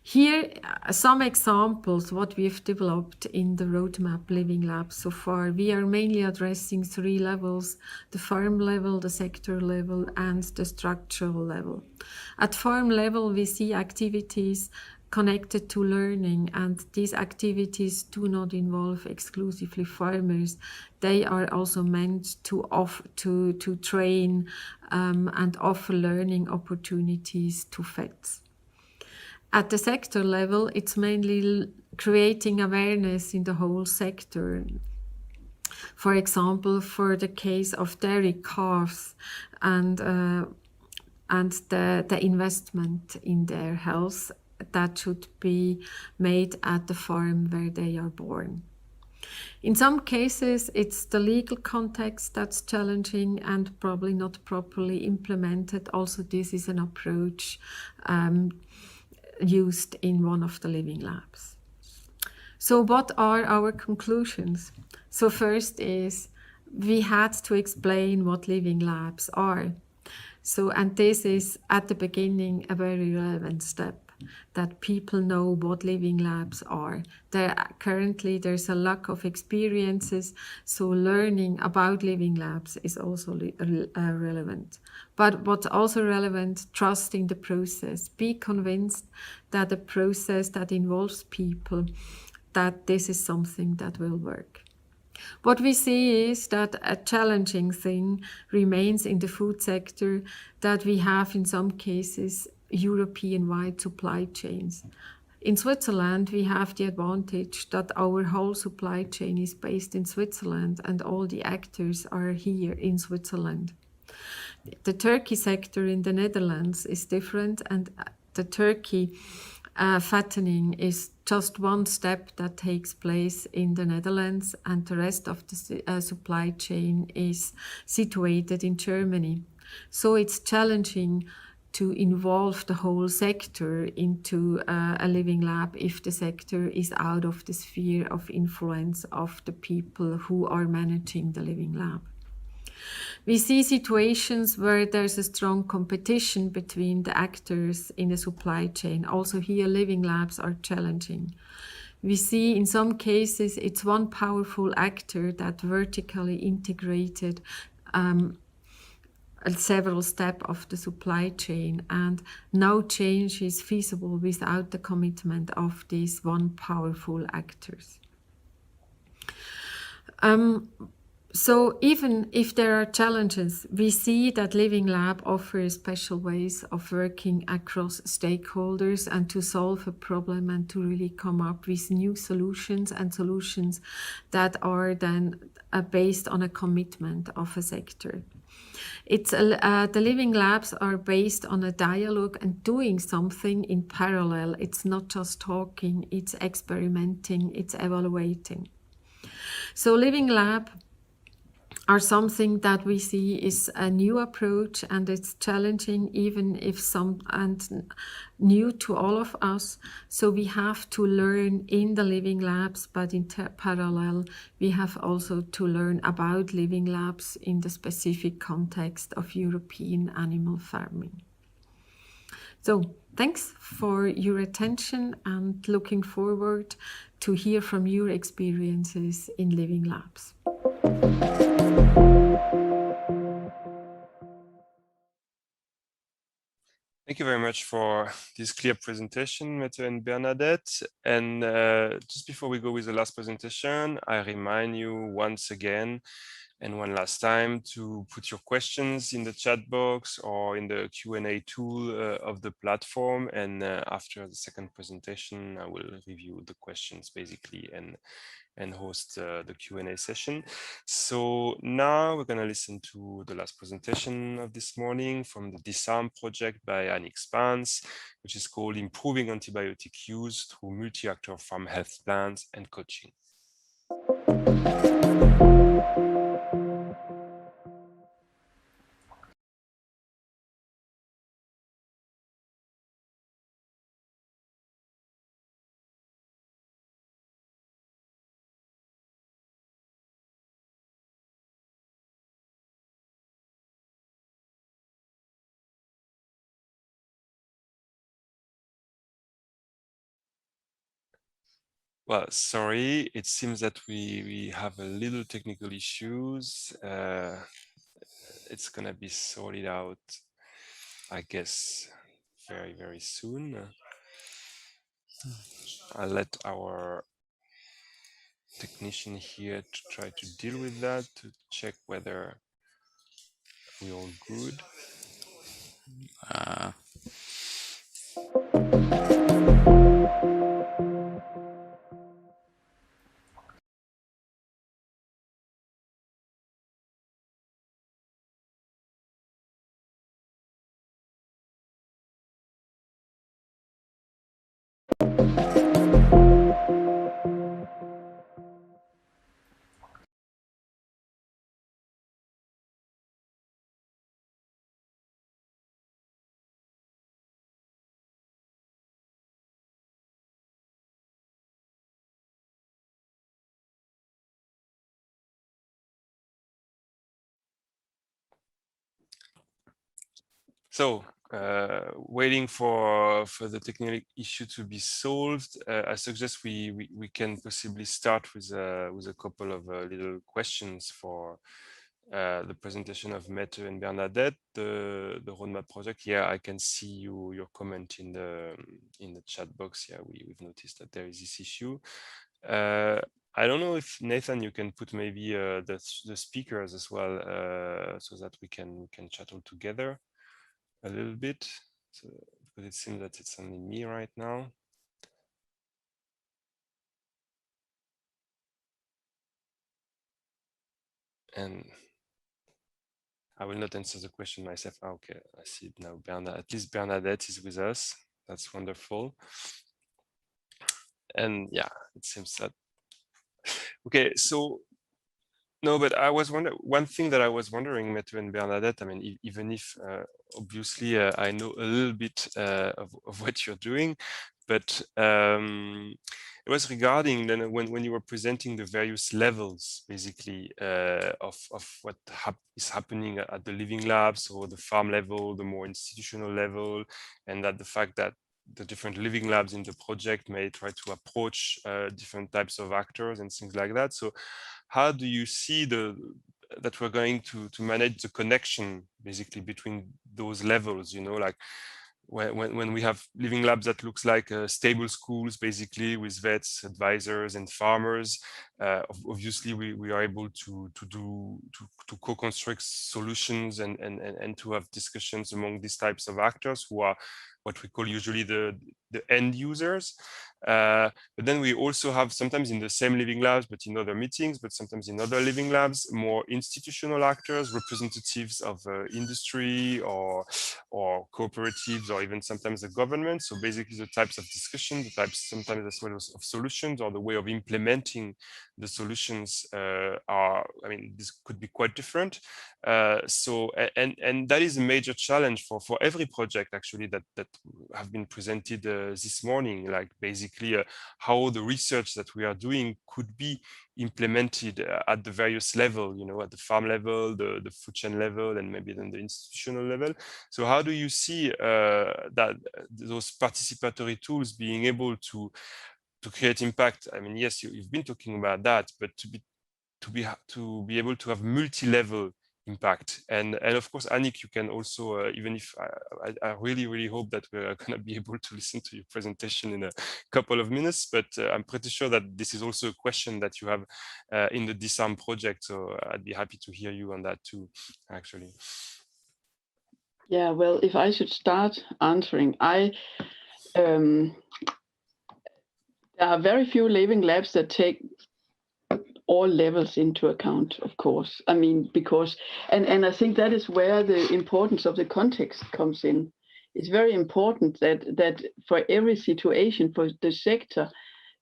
Here are some examples what we've developed in the roadmap living labs so far. We are mainly addressing 3 levels: the farm level, the sector level, and the structural level. At farm level, we see activities connected to learning, and these activities do not involve exclusively farmers. They are also meant to train and offer learning opportunities to vets. At the sector level, it's mainly creating awareness in the whole sector. For example, for the case of dairy calves and the investment in their health that should be made at the farm where they are born. In some cases, it's the legal context that's challenging and probably not properly implemented. Also, this is an approach used in one of the living labs. So what are our conclusions? So first is we had to explain what living labs are. So, and this is at the beginning a very relevant step, that people know what living labs are. Currently there's a lack of experiences, so learning about living labs is also relevant. But what's also relevant, trusting the process. Be convinced that the process that involves people, that this is something that will work. What we see is that a challenging thing remains in the food sector, that we have in some cases European-wide supply chains. In Switzerland, we have the advantage that our whole supply chain is based in Switzerland and all the actors are here in Switzerland. The turkey sector in the Netherlands is different, and the turkey fattening is just one step that takes place in the Netherlands, and the rest of the supply chain is situated in Germany. So it's challenging to involve the whole sector into a living lab if the sector is out of the sphere of influence of the people who are managing the living lab. We see situations where there's a strong competition between the actors in the supply chain. Also here, living labs are challenging. We see in some cases it's one powerful actor that vertically integrated several steps of the supply chain, and no change is feasible without the commitment of these one powerful actors. So even if there are challenges, we see that Living Lab offers special ways of working across stakeholders and to solve a problem and to really come up with new solutions, and solutions that are then based on a commitment of a sector. The Living Labs are based on a dialogue and doing something in parallel. It's not just talking, it's experimenting, it's evaluating. So Living Lab are something that we see is a new approach, and it's challenging even if new to all of us. So we have to learn in the living labs, but in parallel we have also to learn about living labs in the specific context of European animal farming. So thanks for your attention, and looking forward to hear from your experiences in living labs. Thank you very much for this clear presentation, Mette and Bernadette. And just before we go with the last presentation, I remind you once again and one last time to put your questions in the chat box or in the Q&A tool of the platform. And after the second presentation, I will review the questions basically and host the Q&A session. So now we're going to listen to the last presentation of this morning from the DISARM project by Annick Spans, which is called Improving Antibiotic Use Through Multi-Actor Farm Health Plans and Coaching. Well, sorry, it seems that we have a little technical issues. It's gonna be sorted out, I guess, very, very soon. I'll let our technician here to try to deal with that, to check whether we're all good. So waiting for the technical issue to be solved, I suggest we can possibly start with a couple of little questions for the presentation of Mette and Bernadette, the roadmap project. Yeah, I can see your comment in the chat box. Yeah, we've noticed that there is this issue. I don't know if Nathan, you can put maybe the speakers as well, so that we can chat all together a little bit. So, because it seems that it's only me right now. And I will not answer the question myself. Oh, okay, I see it now. At least Bernadette is with us. That's wonderful. And yeah, it seems that. Okay, so no, but I was wondering, one thing that I was wondering, Mette and Bernadette, I mean, even if obviously I know a little bit of what you're doing, but it was regarding then when you were presenting the various levels, basically, of what is happening at the living labs, or the farm level, the more institutional level, and that the fact that the different living labs in the project may try to approach different types of actors and things like that. So how do you see that we're going to manage the connection basically between those levels, you know, like when we have living labs that looks like stable schools, basically, with vets, advisors, and farmers, obviously we are able to co-construct solutions and to have discussions among these types of actors who are what we call usually the end users. But then we also have sometimes in the same living labs, but in other meetings, but sometimes in other living labs, more institutional actors, representatives of industry or cooperatives, or even sometimes the government. So basically the types of discussion, the types sometimes as well of solutions, or the way of implementing the solutions are, I mean, this could be quite different. So, and that is a major challenge for every project actually that have been presented this morning, like basically how the research that we are doing could be implemented at the various level, you know, at the farm level, the food chain level, and maybe then the institutional level. So how do you see that those participatory tools being able to create impact? I mean, yes, you've been talking about that, but to be able to have multi-level impact. And of course, Annick, you can also, even if I really hope that we're going to be able to listen to your presentation in a couple of minutes, but I'm pretty sure that this is also a question that you have in the DISARM project. So I'd be happy to hear you on that too, actually. Yeah, well, if I should start answering, there are very few living labs that take all levels into account, of course. I mean, because, and I think that is where the importance of the context comes in. It's very important that for every situation, for the sector,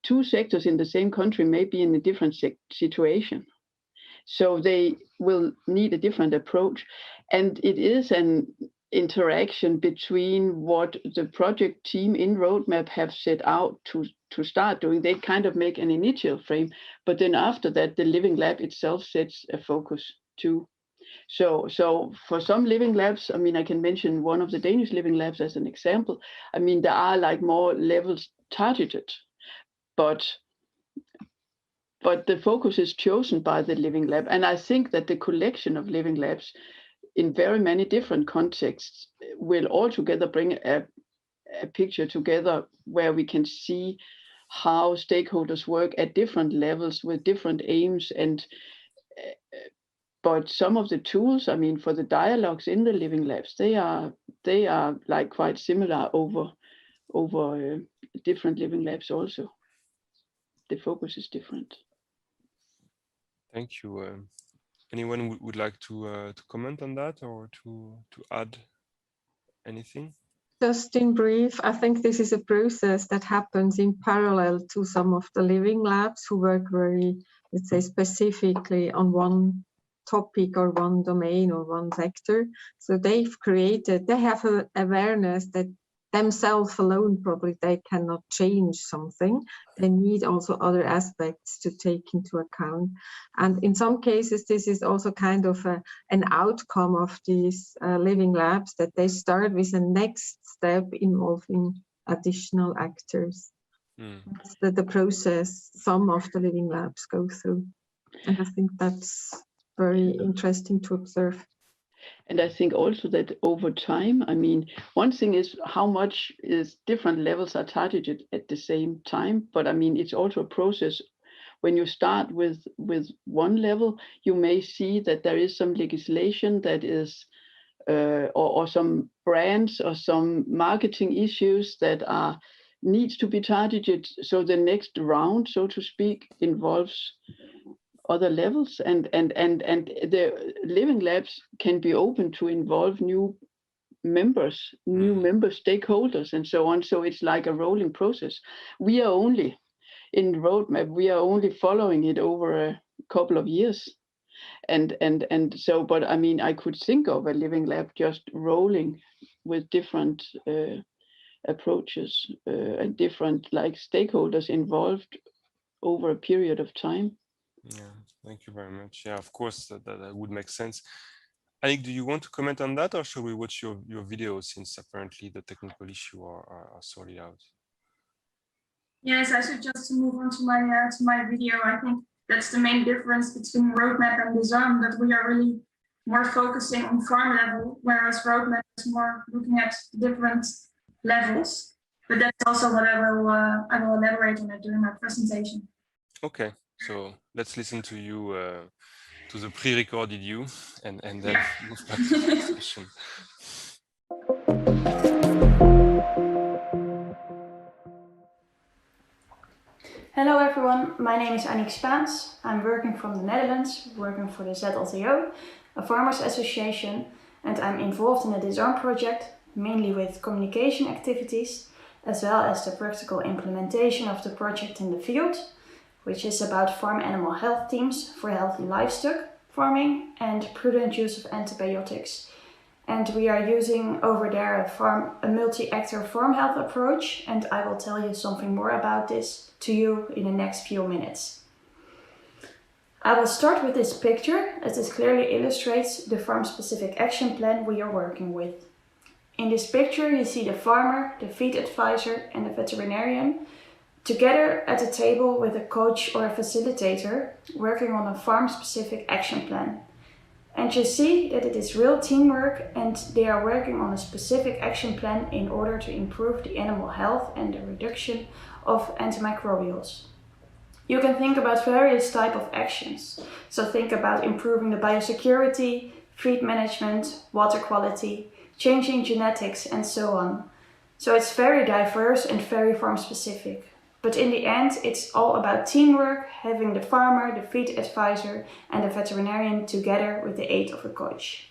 two sectors in the same country may be in a different situation. So they will need a different approach. And it is an interaction between what the project team in Roadmap have set out to start doing. They kind of make an initial frame, but then after that, the living lab itself sets a focus too. So for some living labs, I mean, I can mention one of the Danish living labs as an example. I mean, there are like more levels targeted, but the focus is chosen by the living lab. And I think that the collection of living labs in very many different contexts will altogether bring a picture together where we can see how stakeholders work at different levels with different aims. And but some of the tools, I mean, for the dialogues in the living labs, they are like quite similar over different living labs also. The focus is different. Thank you. Anyone would like to comment on that or to add anything? Just in brief, I think this is a process that happens in parallel to some of the living labs who work very, let's say, specifically on one topic or one domain or one sector. So they have an awareness that themselves alone probably they cannot change something. They need also other aspects to take into account. And in some cases, this is also kind of an outcome of these living labs, that they start with a next step involving additional actors. That's the process some of the living labs go through. And I think that's very interesting to observe. And I think also that over time, I mean, one thing is how much is different levels are targeted at the same time. But I mean, it's also a process. When you start with one level, you may see that there is some legislation that is, or some brands or some marketing issues that needs to be targeted. So the next round, so to speak, involves other levels, and the living labs can be open to involve new member stakeholders and so on. So it's like a rolling process. We are only in Roadmap, we are only following it over a couple of years. And so, but I mean, I could think of a living lab just rolling with different approaches and different like stakeholders involved over a period of time. Yeah, thank you very much. Yeah, of course, that would make sense. Annick, do you want to comment on that, or should we watch your video, since apparently the technical issue are sorted out? Yes, I suggest to move on to my video. I think that's the main difference between Roadmap and DISARM, that we are really more focusing on farm level, whereas Roadmap is more looking at different levels. But that's also what I will elaborate on it during my presentation. Okay. So let's listen to you, to the pre-recorded you, and then move back to the discussion. Hello everyone, my name is Annick Spaans. I'm working from the Netherlands, working for the ZLTO, a farmers association, and I'm involved in the DISARM project, mainly with communication activities, as well as the practical implementation of the project in the field, which is about farm animal health teams for healthy livestock farming and prudent use of antibiotics. And we are using over there a multi-actor farm health approach, and I will tell you something more about this to you in the next few minutes. I will start with this picture, as this clearly illustrates the farm-specific action plan we are working with. In this picture you see the farmer, the feed advisor and the veterinarian together at a table with a coach or a facilitator working on a farm-specific action plan. And you see that it is real teamwork, and they are working on a specific action plan in order to improve the animal health and the reduction of antimicrobials. You can think about various types of actions. So think about improving the biosecurity, feed management, water quality, changing genetics, and so on. So it's very diverse and very farm specific. But in the end, it's all about teamwork, having the farmer, the feed advisor, and the veterinarian together with the aid of a coach.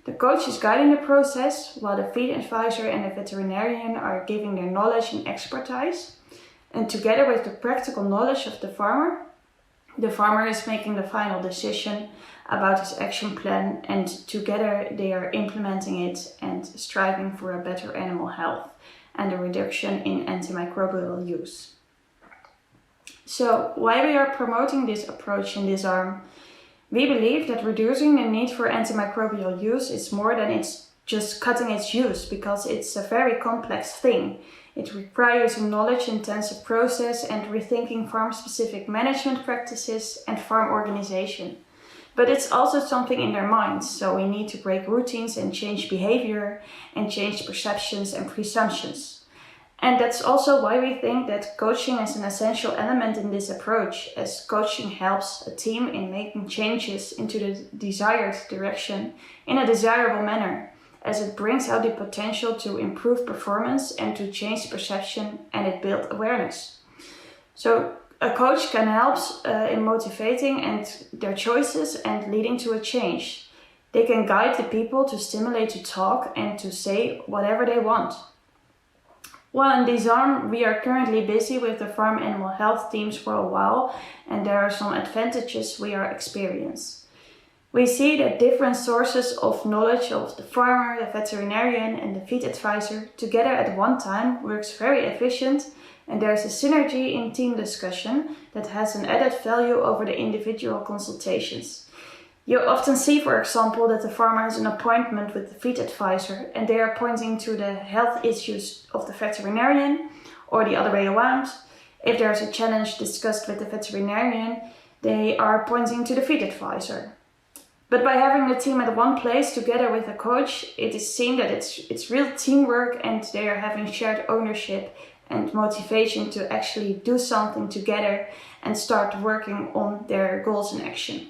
The coach is guiding the process, while the feed advisor and the veterinarian are giving their knowledge and expertise. And together with the practical knowledge of the farmer is making the final decision about his action plan, and together they are implementing it and striving for a better animal health and a reduction in antimicrobial use. So why we are promoting this approach in DISARM? We believe that reducing the need for antimicrobial use is more than it's just cutting its use, because it's a very complex thing. It requires a knowledge-intensive process and rethinking farm-specific management practices and farm organization. But it's also something in their minds, so we need to break routines and change behavior and change perceptions and presumptions. And that's also why we think that coaching is an essential element in this approach, as coaching helps a team in making changes into the desired direction in a desirable manner, as it brings out the potential to improve performance and to change perception, and it builds awareness. So a coach can help in motivating and their choices and leading to a change. They can guide the people to stimulate to talk and to say whatever they want. Well, in DISARM, we are currently busy with the farm animal health teams for a while, and there are some advantages we are experiencing. We see that different sources of knowledge of the farmer, the veterinarian, and the feed advisor together at one time works very efficient, and there's a synergy in team discussion that has an added value over the individual consultations. You often see, for example, that the farmer has an appointment with the feed advisor and they are pointing to the health issues of the veterinarian, or the other way around. If there's a challenge discussed with the veterinarian, they are pointing to the feed advisor. But by having the team at one place together with a coach, it is seen that it's real teamwork, and they are having shared ownership and motivation to actually do something together and start working on their goals in action.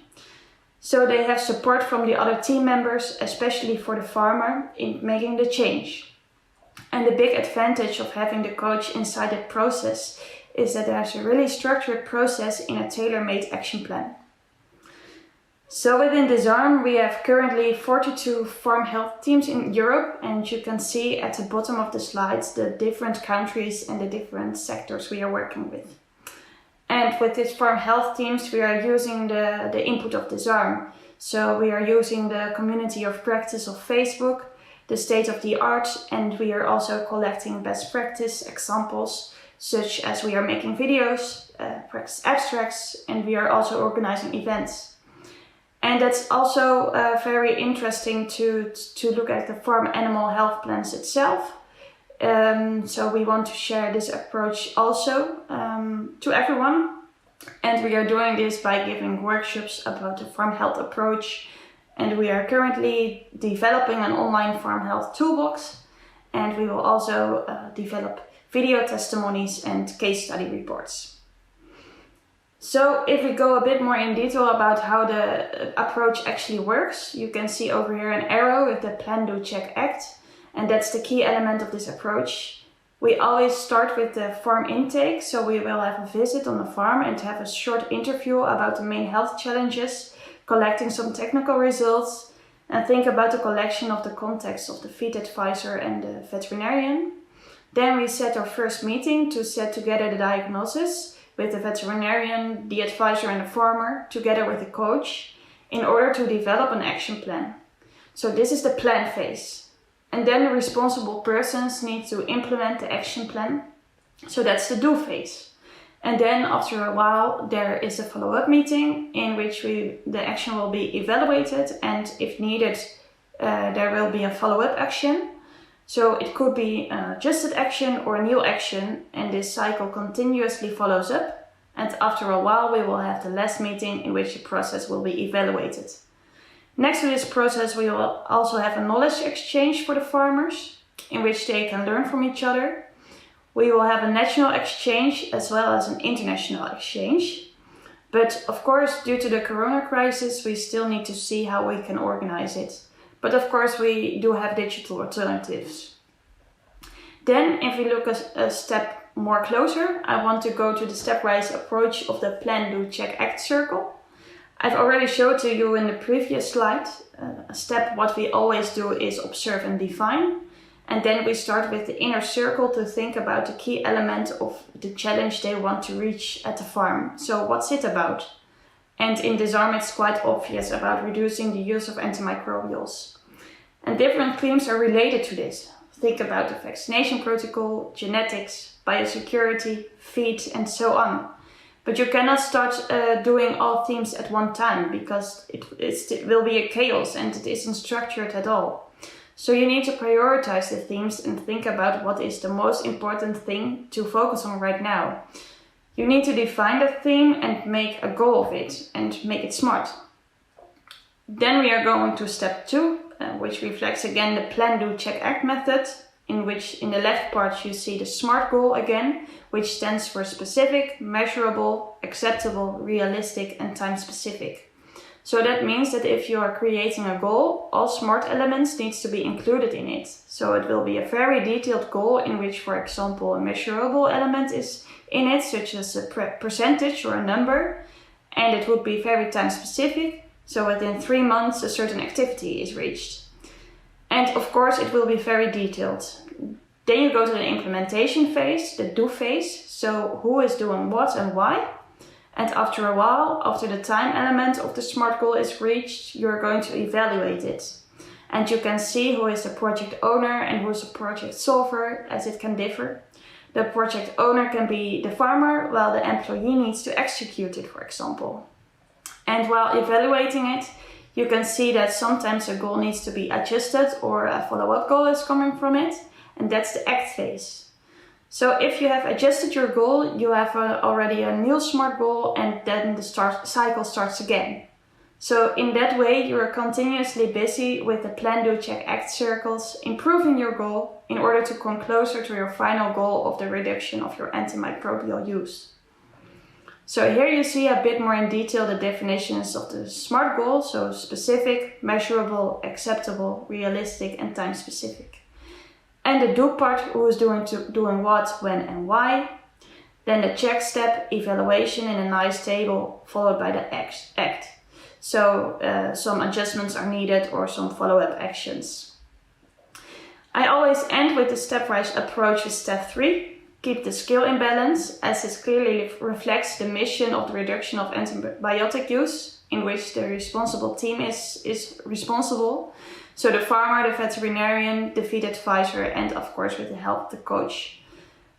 So they have support from the other team members, especially for the farmer, in making the change. And the big advantage of having the coach inside the process is that there's a really structured process in a tailor-made action plan. So within DISARM, we have currently 42 farm health teams in Europe, and you can see at the bottom of the slides the different countries and the different sectors we are working with. And with these farm health teams, we are using the input of DISARM. So we are using the community of practice of Facebook, the state of the art, and we are also collecting best practice examples, such as we are making videos, practice abstracts, and we are also organizing events. And that's also very interesting to look at the farm animal health plans itself. So we want to share this approach also to everyone, and we are doing this by giving workshops about the farm health approach, and we are currently developing an online farm health toolbox, and we will also develop video testimonies and case study reports. So if we go a bit more in detail about how the approach actually works, you can see over here an arrow with the plan, do, check, act. And that's the key element of this approach. We always start with the farm intake, so we will have a visit on the farm and have a short interview about the main health challenges, collecting some technical results, and think about the collection of the contacts of the feed advisor and the veterinarian. Then we set our first meeting to set together the diagnosis with the veterinarian, the advisor and the farmer, together with the coach, in order to develop an action plan. So this is the plan phase. And then the responsible persons need to implement the action plan. So that's the do phase. And then after a while, there is a follow-up meeting in which the action will be evaluated, and if needed, there will be a follow-up action. So it could be an adjusted action or a new action, and this cycle continuously follows up. And after a while, we will have the last meeting in which the process will be evaluated. Next to this process, we will also have a knowledge exchange for the farmers, in which they can learn from each other. We will have a national exchange as well as an international exchange. But of course, due to the corona crisis, we still need to see how we can organize it. But of course, we do have digital alternatives. Then, if we look a step more closer, I want to go to the stepwise approach of the Plan, Do, Check, Act circle. I've already showed to you in the previous slide, what we always do is observe and define. And then we start with the inner circle to think about the key element of the challenge they want to reach at the farm. So what's it about? And in DISARM it's quite obvious about reducing the use of antimicrobials. And different themes are related to this. Think about the vaccination protocol, genetics, biosecurity, feed and so on. But you cannot start doing all themes at one time because it will be a chaos and it isn't structured at all. So you need to prioritize the themes and think about what is the most important thing to focus on right now. You need to define the theme and make a goal of it and make it smart. Then we are going to step 2, which reflects again the Plan, Do, Check, Act method, in which in the left part you see the SMART goal again, which stands for specific, measurable, acceptable, realistic and time specific. So that means that if you are creating a goal, all SMART elements needs to be included in it. So it will be a very detailed goal in which, for example, a measurable element is in it, such as a percentage or a number, and it would be very time specific. So within 3 months, a certain activity is reached. And of course, it will be very detailed. Then you go to the implementation phase, the do phase. So who is doing what and why? And after a while, after the time element of the SMART goal is reached, you're going to evaluate it. And you can see who is the project owner and who is the project solver, as it can differ. The project owner can be the farmer, while the employee needs to execute it, for example. And while evaluating it, you can see that sometimes a goal needs to be adjusted or a follow-up goal is coming from it. And that's the act phase. So if you have adjusted your goal, you have already a new SMART goal and then the cycle starts again. So in that way, you are continuously busy with the Plan, Do, Check, Act circles, improving your goal in order to come closer to your final goal of the reduction of your antimicrobial use. So here you see a bit more in detail the definitions of the SMART goal, so specific, measurable, acceptable, realistic and time specific. And the do part, who is doing what, when and why. Then the check step, evaluation in a nice table, followed by the act. So some adjustments are needed or some follow-up actions. I always end with the stepwise approach with step 3. Keep the skill in balance, as this clearly reflects the mission of the reduction of antibiotic use, in which the responsible team is responsible. So the farmer, the veterinarian, the feed advisor, and of course with the help of the coach.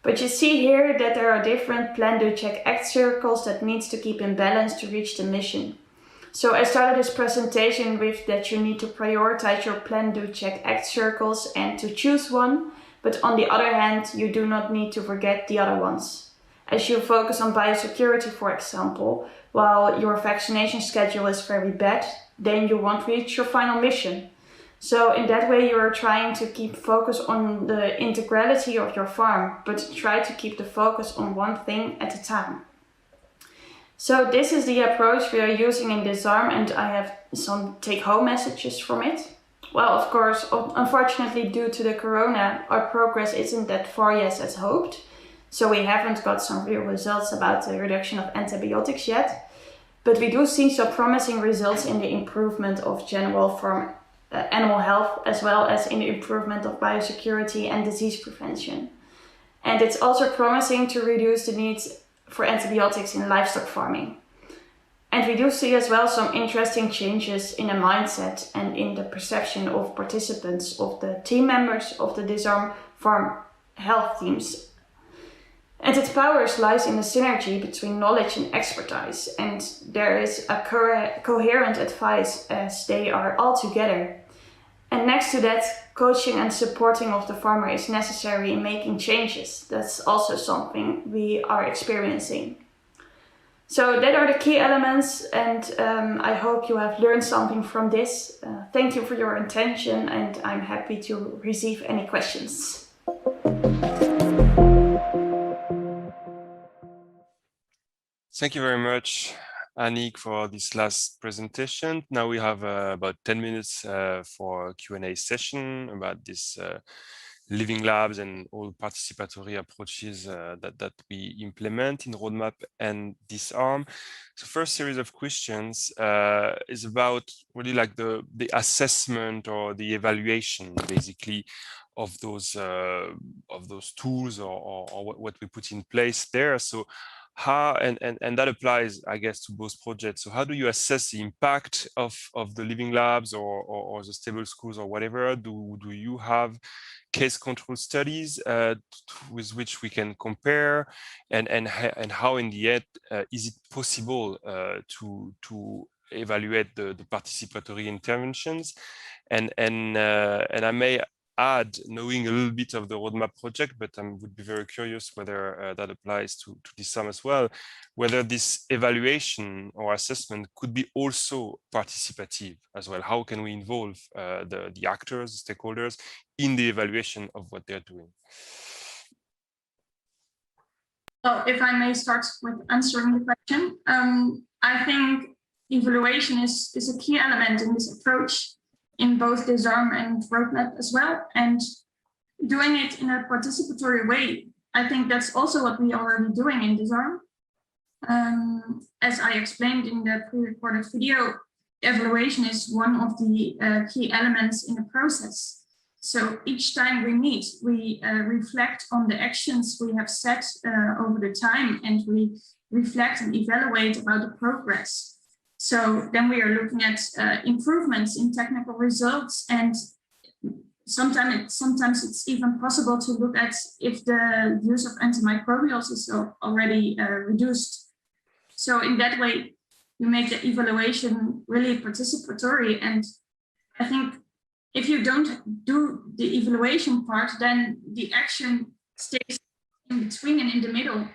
But you see here that there are different Plan, Do, Check, Act circles that needs to keep in balance to reach the mission. So I started this presentation with that you need to prioritize your Plan, Do, Check, Act circles and to choose one. But on the other hand, you do not need to forget the other ones. As you focus on biosecurity, for example, while your vaccination schedule is very bad, then you won't reach your final mission. So in that way, you're trying to keep focus on the integrality of your farm, but try to keep the focus on one thing at a time. So this is the approach we are using in DISARM, and I have some take-home messages from it. Well, of course, unfortunately, due to the corona, our progress isn't that far yet as hoped. So we haven't got some real results about the reduction of antibiotics yet. But we do see some promising results in the improvement of general farm animal health, as well as in the improvement of biosecurity and disease prevention. And it's also promising to reduce the need for antibiotics in livestock farming. And we do see as well some interesting changes in the mindset and in the perception of participants, of the team members of the DISARM farm health teams. And its power lies in the synergy between knowledge and expertise, and there is a coherent advice as they are all together. And next to that, coaching and supporting of the farmer is necessary in making changes. That's also something we are experiencing. So that are the key elements, and I hope you have learned something from this. Thank you for your attention, and I'm happy to receive any questions. Thank you very much, Annick, for this last presentation. Now we have about 10 minutes for a Q&A session about this living labs and all participatory approaches that we implement in Roadmap and DISARM. So first series of questions is about really like the assessment or the evaluation, basically, of those tools or what we put in place there. So how, and that applies, I guess, to both projects. So how do you assess the impact of the living labs or the stable schools or whatever? Do you have case control studies with which we can compare, and how in the end is it possible to evaluate the participatory interventions? And I may add, knowing a little bit of the Roadmap project, but I would be very curious whether that applies to DISARM as well, whether this evaluation or assessment could be also participative as well. How can we involve the actors, the stakeholders in the evaluation of what they're doing? So if I may start with answering the question, I think evaluation is a key element in this approach, in both DISARM and Roadmap as well, and doing it in a participatory way. I think that's also what we are already doing in DISARM. As I explained in the pre-recorded video, evaluation is one of the key elements in the process. So each time we meet, we reflect on the actions we have set over the time, and we reflect and evaluate about the progress. So then we are looking at improvements in technical results, and sometimes it's even possible to look at if the use of antimicrobials is already reduced. So in that way, you make the evaluation really participatory. And I think if you don't do the evaluation part, then the action stays in between and in the middle.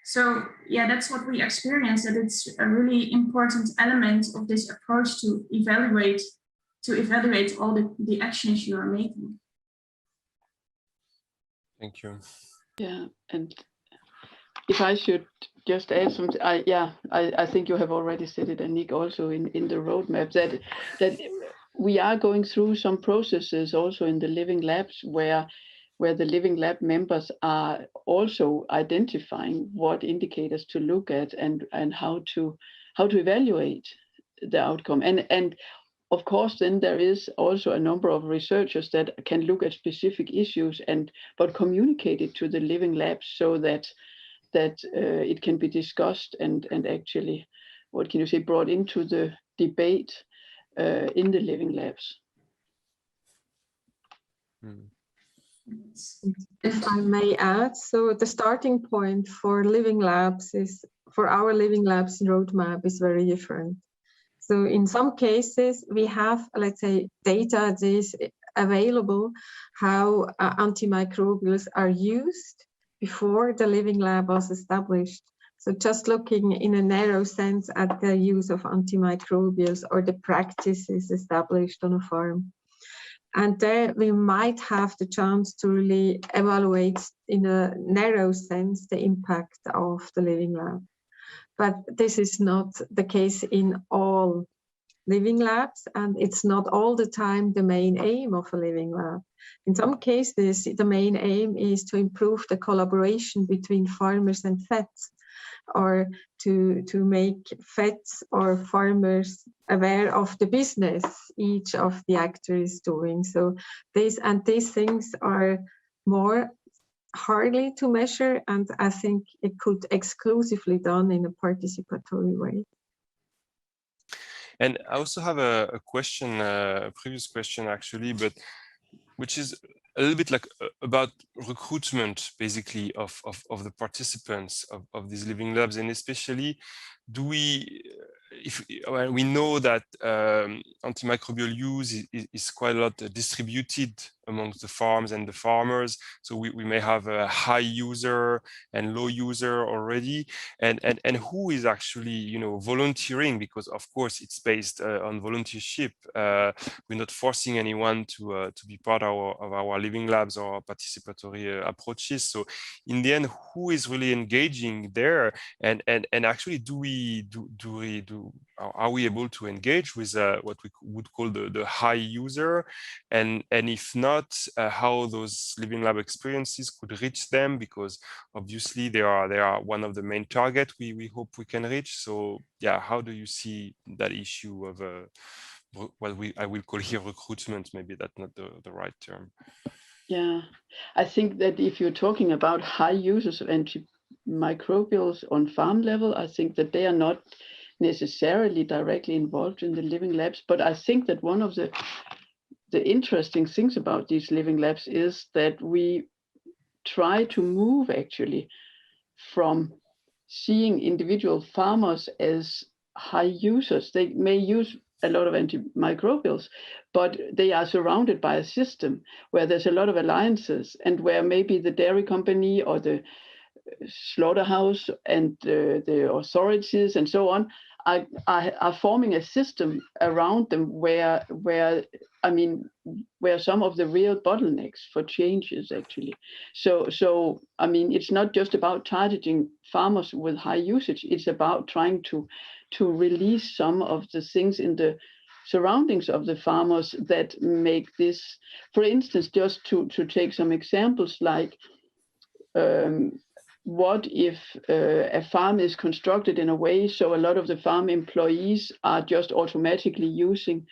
So yeah, that's what we experience, that it's a really important element of this approach to evaluate all the actions you are making. Thank you. Yeah, and if I should just add something, I think you have already said it, and Nick also in the roadmap, that we are going through some processes also in the living labs where the living lab members are also identifying what indicators to look at and how to evaluate the outcome. And of course, then there is also a number of researchers that can look at specific issues but communicate it to the living labs so that it can be discussed and actually, what can you say, brought into the debate in the living labs. If I may add, so the starting point for living labs for our living labs roadmap is very different. So in some cases, we have, let's say, data that is available how antimicrobials are used before the living lab was established. So just looking in a narrow sense at the use of antimicrobials or the practices established on a farm. And there we might have the chance to really evaluate in a narrow sense the impact of the living lab. But this is not the case in all living labs, and it's not all the time the main aim of a living lab. In some cases, the main aim is to improve the collaboration between farmers and vets, or to make vets or farmers aware of the business each of the actors is doing. So these things are more hardly to measure, and I think it could exclusively done in a participatory way. And I also have a question, a previous question actually, but which is a little bit like about recruitment, basically, of the participants of these living labs, and especially, we know that antimicrobial use is quite a lot distributed amongst the farms and the farmers. So we may have a high user and low user already, and who is actually volunteering, because of course it's based on volunteership. We're not forcing anyone to be part of our living labs or participatory approaches. So in the end, who is really engaging there, and actually are we able to engage with what we would call the high user, and if not, how those living lab experiences could reach them, because obviously they are one of the main targets we hope we can reach. So yeah, how do you see that issue of what I will call here recruitment? Maybe that's not the right term. Yeah, I think that if you're talking about high users of antimicrobials on farm level, I think that they are not necessarily directly involved in the living labs. But I think that one of the interesting things about these living labs is that we try to move actually from seeing individual farmers as high users. They may use a lot of antimicrobials, but they are surrounded by a system where there's a lot of alliances, and where maybe the dairy company or the slaughterhouse and the authorities and so on are forming a system around them where some of the real bottlenecks for change is actually. So I mean, it's not just about targeting farmers with high usage. It's about trying to release some of the things in the surroundings of the farmers that make this, for instance, just to take some examples, like what if a farm is constructed in a way so a lot of the farm employees are just automatically using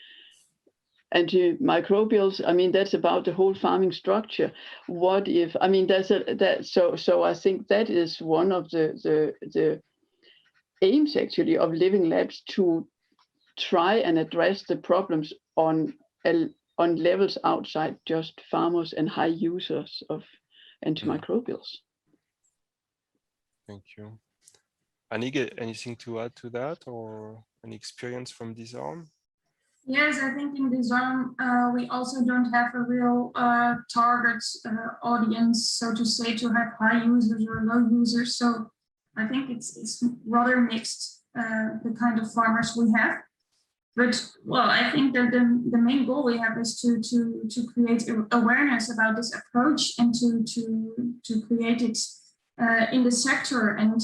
antimicrobials? I mean, that's about the whole farming structure. What if, I mean, so I think that is one of the aims actually of living labs, to try and address the problems on levels outside just farmers and high users of antimicrobials. Thank you. Annie, anything to add to that, or any experience from DISARM? Yes, I think in DISARM we also don't have a real target audience, so to say, to have high users or low users. So I think it's rather mixed, the kind of farmers we have. But well, I think that the main goal we have is to create awareness about this approach, and to create it in the sector, and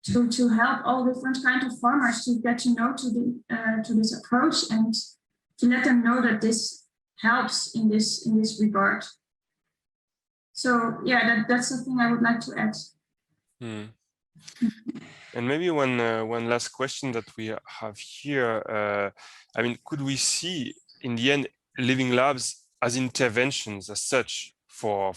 to help all different kinds of farmers to get to know to this approach, and to let them know that this helps in this regard. So yeah, that's the thing I would like to add. And maybe one last question that we have here. I mean, could we see in the end living labs as interventions as such for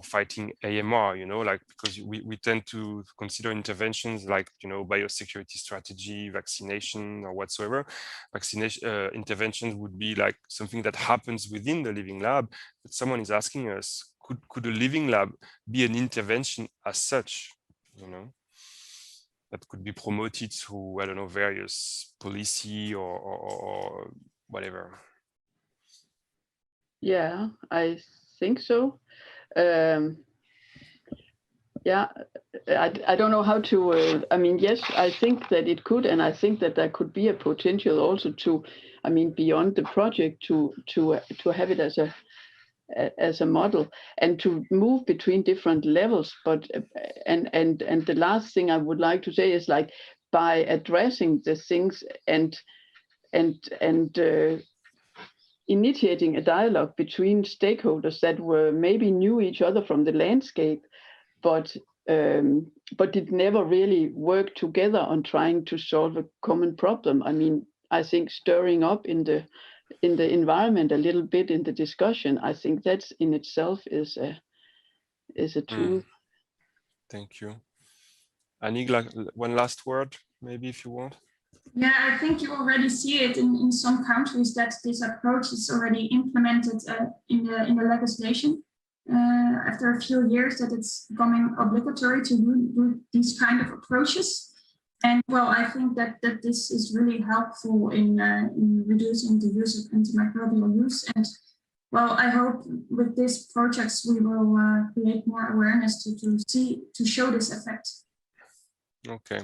fighting AMR? Like, because we tend to consider interventions like biosecurity strategy, vaccination, or whatsoever. Vaccination interventions would be like something that happens within the living lab. But someone is asking us, could a living lab be an intervention as such? That could be promoted through, I don't know, various policy or whatever. Yeah, I think so. Yeah, I don't know how to, I mean, yes, I think that it could, and I think that there could be a potential also to, I mean, beyond the project, to have it as a model, and to move between different levels. But and the last thing I would like to say is, like, by addressing the things and initiating a dialogue between stakeholders that were maybe knew each other from the landscape, but did never really work together on trying to solve a common problem. I mean, I think stirring up in the environment a little bit in the discussion, I think that's in itself is a tool. Thank you. Annie, one last word, maybe, if you want. Yeah, I think you already see it in some countries that this approach is already implemented in the legislation. After a few years, that it's becoming obligatory to do these kind of approaches. And well, I think that this is really helpful in reducing the use of antimicrobial use, and well, I hope with these projects we will create more awareness to show this effect. Okay.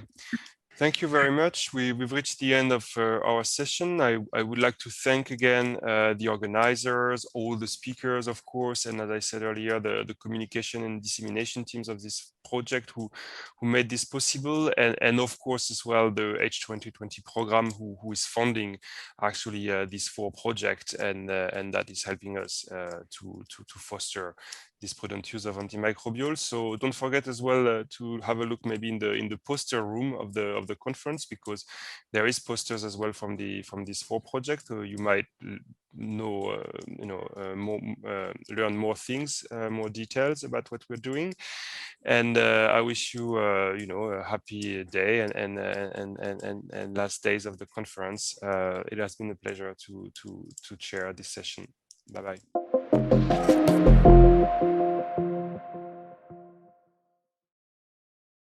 Thank you very much. We've reached the end of our session. I would like to thank again the organizers, all the speakers, of course, and as I said earlier, the communication and dissemination teams of this project who made this possible, and of course as well the H2020 program who is funding actually these 4 projects, and that is helping us to foster this prudent use of antimicrobials. So don't forget as well to have a look maybe in the poster room of the conference, because there is posters as well from these 4 projects. So you might know, learn more things, more details about what we're doing. And I wish you, a happy day and last days of the conference. It has been a pleasure to chair this session. Bye bye.